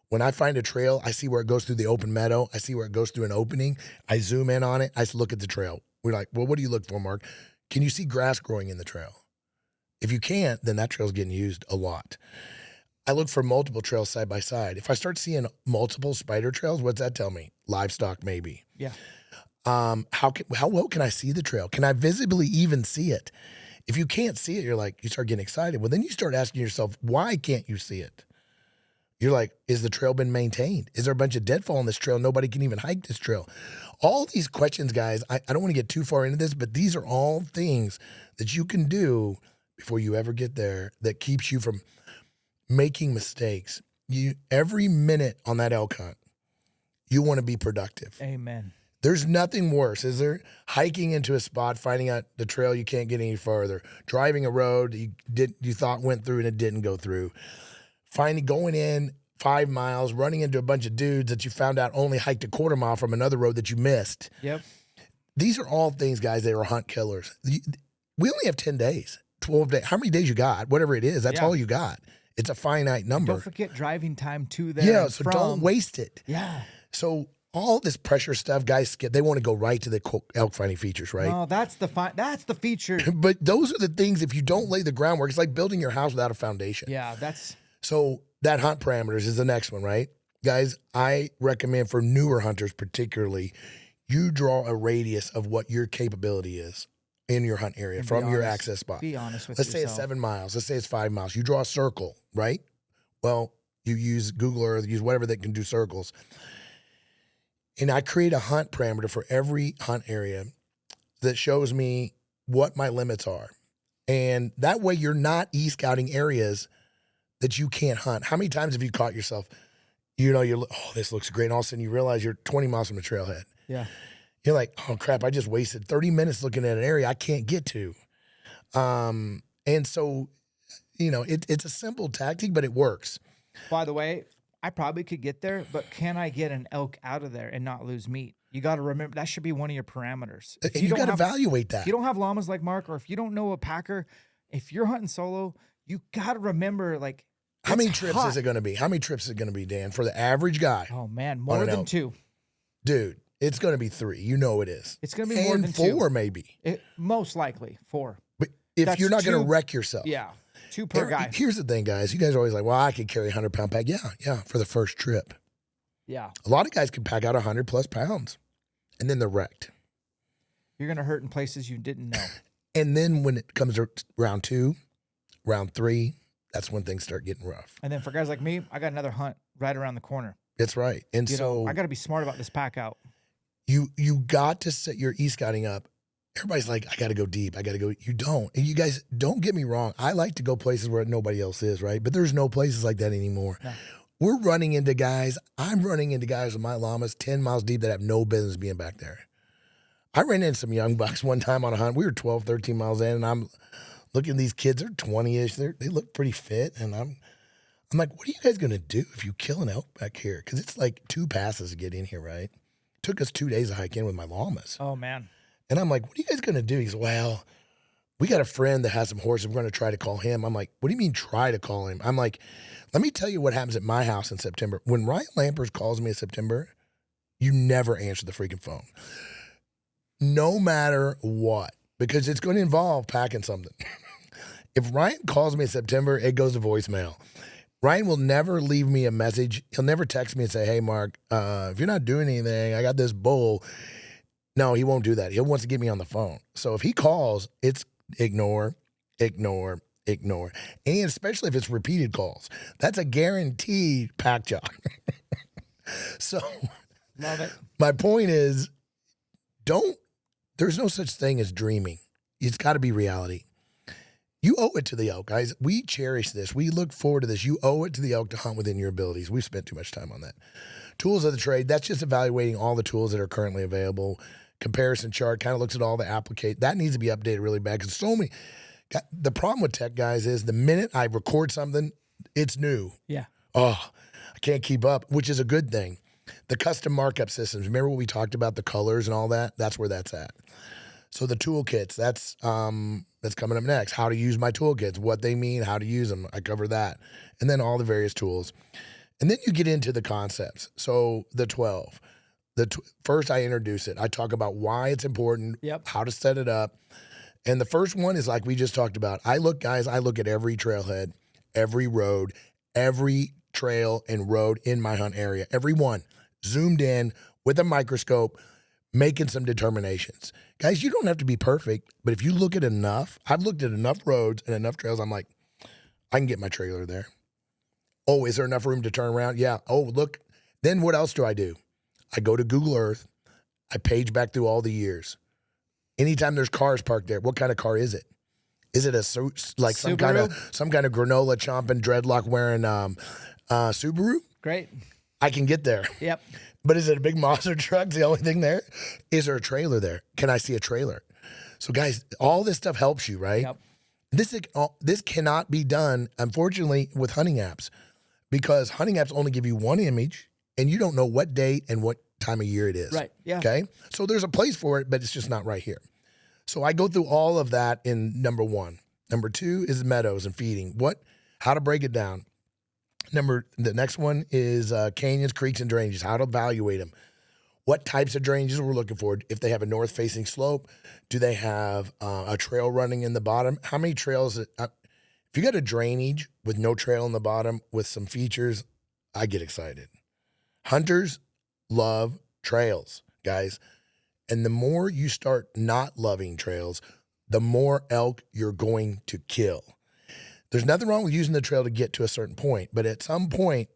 When I find a trail, I see where it goes through the open meadow. I see where it goes through an opening. I zoom in on it. I look at the trail. We're like, well, what do you look for, Mark? Can you see grass growing in the trail? If you can't, then that trail's getting used a lot. I look for multiple trails side by side. If I start seeing multiple spider trails, what's that tell me? Livestock, maybe. Yeah. How well can I see the trail? Can I visibly even see it? If you can't see it, you start getting excited. Well, then you start asking yourself, why can't you see it? You're like, is the trail been maintained? Is there a bunch of deadfall on this trail? Nobody can even hike this trail. All these questions, guys, I don't want to get too far into this, but these are all things that you can do before you ever get there that keeps you from making mistakes. Every minute on that elk hunt, you want to be productive. Amen. There's nothing worse, is there? Hiking into a spot, finding out the trail you can't get any farther, driving a road you thought went through and it didn't go through, going in 5 miles, running into a bunch of dudes that you found out only hiked a quarter mile from another road that you missed. Yep. These are all things, guys, that are hunt killers. We only have 10 days, 12 days. How many days you got? Whatever it is, that's all you got. It's a finite number. Don't forget driving time too there. Yeah, so don't waste it. Yeah. So all this pressure stuff, guys, they want to go right to the elk finding features, right? No, that's the feature. But those are the things, if you don't lay the groundwork, it's like building your house without a foundation. Yeah, that's... So that hunt parameters is the next one, right? Guys, I recommend for newer hunters particularly, you draw a radius of what your capability is in your hunt area from your access spot. Be honest with Let's yourself. say it's 7 miles. Let's say it's 5 miles. You draw a circle, right? Well, you use Google Earth, use whatever that can do circles. And I create a hunt parameter for every hunt area that shows me what my limits are. And that way you're not e-scouting areas that you can't hunt. How many times have you caught yourself, this looks great, and all of a sudden you realize you're 20 miles from the trailhead. Yeah. You're like, oh, crap, I just wasted 30 minutes looking at an area I can't get to. And so, it's a simple tactic, but it works. By the way, I probably could get there, but can I get an elk out of there and not lose meat? You got to remember, that should be one of your parameters. And you got to evaluate that. If you don't have llamas like Mark, or if you don't know a packer, if you're hunting solo, you got to remember, like, how many trips is it going to be? How many trips is it going to be, Dan, for the average guy? Oh, man, more than 2. Dude, it's going to be 3. You know it is. It's going to be more than 2. 4, maybe. Most likely 4. But if you're not going to wreck yourself. Yeah, 2 per guy. Here's the thing, guys. You guys are always like, well, I could carry a 100-pound pack. Yeah, for the first trip. Yeah. A lot of guys can pack out 100-plus pounds, and then they're wrecked. You're going to hurt in places you didn't know. And then when it comes to round 2, round 3, that's when things start getting rough. And then for guys like me, I got another hunt right around the corner. That's right. And I got to be smart about this pack out. You got to set your e-scouting up. Everybody's like, I got to go deep. I got to go. You don't. And you guys, don't get me wrong. I like to go places where nobody else is, right? But there's no places like that anymore. No. We're running into guys. I'm running into guys with my llamas 10 miles deep that have no business being back there. I ran into some young bucks one time on a hunt. We were 12, 13 miles in, and I'm looking at these kids. They're 20-ish. They look pretty fit. And I'm like, what are you guys going to do if you kill an elk back here? Because it's like 2 passes to get in here, right? It took us 2 days to hike in with my llamas. Oh, man. And I'm like, what are you guys going to do? He's, well, we got a friend that has some horses. We're going to try to call him. I'm like, what do you mean try to call him? I'm like, let me tell you what happens at my house in September. When Ryan Lampers calls me in September, you never answer the freaking phone. No matter what, because it's going to involve packing something. If Ryan calls me in September, it goes to voicemail. Ryan will never leave me a message. He'll never text me and say, hey, Mark, if you're not doing anything, I got this bull. No, he won't do that. He wants to get me on the phone. So if he calls, it's ignore. And especially if it's repeated calls. That's a guaranteed pack job. So love it. My point is, there's no such thing as dreaming. It's got to be reality. You owe it to the elk, guys. We cherish this. We look forward to this. You owe it to the elk to hunt within your abilities. We've spent too much time on that. Tools of the trade, that's just evaluating all the tools that are currently available. Comparison chart kind of looks at all the applicate. That needs to be updated really bad because so many. The problem with tech, guys, is the minute I record something, it's new. Yeah. Oh, I can't keep up, which is a good thing. The custom markup systems, remember what we talked about, the colors and all that? That's where that's at. So the toolkits, that's coming up next. How to use my toolkits, what they mean, how to use them. I cover that. And then all the various tools. And then you get into the concepts. So the 12. First, I introduce it. I talk about why it's important, how to set it up. And the first one is like we just talked about. I look at every trailhead, every road, every trail and road in my hunt area. Every one, zoomed in with a microscope, making some determinations. Guys, you don't have to be perfect, but if you look at enough, I've looked at enough roads and enough trails, I'm like, I can get my trailer there. Oh, is there enough room to turn around? Yeah. Oh, look. Then what else do? I go to Google Earth. I page back through all the years. Anytime there's cars parked there, what kind of car is it? Is it like some kind of granola chomping, dreadlock wearing Subaru? Great. I can get there. Yep. But is it a big monster truck? The only thing there? Is there a trailer there? Can I see a trailer? So guys, all this stuff helps you, right? Yep. This cannot be done, unfortunately, with hunting apps because hunting apps only give you one image and you don't know what date and what time of year it is. Right. Yeah. Okay. So there's a place for it, but it's just not right here. So I go through all of that in number 1. Number 2 is meadows and feeding. How to break it down. The next one is canyons, creeks, and drainages. How to evaluate them. What types of drainages we're looking for. If they have a north-facing slope, do they have a trail running in the bottom? How many trails? If you got a drainage with no trail in the bottom with some features, I get excited. Hunters love trails, guys. And the more you start not loving trails, the more elk you're going to kill. There's nothing wrong with using the trail to get to a certain point, but at some point,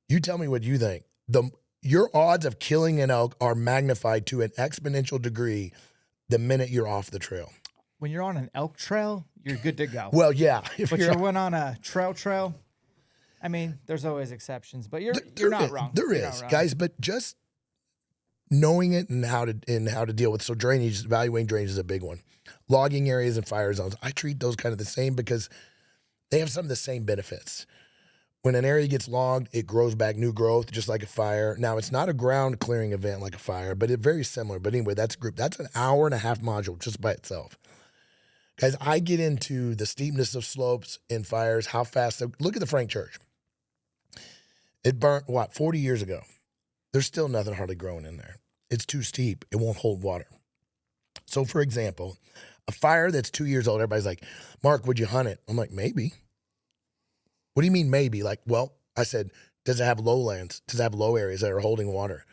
you tell me what you think. Your odds of killing an elk are magnified to an exponential degree the minute you're off the trail. when you're on an elk trail, you're good to go. Well, yeah. But you're on a trail, I mean, there's always exceptions, but you're not wrong. There is, guys, but just knowing it and how to deal with. So drainage, evaluating drainage is a big one. Logging areas and fire zones, I treat those kind of the same because they have some of the same benefits. When an area gets logged, it grows back new growth, just like a fire. Now, it's not a ground clearing event like a fire, but it's very similar. But anyway, that's an hour and a half module just by itself. Guys, I get into the steepness of slopes in fires, how fast. Look at the Frank Church. It burnt, 40 years ago. There's still nothing hardly growing in there. It's too steep. It won't hold water. So, for example, a fire that's 2 years old, everybody's like, Mark, would you hunt it? I'm like, maybe. What do you mean maybe? Like, well, I said, does it have lowlands? Does it have low areas that are holding water?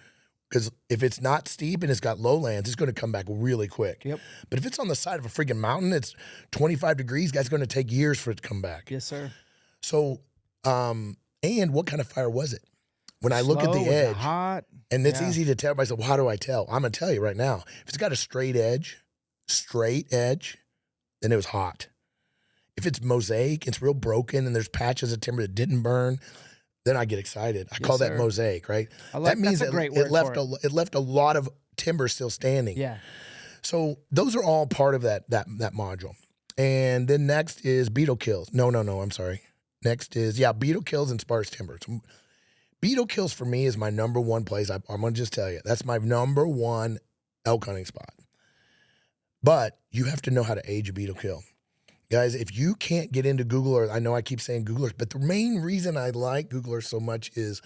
Because if it's not steep and it's got lowlands, it's going to come back really quick. Yep. But if it's on the side of a freaking mountain, it's 25 degrees, guys, it's going to take years for it to come back. Yes, sir. So, and what kind of fire was it? When I look at the edge, hot, and it's easy to tell. Everybody said, well, how do I tell? I'm going to tell you right now. If it's got a straight edge, then it was hot. If it's mosaic, it's real broken, and there's patches of timber that didn't burn, then I get excited. I call that mosaic, right? That means it left a lot of timber still standing. Yeah. So those are all part of that module. And then next is beetle kills. No, I'm sorry. Next is, beetle kills and sparse timber. So beetle kills for me is my number one place. I'm going to just tell you, that's my number one elk hunting spot. But you have to know how to age a beetle kill. Guys, if you can't get into Google Earth, I know I keep saying Google Earth, but the main reason I like Google Earth so much is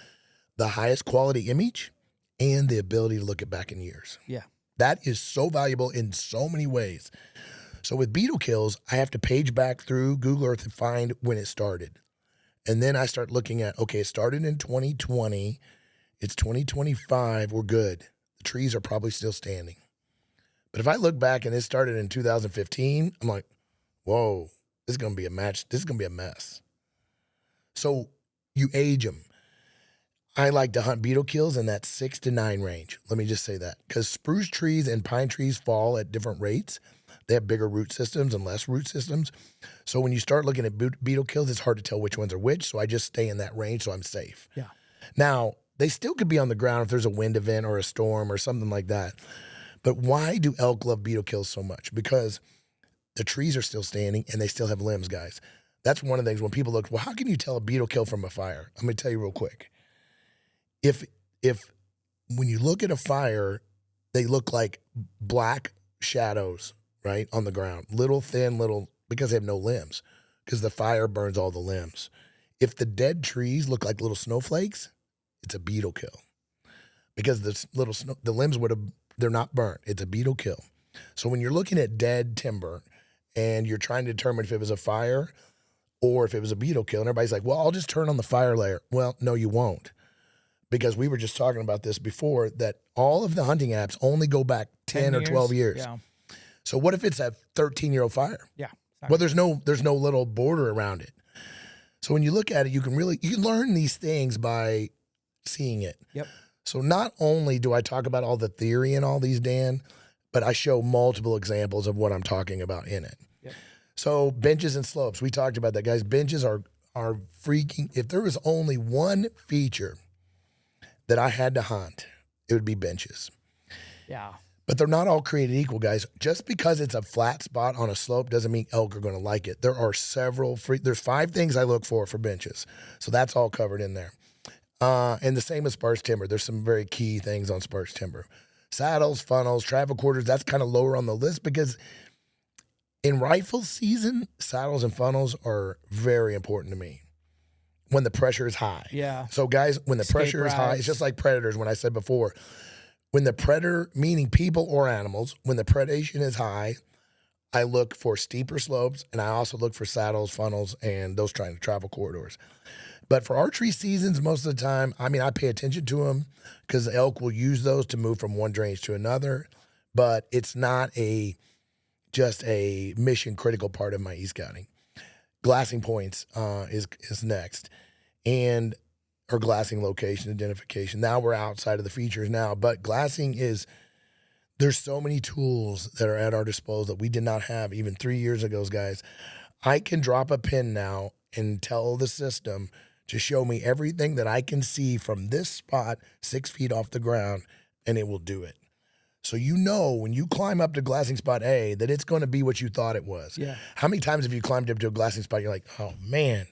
the highest quality image and the ability to look it back in years. Yeah. That is so valuable in so many ways. So with beetle kills, I have to page back through Google Earth and find when it started. And then I start looking at, okay, it started in 2020. It's 2025. We're good. The trees are probably still standing. But if I look back and it started in 2015, I'm like, whoa, this is going to be a match. This is going to be a mess. So you age them. I like to hunt beetle kills in that 6 to 9 range. Let me just say that. Because spruce trees and pine trees fall at different rates. They have bigger root systems and less root systems. So when you start looking at beetle kills, it's hard to tell which ones are which. So I just stay in that range so I'm safe. Yeah. Now, they still could be on the ground if there's a wind event or a storm or something like that. But why do elk love beetle kills so much? Because the trees are still standing and they still have limbs, guys. That's one of the things when people look, well, how can you tell a beetle kill from a fire? I'm going to tell you real quick. If when you look at a fire, they look like black shadows, right, on the ground. Thin, because they have no limbs, because the fire burns all the limbs. If the dead trees look like little snowflakes, it's a beetle kill. Because the limbs they're not burnt. It's a beetle kill. So when you're looking at dead timber and you're trying to determine if it was a fire or if it was a beetle kill, and everybody's like, well, I'll just turn on the fire layer. Well, no, you won't. Because we were just talking about this before, that all of the hunting apps only go back 10 or 12 years. Yeah. So what if it's a 13-year-old fire? Yeah. Well, there's no little border around it. So when you look at it, you can learn these things by seeing it. Yep. So not only do I talk about all the theory and all these, Dan, but I show multiple examples of what I'm talking about in it. Yep. So benches and slopes, we talked about that, guys. Benches are freaking, if there was only one feature that I had to hunt, it would be benches. Yeah. But they're not all created equal, guys. Just because it's a flat spot on a slope doesn't mean elk are going to like it. There are there's 5 things I look for benches. So that's all covered in there. And the same with sparse timber. There's some very key things on sparse timber. Saddles, funnels, travel quarters, that's kind of lower on the list because in rifle season, saddles and funnels are very important to me when the pressure is high. Yeah. So guys, when the pressure is high, it's just like predators when I said before. When the predator, meaning people or animals, when the predation is high, I look for steeper slopes and I also look for saddles, funnels, and those trying to travel corridors. But for archery seasons, most of the time, I pay attention to them because the elk will use those to move from one range to another. But it's not just a mission critical part of my e-scouting. Glassing points is next, or glassing location identification. Now we're outside of the features now, but glassing is There's so many tools that are at our disposal that we did not have even 3 years ago, guys. I can drop a pin now and tell the system to show me everything that I can see from this spot 6 feet off the ground, and it will do it. So when you climb up to glassing spot A that it's going to be what you thought it was. Yeah. How many times have you climbed up to a glassing spot, you're like, oh, man,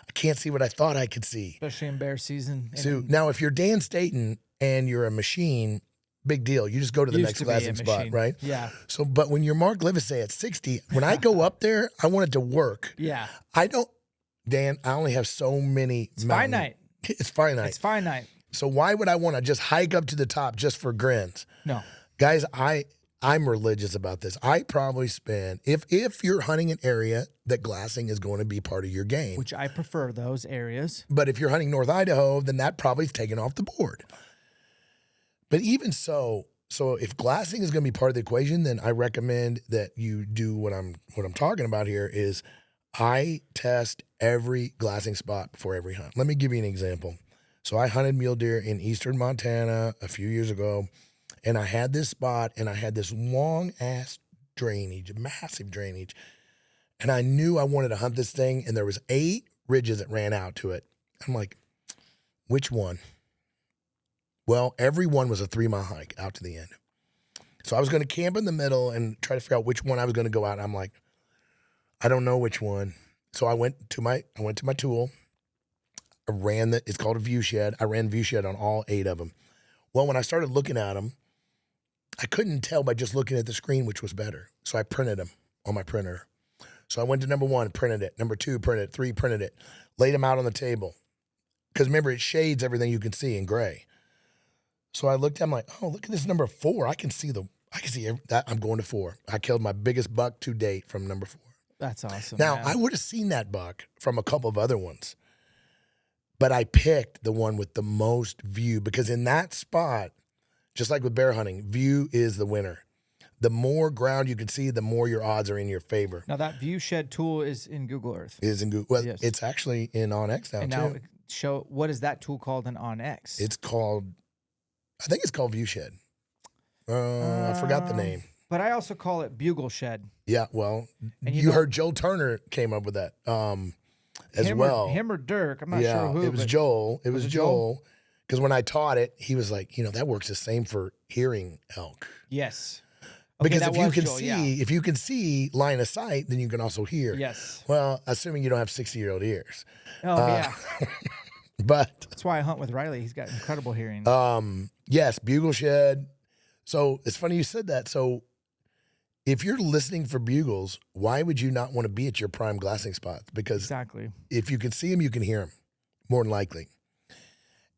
I can't see what I thought I could see. Especially in bear season. So now if you're Dan Staton and you're a machine, big deal. You just go to the next glassing spot, right? Yeah. So, but when you're Mark Livesay at 60, when I go up there, I want it to work. Yeah. Dan, I only have so many. It's finite. It's finite. It's finite. So why would I want to just hike up to the top just for grins? No. Guys, I'm religious about this. I probably spend, if you're hunting an area that glassing is going to be part of your game. Which I prefer those areas. But if you're hunting North Idaho, then that probably is taken off the board. But even so if glassing is going to be part of the equation, then I recommend that you do what I'm talking about here is I test every glassing spot before every hunt. Let me give you an example. So I hunted mule deer in eastern Montana a few years ago, and I had this spot, and I had this long-ass drainage, massive drainage, and I knew I wanted to hunt this thing, and there was 8 ridges that ran out to it. I'm like, which one? Well, every one was a 3-mile hike out to the end. So I was going to camp in the middle and try to figure out which one I was going to go out. And I'm like, I don't know which one. So I went to my tool. I ran it's called a view shed. I ran view shed on all 8 of them. Well, when I started looking at them, I couldn't tell by just looking at the screen which was better. So I printed them on my printer. So I went to number 1, printed it. Number 2, printed it. 3, printed it. Laid them out on the table. Because remember, it shades everything you can see in gray. So I looked at I'm like, oh, look at this number 4. I can see that. I'm going to 4. I killed my biggest buck to date from number 4. That's awesome. Now, man. I would have seen that buck from a couple of other ones. But I picked the one with the most view because in that spot, just like with bear hunting, view is the winner. The more ground you can see, the more your odds are in your favor. Now that view shed tool is in Google Earth. Well, yes. It's actually in OnX now too. Now what is that tool called in OnX? I think it's called View Shed. I forgot the name. But I also call it Bugle Shed. Yeah, well, you heard Joel Turner came up with that as well. Him or Dirk, I'm not sure who. It was Joel. It was Joel. Because when I taught it, he was like, that works the same for hearing elk. Yes. Okay, because if you can see line of sight, then you can also hear. Yes. Well, assuming you don't have 60-year-old ears. Oh, yeah. But that's why I hunt with Riley. He's got incredible hearing. Yes, bugle shed. So it's funny you said that. So if you're listening for bugles, why would you not want to be at your prime glassing spots? Because exactly, if you can see them, you can hear them more than likely.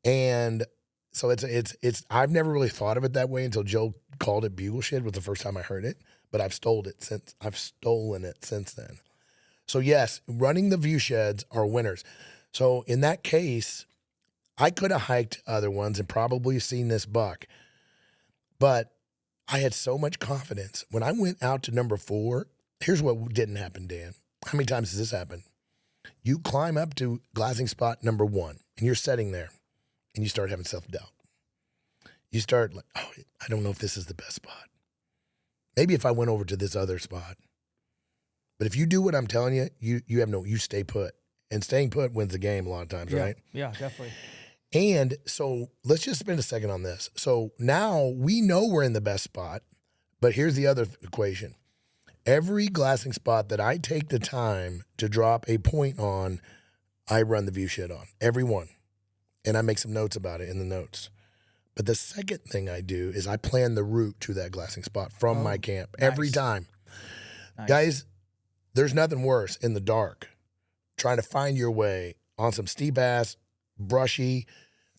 And so it's I've never really thought of it that way until Joe called it bugle shed was the first time I heard it, but I've stolen it since then. So yes, running the view sheds are winners. So in that case, I could have hiked other ones and probably seen this buck, but I had so much confidence. When I went out to number 4, here's what didn't happen, Dan. How many times has this happened? You climb up to glassing spot number 1, and you're sitting there, and you start having self-doubt. You start like, oh, I don't know if this is the best spot. Maybe if I went over to this other spot. But if you do what I'm telling you, you stay put. And staying put wins the game a lot of times, right? Yeah, definitely. And so let's just spend a second on this. So now we know we're in the best spot, but here's the other equation. Every glassing spot that I take the time to drop a point on, I run the view shed on. Every one. And I make some notes about it in the notes. But the second thing I do is I plan the route to that glassing spot from my camp every time. Nice. Guys, there's nothing worse in the dark trying to find your way on some steep ass, brushy.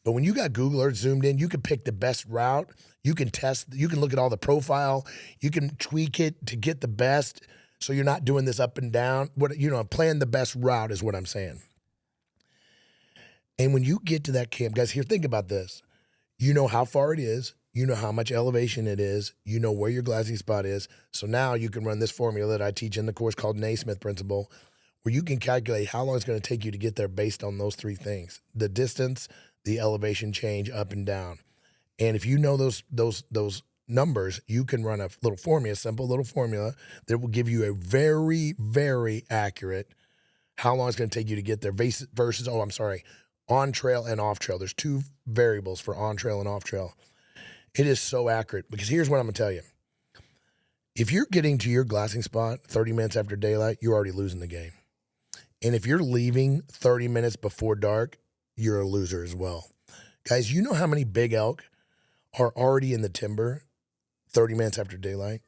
But when you got Google Earth zoomed in, you can pick the best route. You can test, you can look at all the profile. You can tweak it to get the best so you're not doing this up and down. Plan the best route is what I'm saying. And when you get to that camp, guys, here, think about this. You know how far it is. You know how much elevation it is. You know where your glassing spot is. So now you can run this formula that I teach in the course called Naismith Principle, where you can calculate how long it's going to take you to get there based on those 3 things: the distance, the elevation change up and down. And if you know those numbers, you can run a little formula, simple little formula that will give you a very, very accurate how long it's going to take you to get there versus, on trail and off trail. There's 2 variables for on trail and off trail. It is so accurate because here's what I'm going to tell you. If you're getting to your glassing spot 30 minutes after daylight, you're already losing the game. And if you're leaving 30 minutes before dark, you're a loser as well. Guys, you know how many big elk are already in the timber 30 minutes after daylight?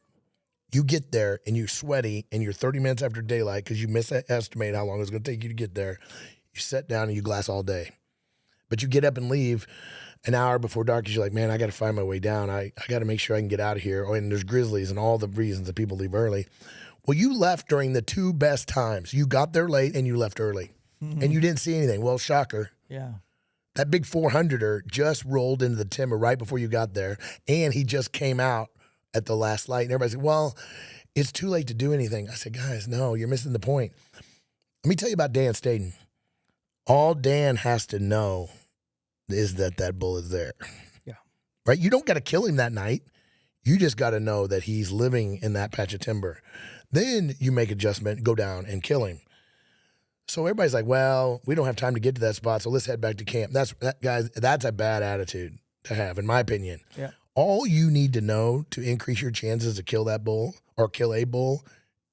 You get there and you're sweaty and you're 30 minutes after daylight because you misestimated how long it's going to take you to get there. You sit down and you glass all day. But you get up and leave an hour before dark because you're like, man, I got to find my way down. I got to make sure I can get out of here. Oh, and there's grizzlies and all the reasons that people leave early. Well, you left during the 2 best times. You got there late and you left early. Mm-hmm. And you didn't see anything. Well, shocker. Yeah. That big 400er just rolled into the timber right before you got there, and he just came out at the last light. And everybody said, well, it's too late to do anything. I said, guys, no, you're missing the point. Let me tell you about Dan Staden. All Dan has to know is that bull is there. Yeah. Right? You don't got to kill him that night. You just got to know that he's living in that patch of timber. Then you make adjustment, go down and kill him. So everybody's like, well, we don't have time to get to that spot, so let's head back to camp. Guys, that's a bad attitude to have, in my opinion. Yeah. All you need to know to increase your chances to kill that bull or kill a bull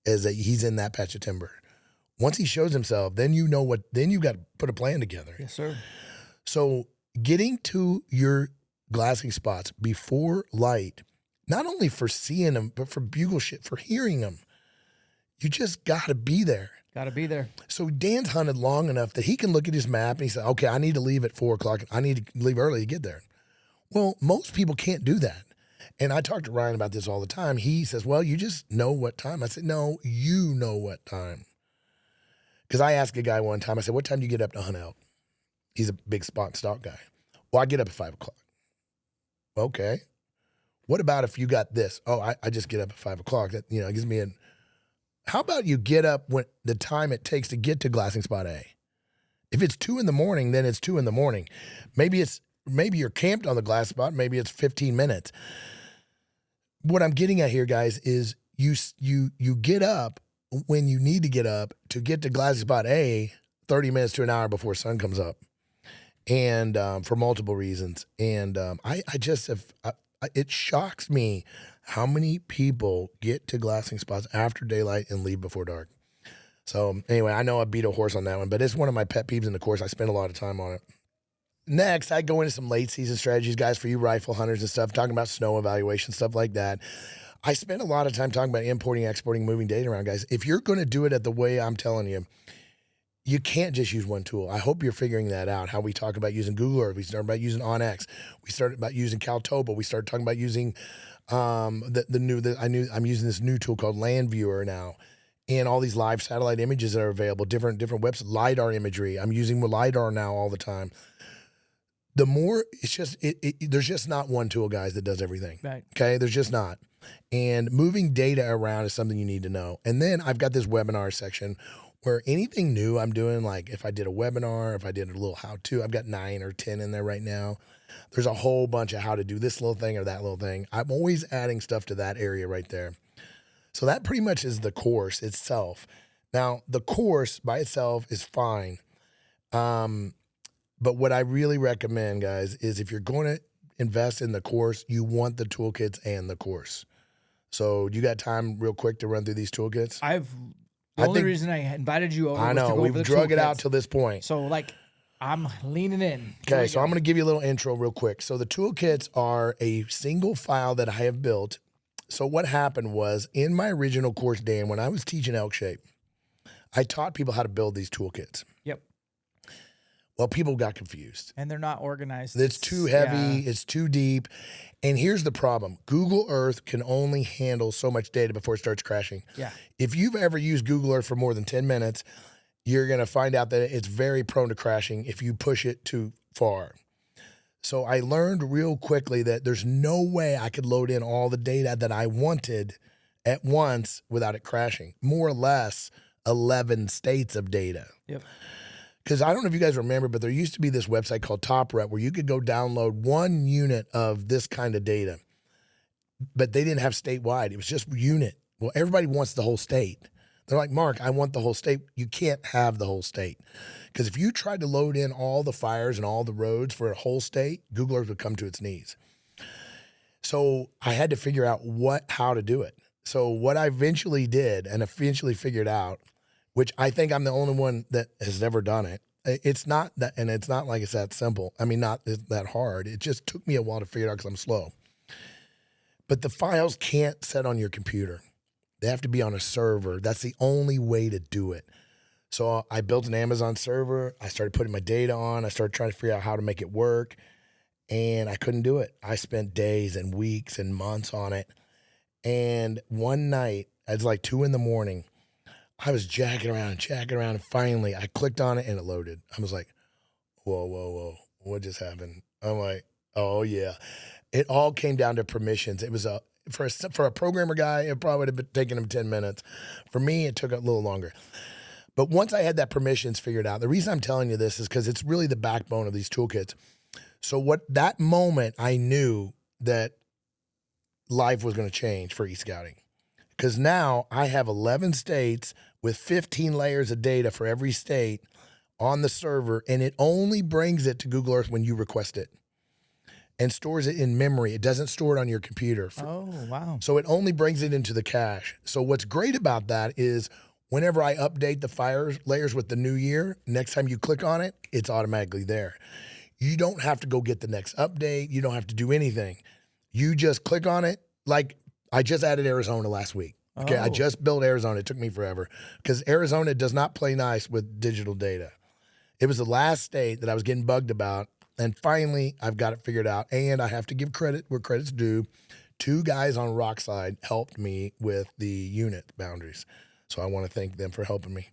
is that he's in that patch of timber. Once he shows himself, then you got to put a plan together. Yes, sir. So getting to your glassing spots before light, not only for seeing them, but for bugle shit, for hearing them, you just got to be there. Got to be there. So Dan's hunted long enough that he can look at his map and he said, okay, I need to leave at 4 o'clock. I need to leave early to get there. Well, most people can't do that. And I talk to Ryan about this all the time. He says, well, you just know what time. I said, no, you know what time. Because I asked a guy one time, I said, what time do you get up to hunt elk? He's a big spot and stalk guy. Well, I get up at 5 o'clock. Okay. What about if you got this? Oh, I just get up at 5 o'clock. That, gives me how about you get up when the time it takes to get to glassing spot A? If it's 2 a.m, then it's 2 a.m. Maybe you're camped on the glass spot. Maybe it's 15 minutes. What I'm getting at here, guys, is you get up when you need to get up to get to glassing spot A 30 minutes to an hour before sun comes up, and for multiple reasons. And it shocks me how many people get to glassing spots after daylight and leave before dark. So anyway, I know I beat a horse on that one, but it's one of my pet peeves in the course. I spend a lot of time on it. Next, I go into some late season strategies, guys, for you rifle hunters and stuff, talking about snow evaluation, stuff like that. I spend a lot of time talking about importing, exporting, moving data around, guys. If you're going to do it at the way I'm telling you, you can't just use one tool. I hope you're figuring that out, how we talk about using Google Earth. We started about using OnX. We started about using Caltoba. We started talking about using I'm using this new tool called Land Viewer now, and all these live satellite images that are available, different websites, LiDAR imagery. I'm using LiDAR now all the time. The more, it's just, there's just not one tool, guys, that does everything. Right. Okay? There's just not. And moving data around is something you need to know. And then I've got this webinar section where anything new I'm doing, like if I did a webinar, if I did a little how-to, I've got 9 or 10 in there right now. There's a whole bunch of how to do this little thing or that little thing. I'm always adding stuff to that area right there. So that pretty much is the course itself. Now, the course by itself is fine. But what I really recommend, guys, is if you're going to invest in the course, you want the toolkits and the course. So you got time real quick to run through these toolkits? The only reason I invited you over was to go over the we've drug it out till this point. So, I'm leaning in. Okay, so I'm going to give you a little intro real quick. So the toolkits are a single file that I have built. So what happened was, in my original course, Dan, when I was teaching ELKSHAPE, I taught people how to build these toolkits. Yep. Well, people got confused. And they're not organized. It's too heavy. Yeah. It's too deep. And here's the problem. Google Earth can only handle so much data before it starts crashing. Yeah. If you've ever used Google Earth for more than 10 minutes, you're going to find out that it's very prone to crashing if you push it too far. So I learned real quickly that there's no way I could load in all the data that I wanted at once without it crashing. More or less 11 states of data. Yep. Because I don't know if you guys remember, but there used to be this website called TopRep where you could go download 1 unit of this kind of data. but they didn't have statewide. It was just unit. Well, everybody wants the whole state. They're like, Mark, I want the whole state. You can't have the whole state. Because if you tried to load in all the fires and all the roads for a whole state, Google Earth would come to its knees. So I had to figure out how to do it. So what I eventually did and eventually figured out, which I think I'm the only one that has ever done it. It's not that, and it's not like it's that simple. I mean, not that hard. It just took me a while to figure it out because I'm slow. But the files can't set on your computer. They have to be on a server. That's the only way to do it. So I built an Amazon server. I started putting my data on. I started trying to figure out how to make it work. And I couldn't do it. I spent days and weeks and months on it. And one night, it's like 2 a.m, I was jacking around, and finally I clicked on it and it loaded. I was like, whoa, what just happened? I'm like, oh yeah. It all came down to permissions. It was for a programmer guy, it probably would have been taken him 10 minutes. For me, it took a little longer. But once I had that permissions figured out, the reason I'm telling you this is because it's really the backbone of these toolkits. So that moment, I knew that life was going to change for e-scouting. Because now I have 11 states with 15 layers of data for every state on the server, and it only brings it to Google Earth when you request it and stores it in memory. It doesn't store it on your computer. Oh, wow. So it only brings it into the cache. So what's great about that is whenever I update the fire layers with the new year, next time you click on it, it's automatically there. You don't have to go get the next update. You don't have to do anything. You just click on it. Like I just added Arizona last week. Okay, I just built Arizona. It took me forever because Arizona does not play nice with digital data. It was the last state that I was getting bugged about, and finally I've got it figured out. And I have to give credit where credit's due. 2 guys on Rockside helped me with the unit boundaries, so I want to thank them for helping me.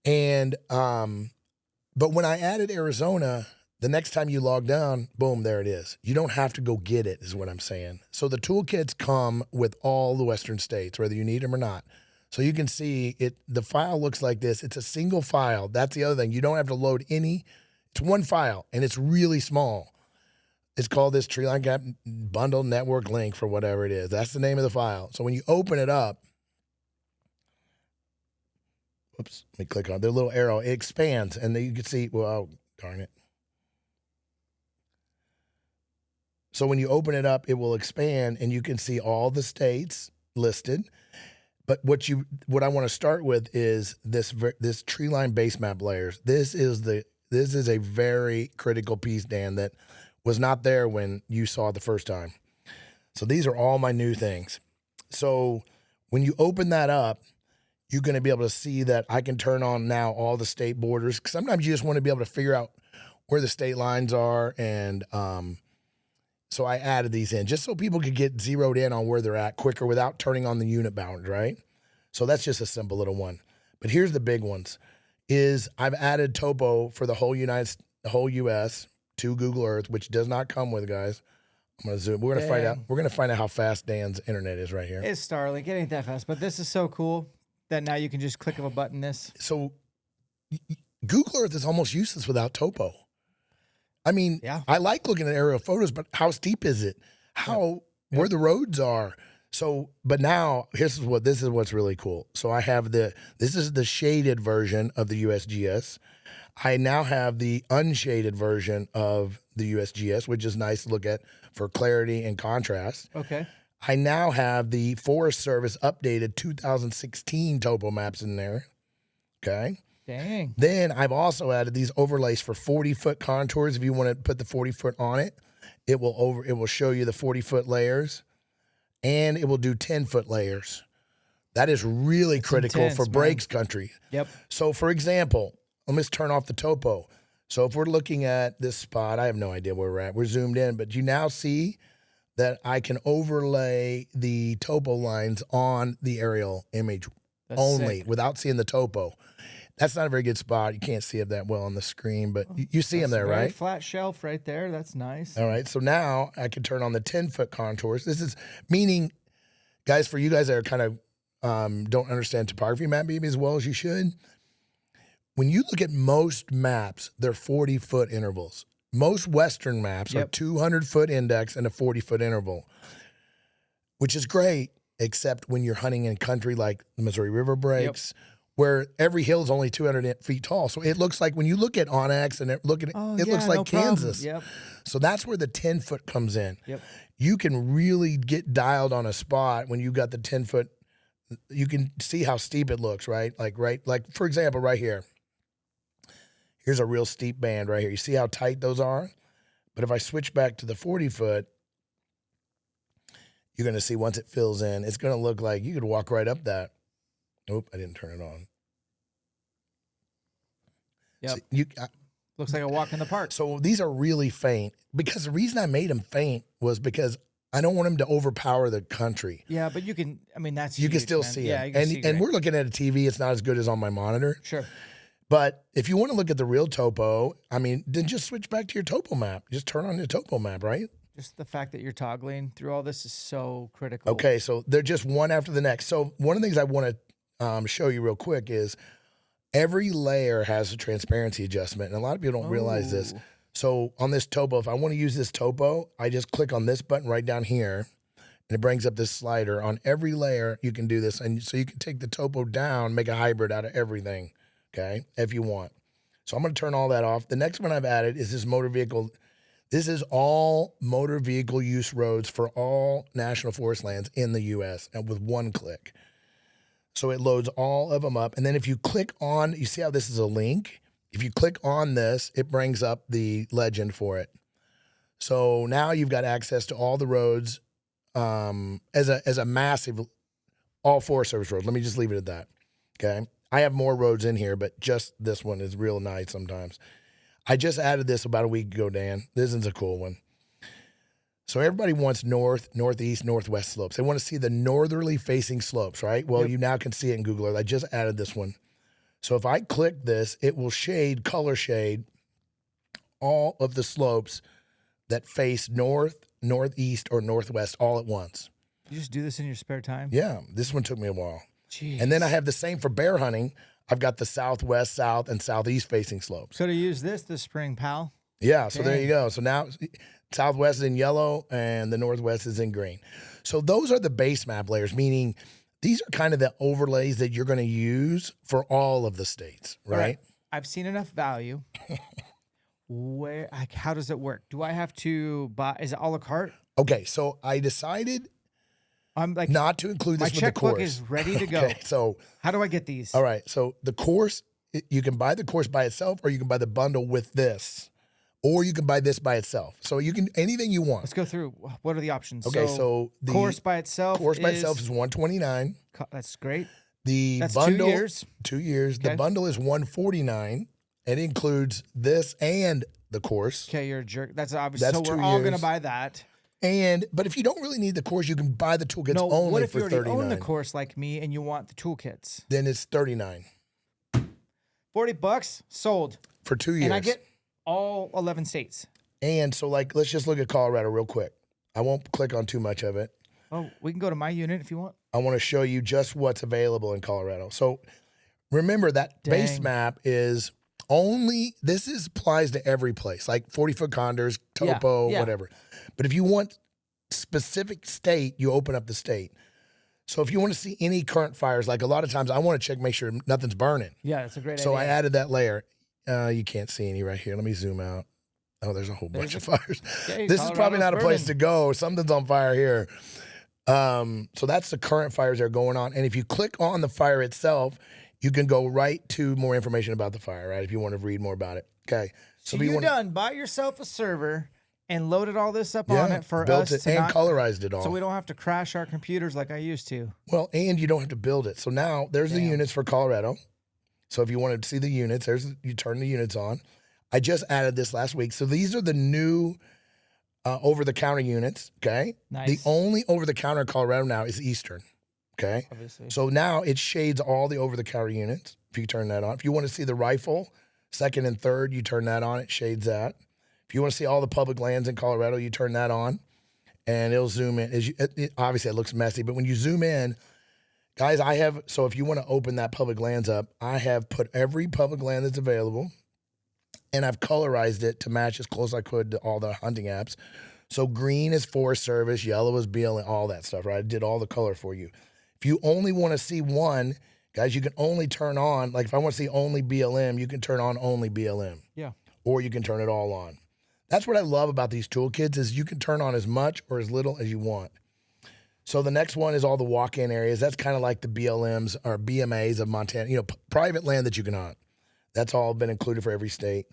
And but when I added Arizona, the next time you log down, boom, there it is. You don't have to go get it, is what I'm saying. So the toolkits come with all the Western states, whether you need them or not. So you can see it. The file looks like this. It's a single file. That's the other thing. You don't have to load any. It's one file, and it's really small. It's called this Treeline Bundle Network Link for whatever it is. That's the name of the file. So when you open it up, whoops, let me click on the little arrow. It expands, and then you can see, well, oh, darn it. So when you open it up, it will expand, and you can see all the states listed. But what I want to start with is this Treeline base map layers. This is a very critical piece, Dan, that was not there when you saw it the first time. So these are all my new things. So when you open that up, you're going to be able to see that I can turn on now all the state borders. Sometimes you just want to be able to figure out where the state lines are, and so I added these in just so people could get zeroed in on where they're at quicker without turning on the unit bound, right? So that's just a simple little one. But here's the big ones: is I've added topo for the whole U.S. to Google Earth, which does not come with, guys. I'm gonna zoom. We're gonna find out how fast Dan's internet is right here. It's Starlink. It ain't that fast, but this is so cool that now you can just click of a button. So Google Earth is almost useless without topo. I mean, yeah. I like looking at aerial photos, but how steep is it? Where the roads are. So, but now this is what's really cool. So I have this is the shaded version of the USGS. I now have the unshaded version of the USGS, which is nice to look at for clarity and contrast. Okay. I now have the Forest Service updated 2016 topo maps in there. Okay. Dang. Then I've also added these overlays for 40-foot contours. If you want to put the 40-foot on it, it will show you the 40-foot layers, and it will do 10-foot layers. That is really critical for breaks country. Yep. So, for example, let me just turn off the topo. So if we're looking at this spot, I have no idea where we're at. We're zoomed in, but you now see that I can overlay the topo lines on the aerial image without seeing the topo. That's not a very good spot. You can't see it that well on the screen, but you see them there, right? Flat shelf right there. That's nice. All right. So now I can turn on the 10-foot contours. This is meaning, guys, for you guys that are kind of don't understand topography map maybe as well as you should, when you look at most maps, they're 40-foot intervals. Most Western maps are 200-foot index and a 40-foot interval. which is great, except when you're hunting in country like the Missouri River breaks, where every hill is only 200 feet tall. So it looks like when you look at Onyx and it looks like Kansas. Yep. So that's where the 10-foot comes in. Yep. You can really get dialed on a spot when you got the 10-foot. You can see how steep it looks, right? Like for example, right here. Here's a real steep band right here. You see how tight those are? But if I switch back to the 40-foot, you're going to see once it fills in, it's going to look like you could walk right up that. Nope, I didn't turn it on. Yep. So looks like a walk in the park. So these are really faint, because the reason I made them faint was because I don't want them to overpower the country. Yeah, but you can, that's You huge, can still man. see yeah, it. you can see And we're looking at a TV. It's not as good as on my monitor. Sure. But if you want to look at the real topo, then just switch back to your topo map. Just turn on your topo map, right? Just the fact that you're toggling through all this is so critical. Okay, so they're just one after the next. So one of the things I want to show you real quick is every layer has a transparency adjustment, and a lot of people don't realize this. So on this topo, if I want to use this topo, I just click on this button right down here, and it brings up this slider. On every layer, you can do this, and so you can take the topo down, make a hybrid out of everything, okay, if you want. So I'm going to turn all that off. The next one I've added is this motor vehicle. This is all motor vehicle use roads for all national forest lands in the U.S. and with one click. So it loads all of them up. And then if you click on, you see how this is a link? If you click on this, it brings up the legend for it. So now you've got access to all the roads as a massive, all Forest Service roads. Let me just leave it at that, okay? I have more roads in here, but just this one is real nice sometimes. I just added this about a week ago, Dan. This is a cool one. So everybody wants north, northeast, northwest slopes. They want to see the northerly facing slopes, right? Well, you now can see it in Google Earth. I just added this one. So if I click this, it will color shade all of the slopes that face north, northeast, or northwest all at once. You just do this in your spare time? Yeah, this one took me a while. Jeez. And then I have the same for bear hunting. I've got the southwest, south, and southeast facing slopes. So to use this spring, pal? Yeah, so there you go. So now southwest is in yellow and the northwest is in green. So those are the base map layers, meaning these are kind of the overlays that you're going to use for all of the states, right? I've seen enough value. How does it work? Do I have to buy? Is it a la carte? Okay, so I decided not to include this with the course. My checkbook is ready to go. Okay, so how do I get these? All right, so the course, you can buy the course by itself, or you can buy the bundle with this, or you can buy this by itself. So you can anything you want. Let's go through. What are the options? Okay, so the course by itself. Course by itself is $129. That's great. That's bundle 2 years. 2 years. Okay. The bundle is $149. It includes this and the course. Okay, you're a jerk. That's obvious. So we're all going to buy that. But if you don't really need the course, you can buy the toolkits only what if for you already $39. own the course like me and you want the toolkits? Then it's $39. $40 sold for 2 years, and I get all 11 states. And so, let's just look at Colorado real quick. I won't click on too much of it. Oh, we can go to my unit if you want. I want to show you just what's available in Colorado. So remember that base map is only, applies to every place, like 40-foot condors, topo, whatever. But if you want specific state, you open up the state. So if you want to see any current fires, like a lot of times I want to check, make sure nothing's burning. Yeah, that's a great idea. So I added that layer. You can't see any right here. Let me zoom out. Oh, there's a whole bunch of fires. Okay, this is probably not a place to go. Something's on fire here. So that's the current fires that are going on. And if you click on the fire itself, you can go right to more information about the fire, right? If you want to read more about it. Okay. So you're done. Buy yourself a server and loaded all this up on it for built us it and colorized it all. So we don't have to crash our computers like I used to. Well, and you don't have to build it. So now there's the units for Colorado. So if you wanted to see the units, you turn the units on. I just added this last week. So these are the new over-the-counter units, okay? Nice. The only over-the-counter in Colorado now is Eastern, okay? Obviously. So now it shades all the over-the-counter units, if you turn that on. If you want to see the rifle, second and third, you turn that on, it shades that. If you want to see all the public lands in Colorado, you turn that on, and it'll zoom in. Obviously, it looks messy, but when you zoom in, guys, so if you want to open that public lands up, I have put every public land that's available, and I've colorized it to match as close as I could to all the hunting apps. So green is Forest Service, yellow is BLM, all that stuff, right? I did all the color for you. If you only want to see one, guys, you can only turn on, like if I want to see only BLM, you can turn on only BLM. Yeah. Or you can turn it all on. That's what I love about these toolkits is you can turn on as much or as little as you want. So the next one is all the walk-in areas. That's kind of like the BLMs or BMAs of Montana, private land that you can hunt. That's all been included for every state.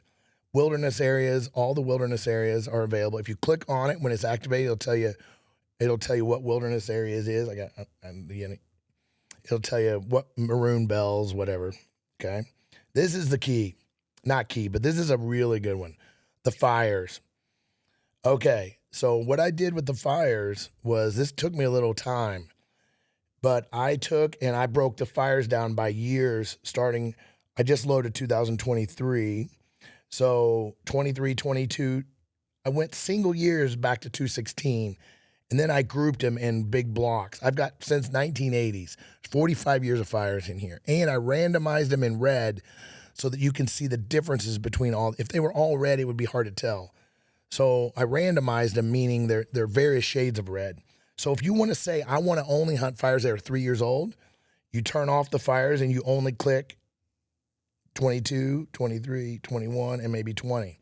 Wilderness areas, all the wilderness areas are available. If you click on it when it's activated, it'll tell you what wilderness areas is. It'll tell you what maroon bells, whatever. Okay. This is the key. Not key, but this is a really good one. The fires. Okay. So what I did with the fires was this took me a little time, but I broke the fires down by years starting. I just loaded 2023. So 23, 22, I went single years back to 2016, and then I grouped them in big blocks. I've got since 1980s, 45 years of fires in here. And I randomized them in red so that you can see the differences between all. If they were all red, it would be hard to tell. So I randomized them, meaning they're various shades of red. So if you want to say, I want to only hunt fires that are 3 years old, you turn off the fires and you only click 22, 23, 21, and maybe 20.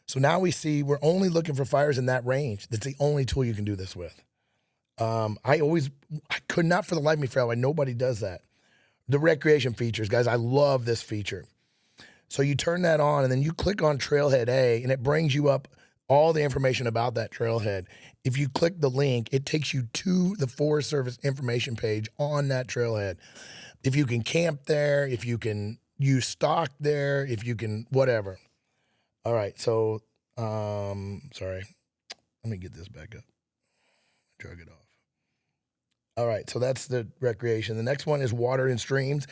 So now we see we're only looking for fires in that range. That's the only tool you can do this with. I could not for the life of me figure out why nobody does that. The recreation features, guys, I love this feature. So you turn that on and then you click on Trailhead A and it brings you up all the information about that trailhead. If you click the link, it takes you to the Forest Service information page on that trailhead. If you can camp there, if you can use stock there, if you can, whatever. All right, so, sorry. Let me get this back up. Drug it off. All right, so that's the recreation. The next one is water and streams.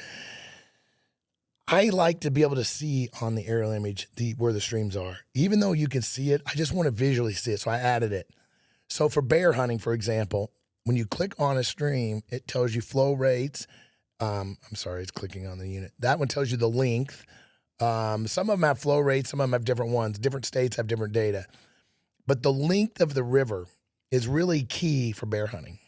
I like to be able to see on the aerial image where the streams are. Even though you can see it, I just want to visually see it, so I added it. So for bear hunting, for example, when you click on a stream, it tells you flow rates. I'm sorry, it's clicking on the unit. That one tells you the length. Some of them have flow rates, some of them have different ones. Different states have different data. But the length of the river is really key for bear hunting.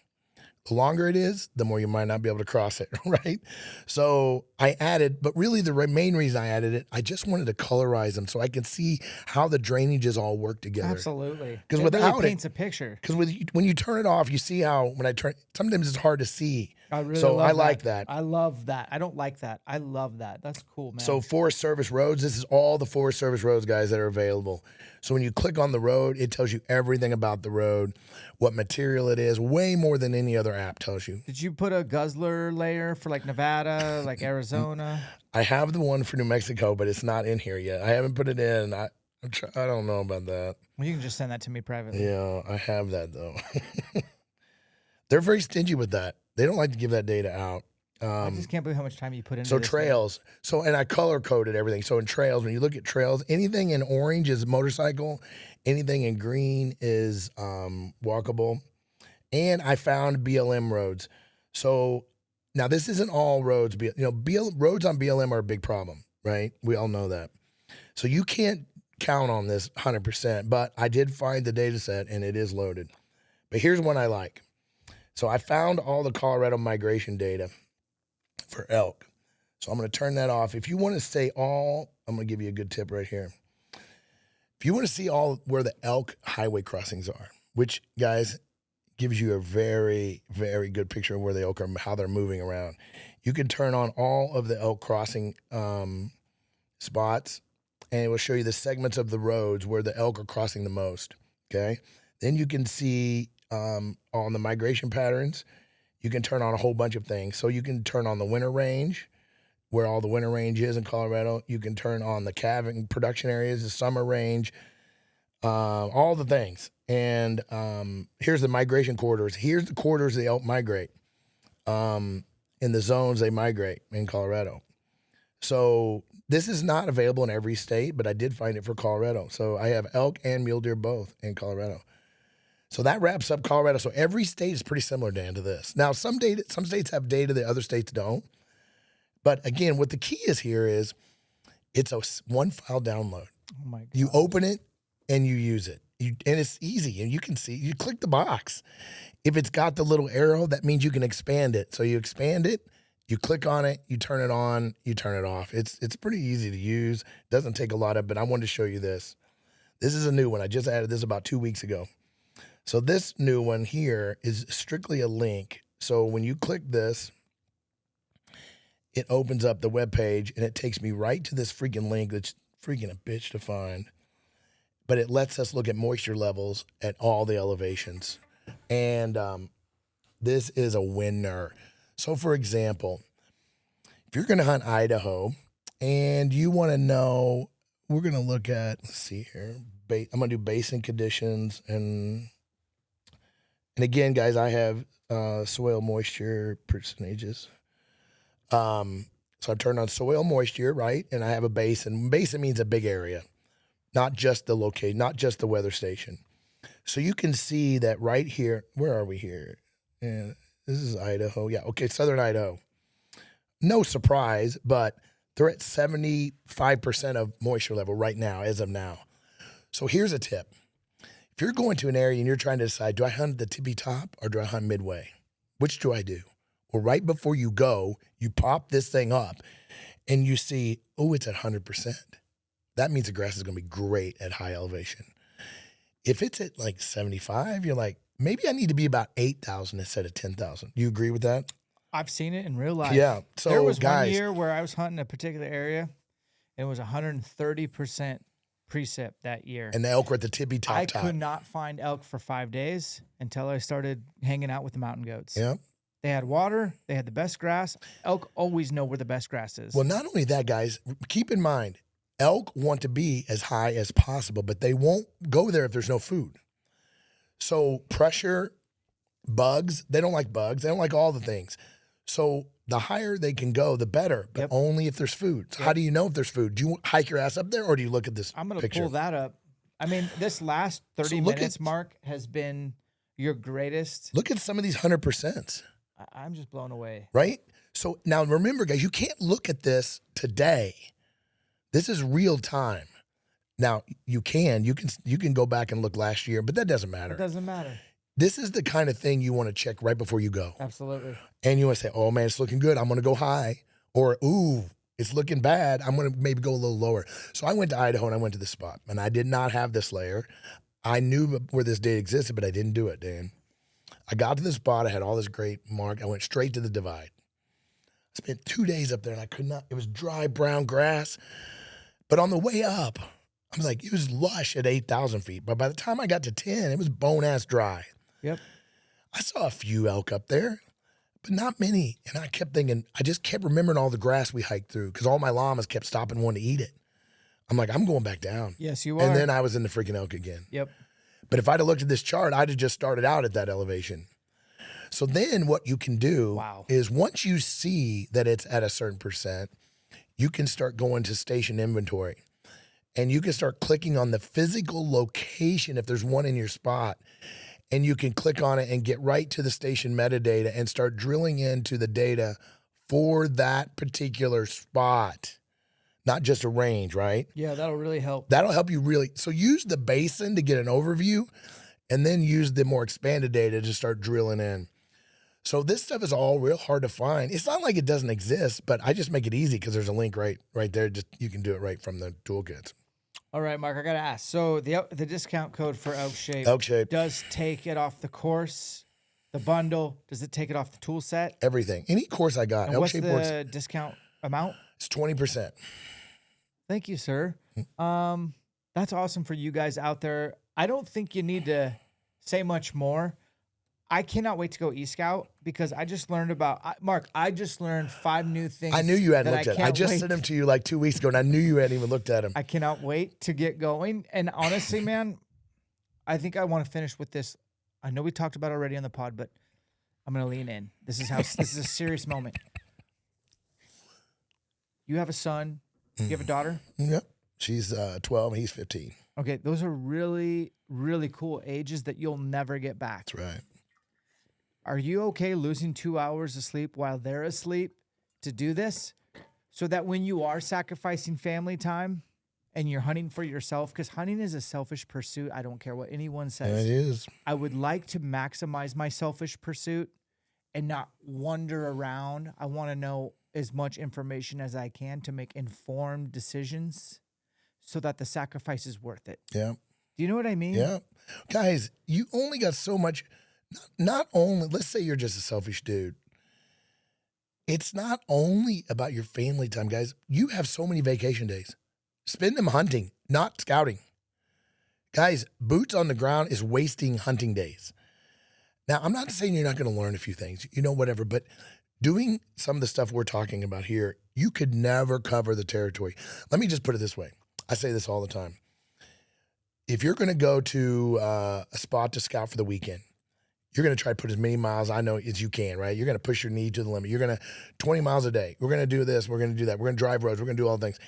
The longer it is, the more you might not be able to cross it, right? So I added, but really the main reason I added it, I just wanted to colorize them so I can see how the drainages all work together. Absolutely. Because it without really paints a picture. Because when you turn it off, you see how when I turn, sometimes it's hard to see. I really so love I like that. I love that. I don't like that. I love that. That's cool, man. So Forest Service roads, this is all the Forest Service roads, guys, that are available. So when you click on the road, it tells you everything about the road, what material it is, way more than any other app tells you. Did you put a guzzler layer for like Nevada, like Arizona? I have the one for New Mexico, but it's not in here yet. I haven't put it in. I don't know about that. Well, you can just send that to me privately. Yeah, I have that though. They're very stingy with that. They don't like to give that data out. I just can't believe how much time you put into So this trails. And I color coded everything. So in trails, when you look at trails, anything in orange is motorcycle. Anything in green is walkable. And I found BLM roads. So now this isn't all roads. Roads on BLM are a big problem, right? We all know that. So you can't count on this 100%, but I did find the data set and it is loaded. But here's one I like. So I found all the Colorado migration data for elk. So I'm going to turn that off. If you want to say all, I'm going to give you a good tip right here. If you want to see all where the elk highway crossings are, which, guys, gives you a very, very good picture of where the elk are, how they're moving around. You can turn on all of the elk crossing spots, and it will show you the segments of the roads where the elk are crossing the most, okay? Then you can see on the migration patterns, you can turn on a whole bunch of things. So you can turn on the winter range, where all the winter range is in Colorado. You can turn on the calving production areas, the summer range, all the things. And here's the migration corridors. Here's the corridors the elk migrate in the zones they migrate in Colorado. So this is not available in every state, but I did find it for Colorado. So I have elk and mule deer both in Colorado. So that wraps up Colorado. So every state is pretty similar, Dan, to this. Now, some states have data that other states don't. But again, what the key is here is it's a one file download. Oh my God. You open it and you use it. and it's easy, and you can see, you click the box. If it's got the little arrow, that means you can expand it. So you expand it, you click on it, you turn it on, you turn it off. It's pretty easy to use. Doesn't take a lot of, but I wanted to show you this. This is a new one. I just added this about 2 weeks ago. So this new one here is strictly a link. So when you click this, it opens up the web page and it takes me right to this freaking link that's freaking a bitch to find. But it lets us look at moisture levels at all the elevations. And this is a winner. So for example, if you're going to hunt Idaho and you want to know, we're going to look at, let's see here, I'm going to do basin conditions. And again, guys, I have soil moisture percentages. So I've turned on soil moisture, right? And I have a basin. Basin means a big area, not just the location, not just the weather station. So you can see that right here. Where are we here? And this is Idaho. Yeah, okay, southern Idaho. No surprise, but they're at 75% of moisture level right now, as of now. So here's a tip. If you're going to an area and you're trying to decide, do I hunt the tippy top or do I hunt midway? Which do I do? Well, right before you go, you pop this thing up and you see, oh, it's at 100%. That means the grass is going to be great at high elevation. If it's at like 75, you're like, maybe I need to be about 8,000 instead of 10,000. Do you agree with that? I've seen it in real life. Yeah. So there was guys, 1 year where I was hunting a particular area and it was 130% precip that year. And the elk were at the tippy top. I could not find elk for 5 days until I started hanging out with the mountain goats. Yeah. They had water. They had the best grass. Elk always know where the best grass is. Well, not only that, guys, keep in mind, elk want to be as high as possible, but they won't go there if there's no food. So pressure, bugs, they don't like bugs. They don't like all the things. So the higher they can go, the better, but only if there's food. So how do you know if there's food? Do you hike your ass up there or do you look at this I'm going to pull that up. I mean, this last 30 minutes, Mark, has been your greatest. Look at some of these 100%. I'm just blown away. Right? So now remember, guys, you can't look at this today. This is real time. Now you can go back and look last year, but that doesn't matter. It doesn't matter. This is the kind of thing you want to check right before you go. Absolutely. And you want to say, oh man, it's looking good. I'm going to go high. Or, ooh, it's looking bad. I'm going to maybe go a little lower. So I went to Idaho and I went to this spot and I did not have this layer. I knew where this date existed, but I didn't do it, Dan. I got to the spot. I had all this great mark. I went straight to the divide. I spent 2 days up there and I could not, it was dry brown grass. But on the way up, I was like, it was lush at 8,000 feet. But by the time I got to 10, it was bone-ass dry. Yep. I saw a few elk up there, but not many. And I kept thinking, I just kept remembering all the grass we hiked through because all my llamas kept stopping wanting to eat it. I'm like, I'm going back down. Yes, you are. And then I was in the freaking elk again. Yep. But if I'd have looked at this chart, I'd have just started out at that elevation. So then what you can do is once you see that it's at a certain percent, you can start going to station inventory. And you can start clicking on the physical location if there's one in your spot. And you can click on it and get right to the station metadata and start drilling into the data for that particular spot. Not just a range, right? Yeah, that'll really help. That'll help you really. So use the basin to get an overview and then use the more expanded data to start drilling in. So this stuff is all real hard to find. It's not like it doesn't exist, but I just make it easy because there's a link right there. Just you can do it right from the toolkits. All right, Mark, I got to ask. So the discount code for ELKSHAPE does take it off the course, the bundle? Does it take it off the tool set? Everything. Any course I got. And what's the discount amount? It's 20%. Thank you, sir. That's awesome for you guys out there. I don't think you need to say much more. I cannot wait to go eScout because I just learned about Mark. I just learned 5 new things. I knew you hadn't looked at them. I just sent them to you like 2 weeks ago, and I knew you hadn't even looked at them. I cannot wait to get going. And honestly, man, I think I want to finish with this. I know we talked about it already on the pod, but I'm gonna lean in. This is a serious moment. You have a son. You have a daughter. Yep. She's 12 and he's 15. Okay, those are really, really cool ages that you'll never get back. That's right. Are you okay losing 2 hours of sleep while they're asleep to do this so that when you are sacrificing family time and you're hunting for yourself, because hunting is a selfish pursuit. I don't care what anyone says. It is. I would like to maximize my selfish pursuit and not wander around. I want to know as much information as I can to make informed decisions so that the sacrifice is worth it. Yeah. Do you know what I mean? Yeah. Guys, you only got so much. Not only, let's say you're just a selfish dude. It's not only about your family time, guys. You have so many vacation days. Spend them hunting, not scouting. Guys, boots on the ground is wasting hunting days. Now, I'm not saying you're not going to learn a few things, whatever, but doing some of the stuff we're talking about here, you could never cover the territory. Let me just put it this way. I say this all the time. If you're going to go to a spot to scout for the weekend, you're going to try to put as many miles, I know, as you can, right? You're going to push your knee to the limit. You're going to 20 miles a day. We're going to do this. We're going to do that. We're going to drive roads. We're going to do all things.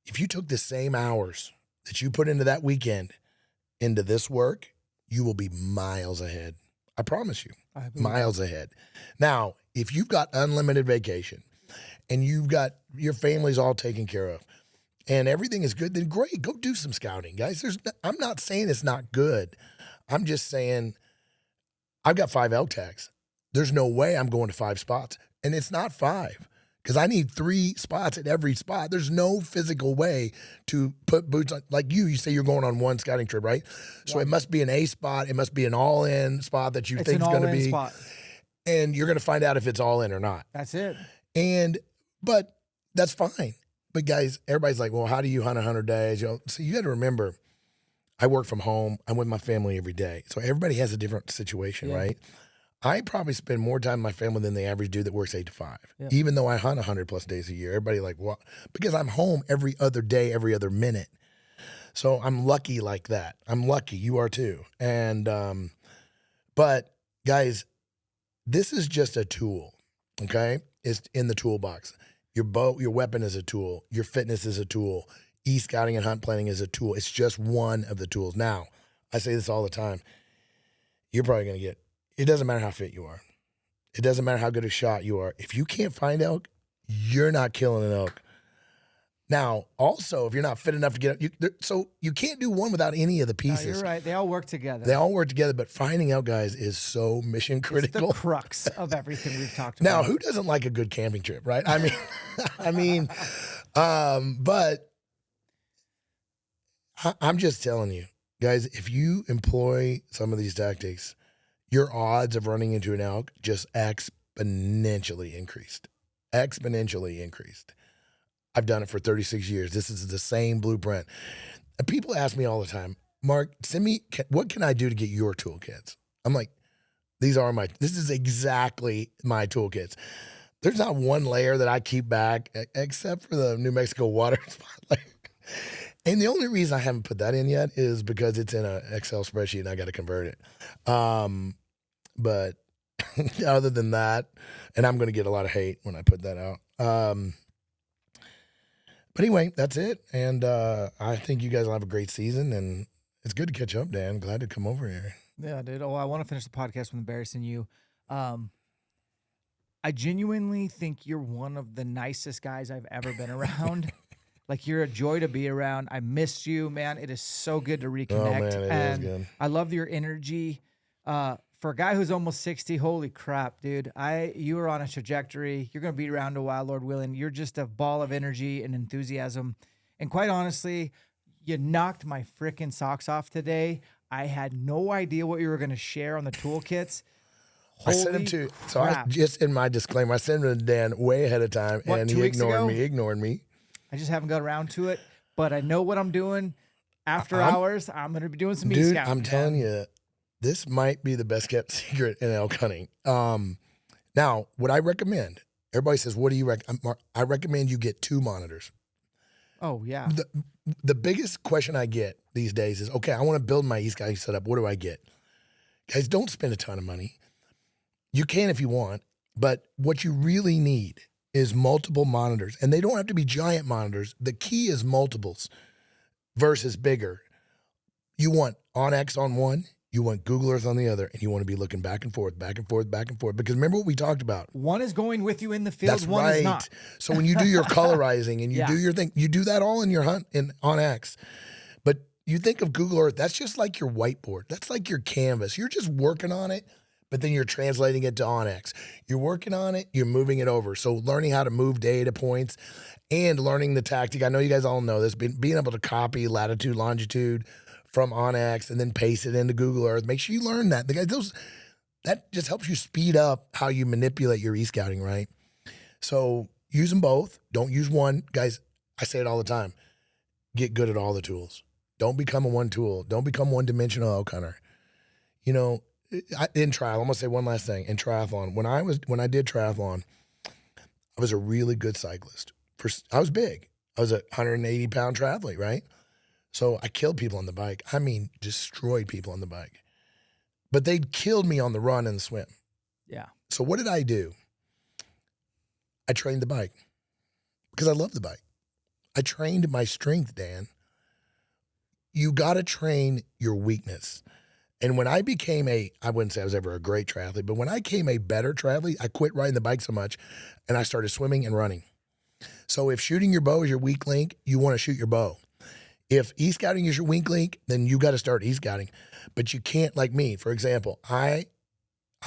If you took the same hours that you put into that weekend into this work, you will be miles ahead. I promise you, miles ahead. Now, if you've got unlimited vacation and you've got your family's all taken care of and everything is good, then great, go do some scouting, guys. I'm not saying it's not good. I'm just saying I've got 5 elk tags. There's no way I'm going to 5 spots. And it's not 5 because I need 3 spots at every spot. There's no physical way to put boots on. Like you say you're going on one scouting trip, right? So it must be an A spot. It must be an all-in spot that you think is going to be. Spot. And you're going to find out if it's all in or not. That's it. But that's fine. But guys, everybody's like, well, how do you hunt 100 days? So you got to remember, I work from home. I'm with my family every day. So everybody has a different situation, right? I probably spend more time with my family than the average dude that works 8 to 5, even though I hunt 100+ days a year. Everybody like, what? Because I'm home every other day, every other minute. So I'm lucky like that. I'm lucky. You are too. And, but guys, this is just a tool, okay? It's in the toolbox. Your bow, your weapon is a tool. Your fitness is a tool. E-scouting and hunt planning is a tool. It's just one of the tools. Now, I say this all the time. You're probably going to get, it doesn't matter how fit you are. It doesn't matter how good a shot you are. If you can't find elk, you're not killing an elk. Now, also, if you're not fit enough to get up, so you can't do one without any of the pieces. No, you're right. They all work together. They all work together, but finding elk, guys, is so mission critical. It's the crux of everything we've talked about. Now, who doesn't like a good camping trip, right? But I'm just telling you, guys, if you employ some of these tactics, your odds of running into an elk just exponentially increased. I've done it for 36 years. This is the same blueprint. And people ask me all the time, Mark, what can I do to get your toolkits? I'm like, this is exactly my toolkits. There's not one layer that I keep back except for the New Mexico water spot. And the only reason I haven't put that in yet is because it's in an Excel spreadsheet and I got to convert it. But other than that, and I'm going to get a lot of hate when I put that out. But anyway, that's it. And I think you guys will have a great season. And it's good to catch up, Dan. Glad to come over here. Yeah, dude. Oh, I want to finish the podcast with embarrassing you. I genuinely think you're one of the nicest guys I've ever been around. Like, you're a joy to be around. I missed you, man. It is so good to reconnect. Oh, man, it is good. I love your energy. For a guy who's almost 60, holy crap, dude. You are on a trajectory. You're going to be around a while, Lord willing. You're just a ball of energy and enthusiasm. And quite honestly, you knocked my freaking socks off today. I had no idea what you were going to share on the toolkits. I sent him to, so I just in my disclaimer, I sent him to Dan way ahead of time, and he ignored me. I just haven't got around to it, but I know what I'm doing. After hours, I'm going to be doing some meat scouting. I'm telling you, this might be the best kept secret in elk hunting. Now, what I recommend, everybody says, what do you recommend? I recommend you get 2 monitors. Oh, yeah. The biggest question I get these days is, okay, I want to build my e-scouting setup. What do I get? Guys, don't spend a ton of money. You can if you want, but what you really need is multiple monitors. And they don't have to be giant monitors. The key is multiples versus bigger. You want on-X on one, You want Google Earth on the other, and you want to be looking back and forth, back and forth, back and forth. Because remember what we talked about? One is going with you in the field, That's one right. is not. So when you do your colorizing and you do your thing, you do that all in your hunt in OnX. But you think of Google Earth, that's just like your whiteboard. That's like your canvas. You're just working on it, but then you're translating it to OnX. You're working on it, you're moving it over. So learning how to move data points and learning the tactic. I know you guys all know this, being able to copy latitude, longitude from OnX and then paste it into Google Earth. Make sure you learn that. That just helps you speed up how you manipulate your e-scouting, right? So use them both. Don't use one. Guys, I say it all the time. Get good at all the tools. Don't become a one tool. Don't become one-dimensional elk hunter. You know, in trial, I'm going to say one last thing. In triathlon, when I did triathlon, I was a really good cyclist. I was big. I was a 180-pound triathlete, right? So I killed people on the bike. I mean, destroyed people on the bike. But they killed me on the run and the swim. Yeah. So what did I do? I trained the bike because I love the bike. I trained my strength, Dan. You got to train your weakness. And when I became I wouldn't say I was ever a great triathlete, but when I became a better triathlete, I quit riding the bike so much and I started swimming and running. So if shooting your bow is your weak link, you want to shoot your bow. If e-scouting is your weak link, then you got to start e-scouting. But you can't, like me, for example, I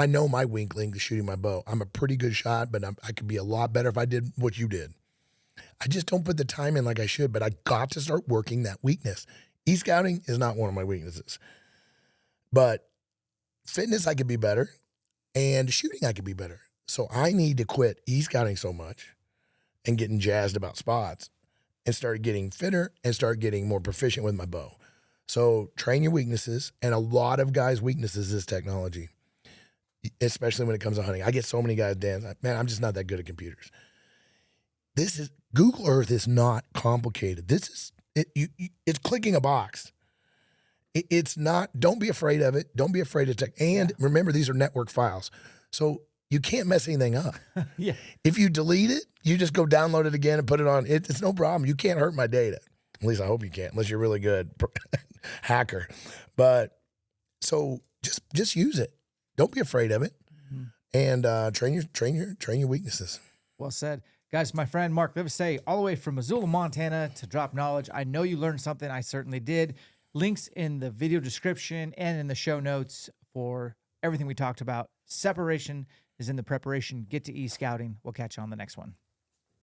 know my weak link is shooting my bow. I'm a pretty good shot, but I could be a lot better if I did what you did. I just don't put the time in like I should, but I got to start working that weakness. E-scouting is not one of my weaknesses. But fitness, I could be better, and shooting, I could be better. So I need to quit e-scouting so much and getting jazzed about spots and start getting fitter and start getting more proficient with my bow. So train your weaknesses, and a lot of guys' weaknesses is technology, especially when it comes to hunting. I get so many guys, Dan, man, I'm just not that good at computers. Google Earth is not complicated. It's clicking a box. It's not, don't be afraid of it. Don't be afraid of tech. And remember, these are network files. So you can't mess anything up. Yeah. If you delete it, you just go download it again and put it on. It's no problem. You can't hurt my data. At least I hope you can't, unless you're really good hacker. But so just use it. Don't be afraid of it. Mm-hmm. And train your weaknesses. Well said. Guys, my friend Mark Livesay, all the way from Missoula, Montana, to drop knowledge. I know you learned something. I certainly did. Links in the video description and in the show notes for everything we talked about. Separation is in the preparation. Get to e-scouting. We'll catch you on the next one.